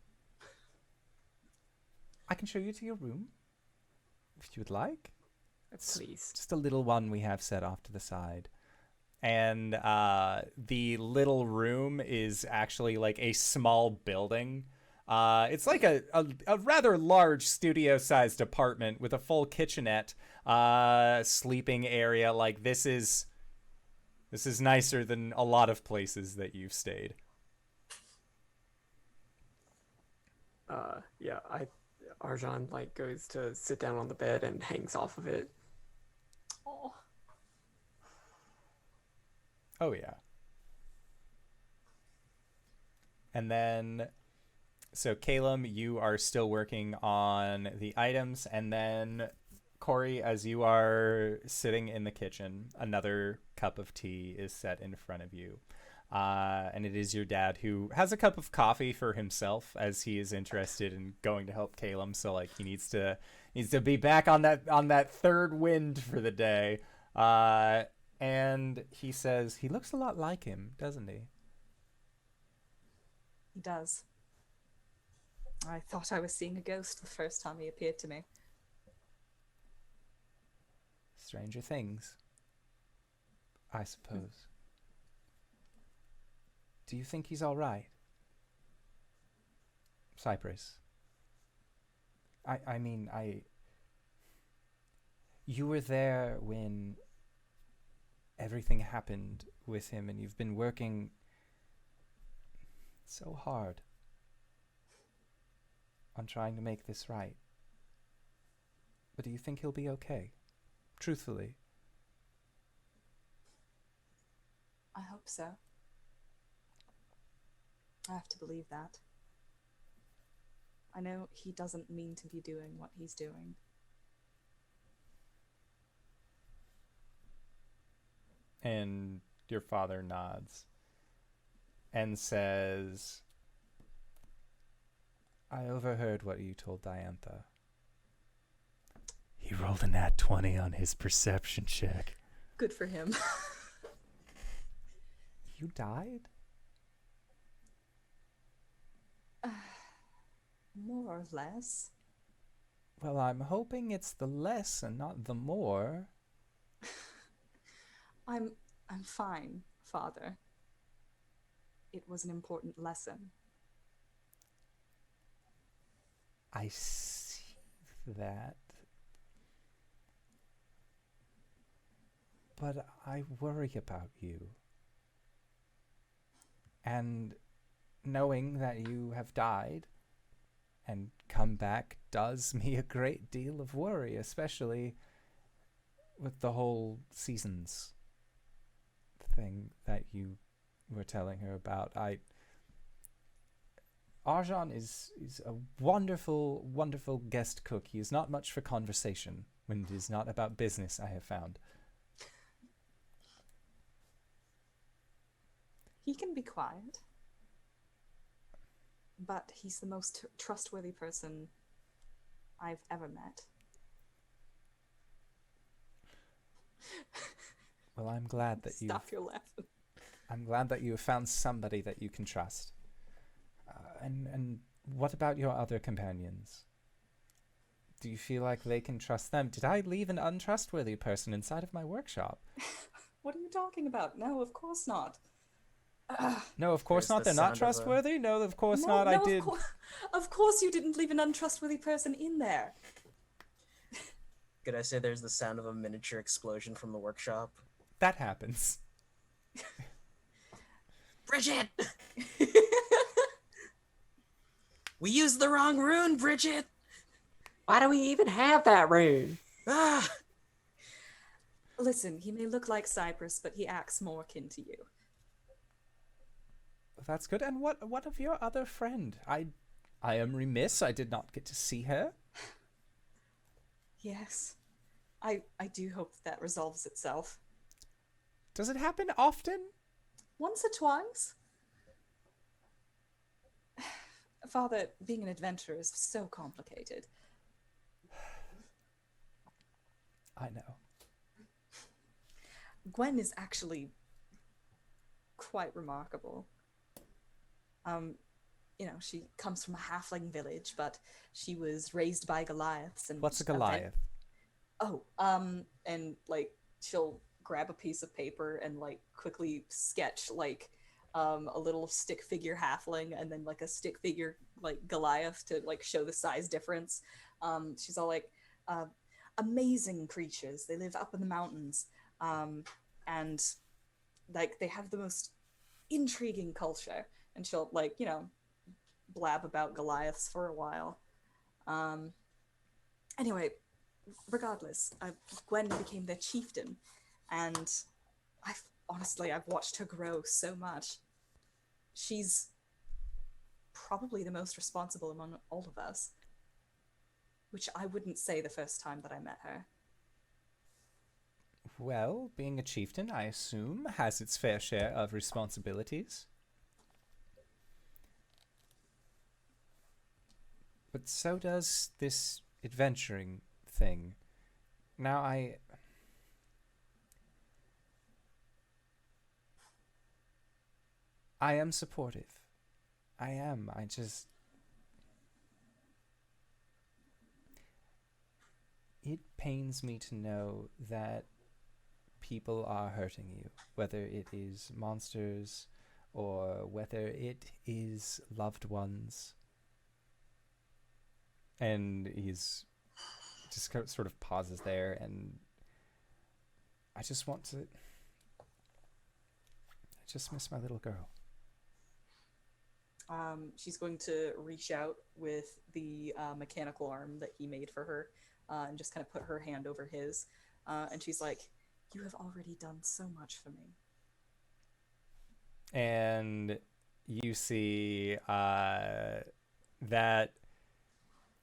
I can show you to your room if you would like. Please. Just a little one we have set off to the side. And the little room is actually like a small building. It's like a rather large studio-sized apartment with a full kitchenette, sleeping area. Like this is nicer than a lot of places that you've stayed. Yeah, Arjhan like goes to sit down on the bed and hangs off of it. Oh yeah. And then, so Caelum, you are still working on the items, and then Cori, as you are sitting in the kitchen, another cup of tea is set in front of you. And it is your dad who has a cup of coffee for himself as he is interested in going to help Caelum. So like he needs to be back on that third wind for the day. And he says he looks a lot like him, doesn't he? He does. I thought I was seeing a ghost the first time he appeared to me. Stranger things, I suppose. Do you think he's all right? Cypress. I mean, you were there when everything happened with him, and you've been working so hard on trying to make this right. But do you think he'll be okay? Truthfully. I hope so. I have to believe that. I know he doesn't mean to be doing what he's doing. And your father nods and says, I overheard what you told Diantha. He rolled a nat 20 on his perception check. Good for him. You died? More or less. Well, I'm hoping it's the less and not the more. I'm fine, Father. It was an important lesson. I see that. But I worry about you. And knowing that you have died and come back does me a great deal of worry, especially with the whole seasons thing that you were telling her about. Arjhan is a wonderful, wonderful guest cook. He is not much for conversation when it is not about business, I have found. He can be quiet, but he's the most trustworthy person I've ever met. Well, I'm glad that you. Stop your laughing. I'm glad that you have found somebody that you can trust. And what about your other companions? Do you feel like they can trust them? Did I leave an untrustworthy person inside of my workshop? What are you talking about? No, of course not. No, of course There's not. the They're not sound of trustworthy. No, of course No, not. no, I did. Of course you didn't leave an untrustworthy person in there. Could I say there's the sound of a miniature explosion from the workshop? That happens. Bridget! We used the wrong rune, Bridget! Why do we even have that rune? Ah! Listen, he may look like Cypress, but he acts more akin to you. That's good. And what of your other friend? I am remiss. I did not get to see her. Yes. I do hope that resolves itself. Does it happen often? Once or twice. Father, being an adventurer is so complicated. I know. Gwen is actually quite remarkable. She comes from a halfling village, but she was raised by Goliaths. And What's a Goliath? And like she'll grab a piece of paper and like quickly sketch like a little stick figure halfling and then like a stick figure like Goliath to like show the size difference. She's all like amazing creatures. They live up in the mountains, and like they have the most intriguing culture. And she'll like blab about Goliaths for a while. Anyway, regardless, Gwen became their chieftain, and I've watched her grow so much. She's probably the most responsible among all of us, which I wouldn't say the first time that I met her. Well, being a chieftain, I assume, has its fair share of responsibilities. But so does this adventuring thing. Now I am supportive. I am. It pains me to know that people are hurting you, whether it is monsters or whether it is loved ones. And he's just sort of pauses there, and I just miss my little girl. She's going to reach out with the mechanical arm that he made for her and just kind of put her hand over his. And she's like, "You have already done so much for me." And you see that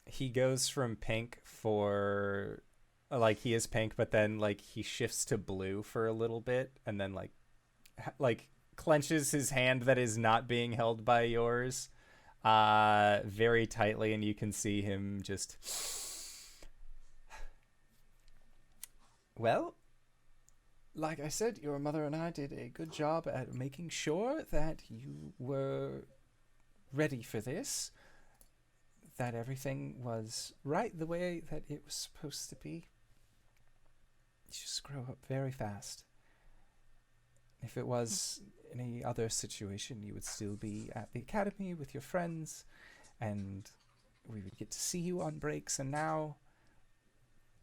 he goes from pink for like he is pink, but then like he shifts to blue for a little bit, and then like clenches his hand that is not being held by yours very tightly, and you can see him just well, like I said, your mother and I did a good job at making sure that you were ready for this, that everything was right the way that it was supposed to be. You just grow up very fast. If it was any other situation, you would still be at the academy with your friends, and we would get to see you on breaks. And now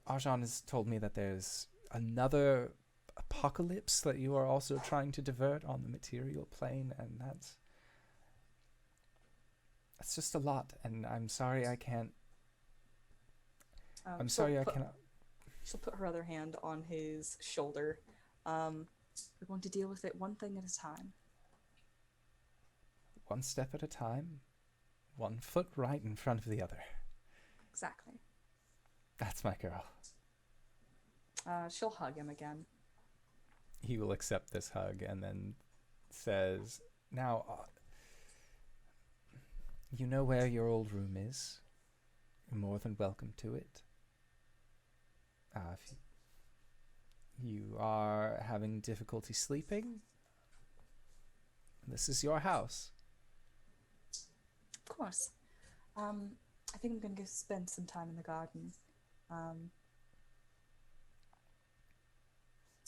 Arjhan has told me that there's another apocalypse that you are also trying to divert on the material plane, and that's just a lot, and I'm sorry I can't. I'm sorry I cannot. She'll put her other hand on his shoulder. We're going to deal with it one thing at a time. One step at a time, one foot right in front of the other. Exactly. That's my girl. She'll hug him again. He will accept this hug and then says, now, you know where your old room is. You're more than welcome to it. If you are having difficulty sleeping, this is your house. Of course. I think I'm going to go spend some time in the garden.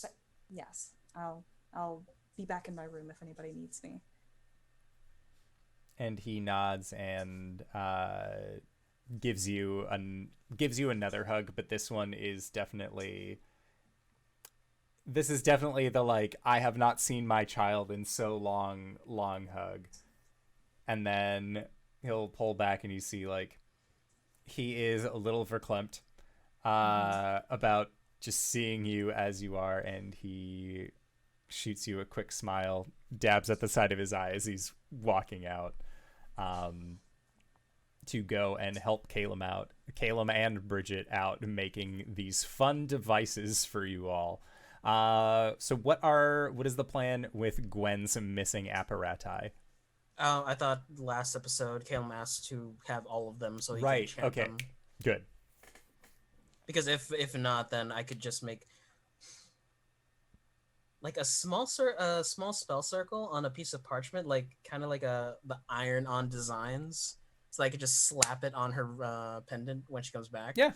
But yes, I'll be back in my room if anybody needs me. And he nods and gives you another hug, but this one is definitely. This is definitely the like I have not seen my child in so long hug. And then he'll pull back and you see like he is a little verklempt about just seeing you as you are, and he shoots you a quick smile, dabs at the side of his eye as he's walking out to go and help Caelum and Bridget out, making these fun devices for you all. So what is the plan with Gwen's missing apparati? I thought last episode Caelum asked to have all of them so he right. can enchant them. Good. Because if not, then I could just make like a small spell circle on a piece of parchment, like kind of like the iron-on designs, so I could just slap it on her pendant when she comes back. Yeah,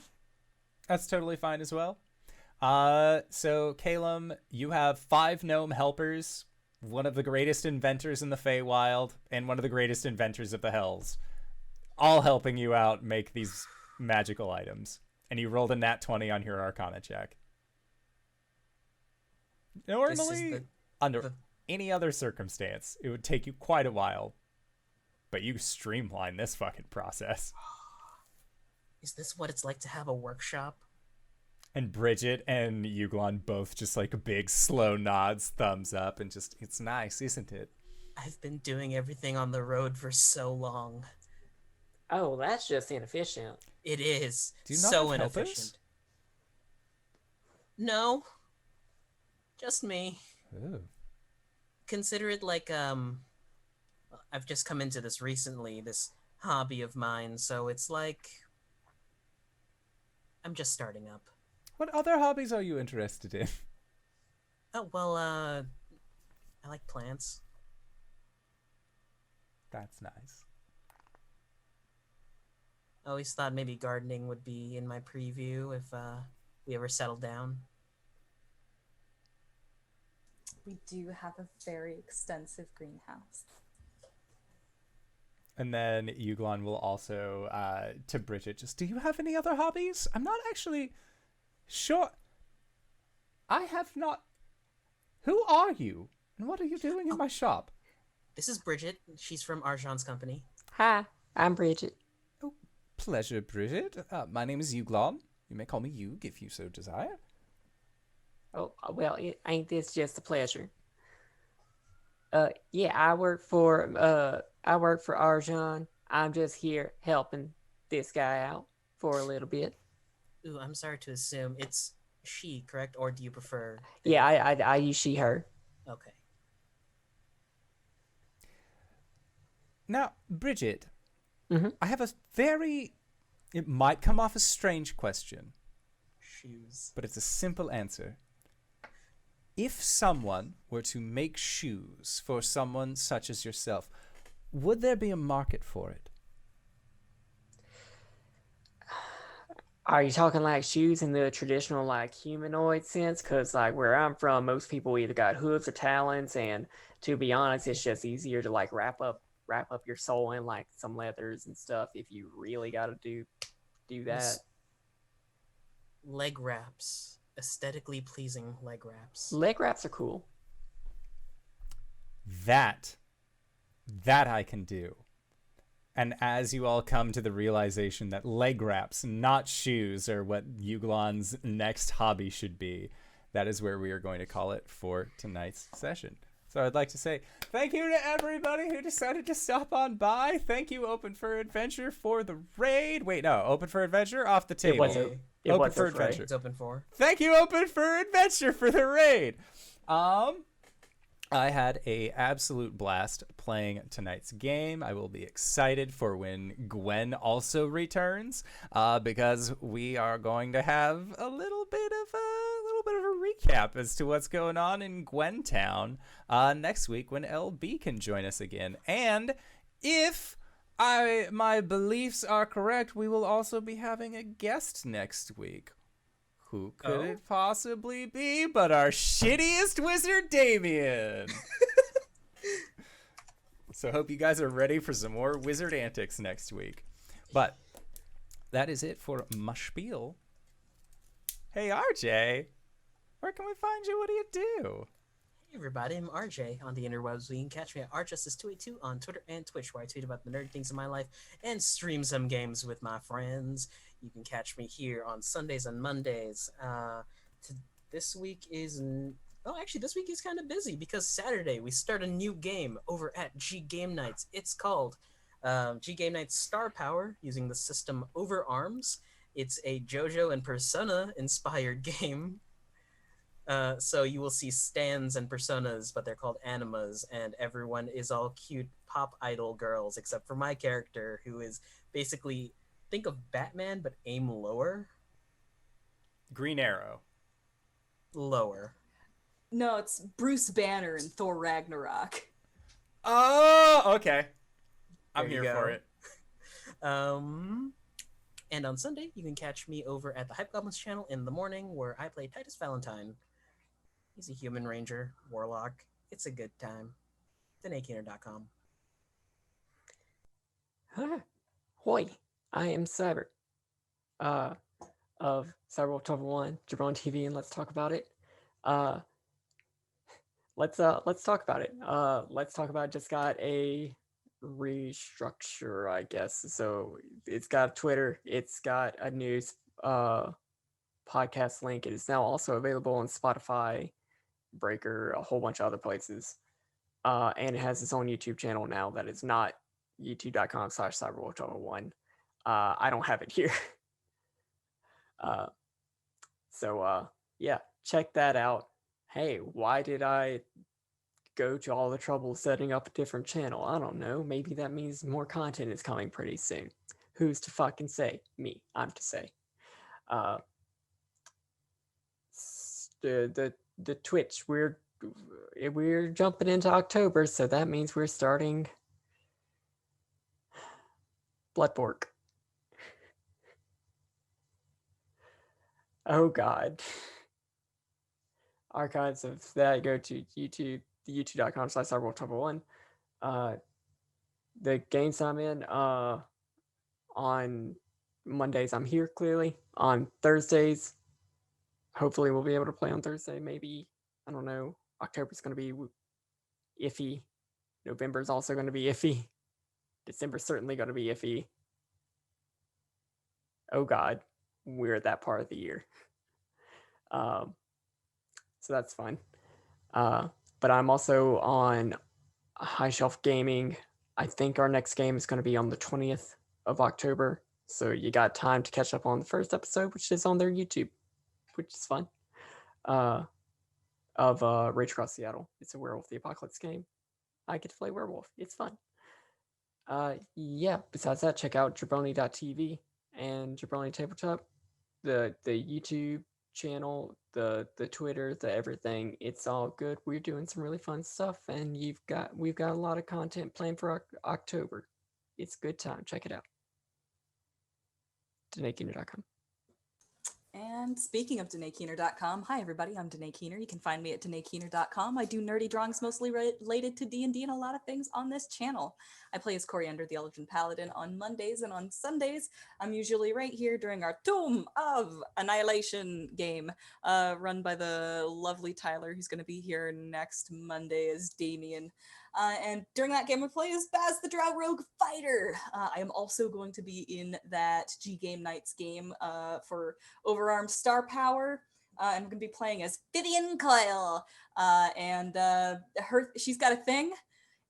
that's totally fine as well. So Caelum, you have 5 gnome helpers, one of the greatest inventors in the Feywild, and one of the greatest inventors of the Hells, all helping you out make these magical items. And you rolled a nat 20 on your Arcana check. Normally, under any other circumstance, it would take you quite a while, but you streamline this fucking process. Is this what it's like to have a workshop? And Bridget and Uglon both just like big slow nods, thumbs up, and just, it's nice, isn't it? I've been doing everything on the road for so long. Oh, that's just inefficient. It is. Do you not so have inefficient. helpers? No. Just me. Ooh. Consider it like I've just come into this recently, this hobby of mine, so it's like I'm just starting up. What other hobbies are you interested in? Oh, well, I like plants. That's nice. I always thought maybe gardening would be in my preview if we ever settled down. We do have a very extensive greenhouse. And then Uglon will also, to Bridget, just, do you have any other hobbies? I'm not actually sure. I have not. Who are you? And what are you doing in my shop? This is Bridget. She's from Arjhan's company. Hi, I'm Bridget. Oh, pleasure, Bridget. My name is Uglon. You may call me Ug if you so desire. Oh, well, ain't this just a pleasure? Yeah, I work for Arjhan. I'm just here helping this guy out for a little bit. Ooh, I'm sorry to assume it's she, correct? Or do you prefer? Yeah, I use she, her. Okay. Now, Bridget, Mm-hmm. I have a very, it might come off a strange question, Shoes. but it's a simple answer. If someone were to make shoes for someone such as yourself, would there be a market for it? Are you talking like shoes in the traditional like humanoid sense? Because like where I'm from, most people either got hooves or talons, and to be honest, it's just easier to like wrap up your soul in like some leathers and stuff if you really got to do that. Leg wraps. Aesthetically pleasing leg wraps. Leg wraps are cool. That I can do. And as you all come to the realization that leg wraps, not shoes, are what Yuglon's next hobby should be, that is where we are going to call it for tonight's session. So I'd like to say thank you to everybody who decided to stop on by. Thank you, Open for Adventure, for the raid. Wait, no, Open for Adventure off the table. Open for Adventure. It's open for. Thank you, Open for Adventure, for the raid. I had a absolute blast playing tonight's game. I will be excited for when Gwen also returns, because we are going to have a little bit of a recap as to what's going on in Gwentown next week when LB can join us again. And if my beliefs are correct, we will also be having a guest next week. Who could it possibly be but our shittiest wizard, Damien? So hope you guys are ready for some more wizard antics next week. But that is it for my spiel. Hey, RJ, where can we find you? What do you do? Hey everybody, I'm RJ on the interwebs. You can catch me at RJustice282 on Twitter and Twitch, where I tweet about the nerdy things in my life and stream some games with my friends. You can catch me here on Sundays and Mondays. This week is kind of busy because Saturday we start a new game over at G Game Nights. It's called G Game Nights Star Power, using the system Overarms. It's a JoJo and Persona inspired game. So you will see stands and personas, but they're called animas, and everyone is all cute pop idol girls, except for my character, who is basically, think of Batman, but aim lower. Green Arrow. Lower. No, it's Bruce Banner in Thor Ragnarok. Oh, okay. I'm There you here go. for it. And on Sunday, you can catch me over at the Hype Goblins channel in the morning, where I play Titus Valentine. He's a human ranger, warlock. It's a good time. TheNakeiner.com. Hoi, I am Cyber. Of Cyber 1, Jabron TV, and let's talk about it. Let's talk about it. Let's talk about just got a restructure, I guess. So it's got Twitter, it's got a news podcast link. It is now also available on Spotify, Breaker, a whole bunch of other places. And it has its own YouTube channel now that is not youtube.com/cyberwolf101. I don't have it here. Yeah, check that out. Hey, why did I go to all the trouble setting up a different channel? I don't know. Maybe that means more content is coming pretty soon. Who's to fucking say? Me. I'm to say. The Twitch, we're jumping into October, so that means we're starting Bloodborne. Oh god. Archives of that go to YouTube, youtube.com/cyberwolf101. The games I'm in, on Mondays I'm here clearly. On Thursdays, hopefully we'll be able to play on Thursday. Maybe, I don't know. October's going to be iffy. November's also going to be iffy. December's certainly going to be iffy. Oh god, we're at that part of the year. So that's fun. But I'm also on High Shelf Gaming. I think our next game is going to be on the 20th of October. So you got time to catch up on the first episode, which is on their YouTube, which is fun. Of Rage Across Seattle. It's a Werewolf the Apocalypse game. I get to play werewolf. It's fun. Yeah, besides that, check out jabroni.tv and Jabroni Tabletop, the YouTube channel, the Twitter, the everything. It's all good. We're doing some really fun stuff, and we've got a lot of content planned for October. It's a good time. Check it out. DanaeKeener.com. And speaking of DanaeKeener.com, hi everybody, I'm Danae Keener. You can find me at DanaeKeener.com. I do nerdy drawings mostly related to D&D and a lot of things on this channel. I play as Cori the Elven Paladin on Mondays, and on Sundays, I'm usually right here during our Tomb of Annihilation game, run by the lovely Tyler, who's going to be here next Monday as Damien. And during that game, I play as Baz the Drow Rogue Fighter. I am also going to be in that G Game Nights game for Overarmed Star Power. I'm going to be playing as Vivian Coyle. She's got a thing,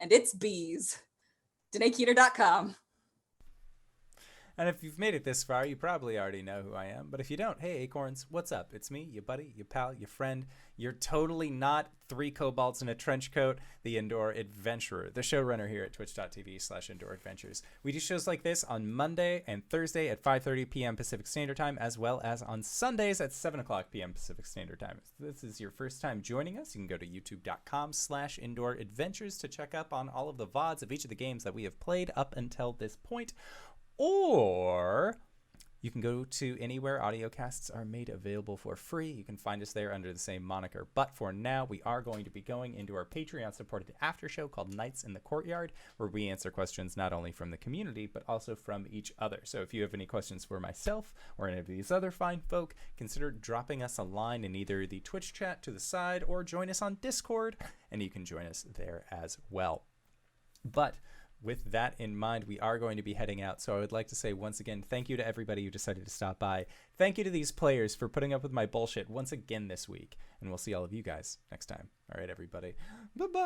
and it's bees. DanaeKeener.com. And if you've made it this far, you probably already know who I am. But if you don't, hey, Acorns, what's up? It's me, your buddy, your pal, your friend. You're totally not 3 kobolds in a trench coat, the Indoor Adventurer, the showrunner here at twitch.tv/Indoor Adventures. We do shows like this on Monday and Thursday at 5:30 p.m. Pacific Standard Time, as well as on Sundays at 7 o'clock p.m. Pacific Standard Time. If this is your first time joining us, you can go to youtube.com/Indoor Adventures to check up on all of the VODs of each of the games that we have played up until this point. Or you can go to anywhere audiocasts are made available for free. You can find us there under the same moniker. But for now, we are going to be going into our Patreon-supported after show called Nights in the Courtyard, where we answer questions not only from the community, but also from each other. So if you have any questions for myself or any of these other fine folk, consider dropping us a line in either the Twitch chat to the side or join us on Discord, and you can join us there as well. But with that in mind, we are going to be heading out. So I would like to say once again, thank you to everybody who decided to stop by. Thank you to these players for putting up with my bullshit once again this week. And we'll see all of you guys next time. All right, everybody. Bye-bye.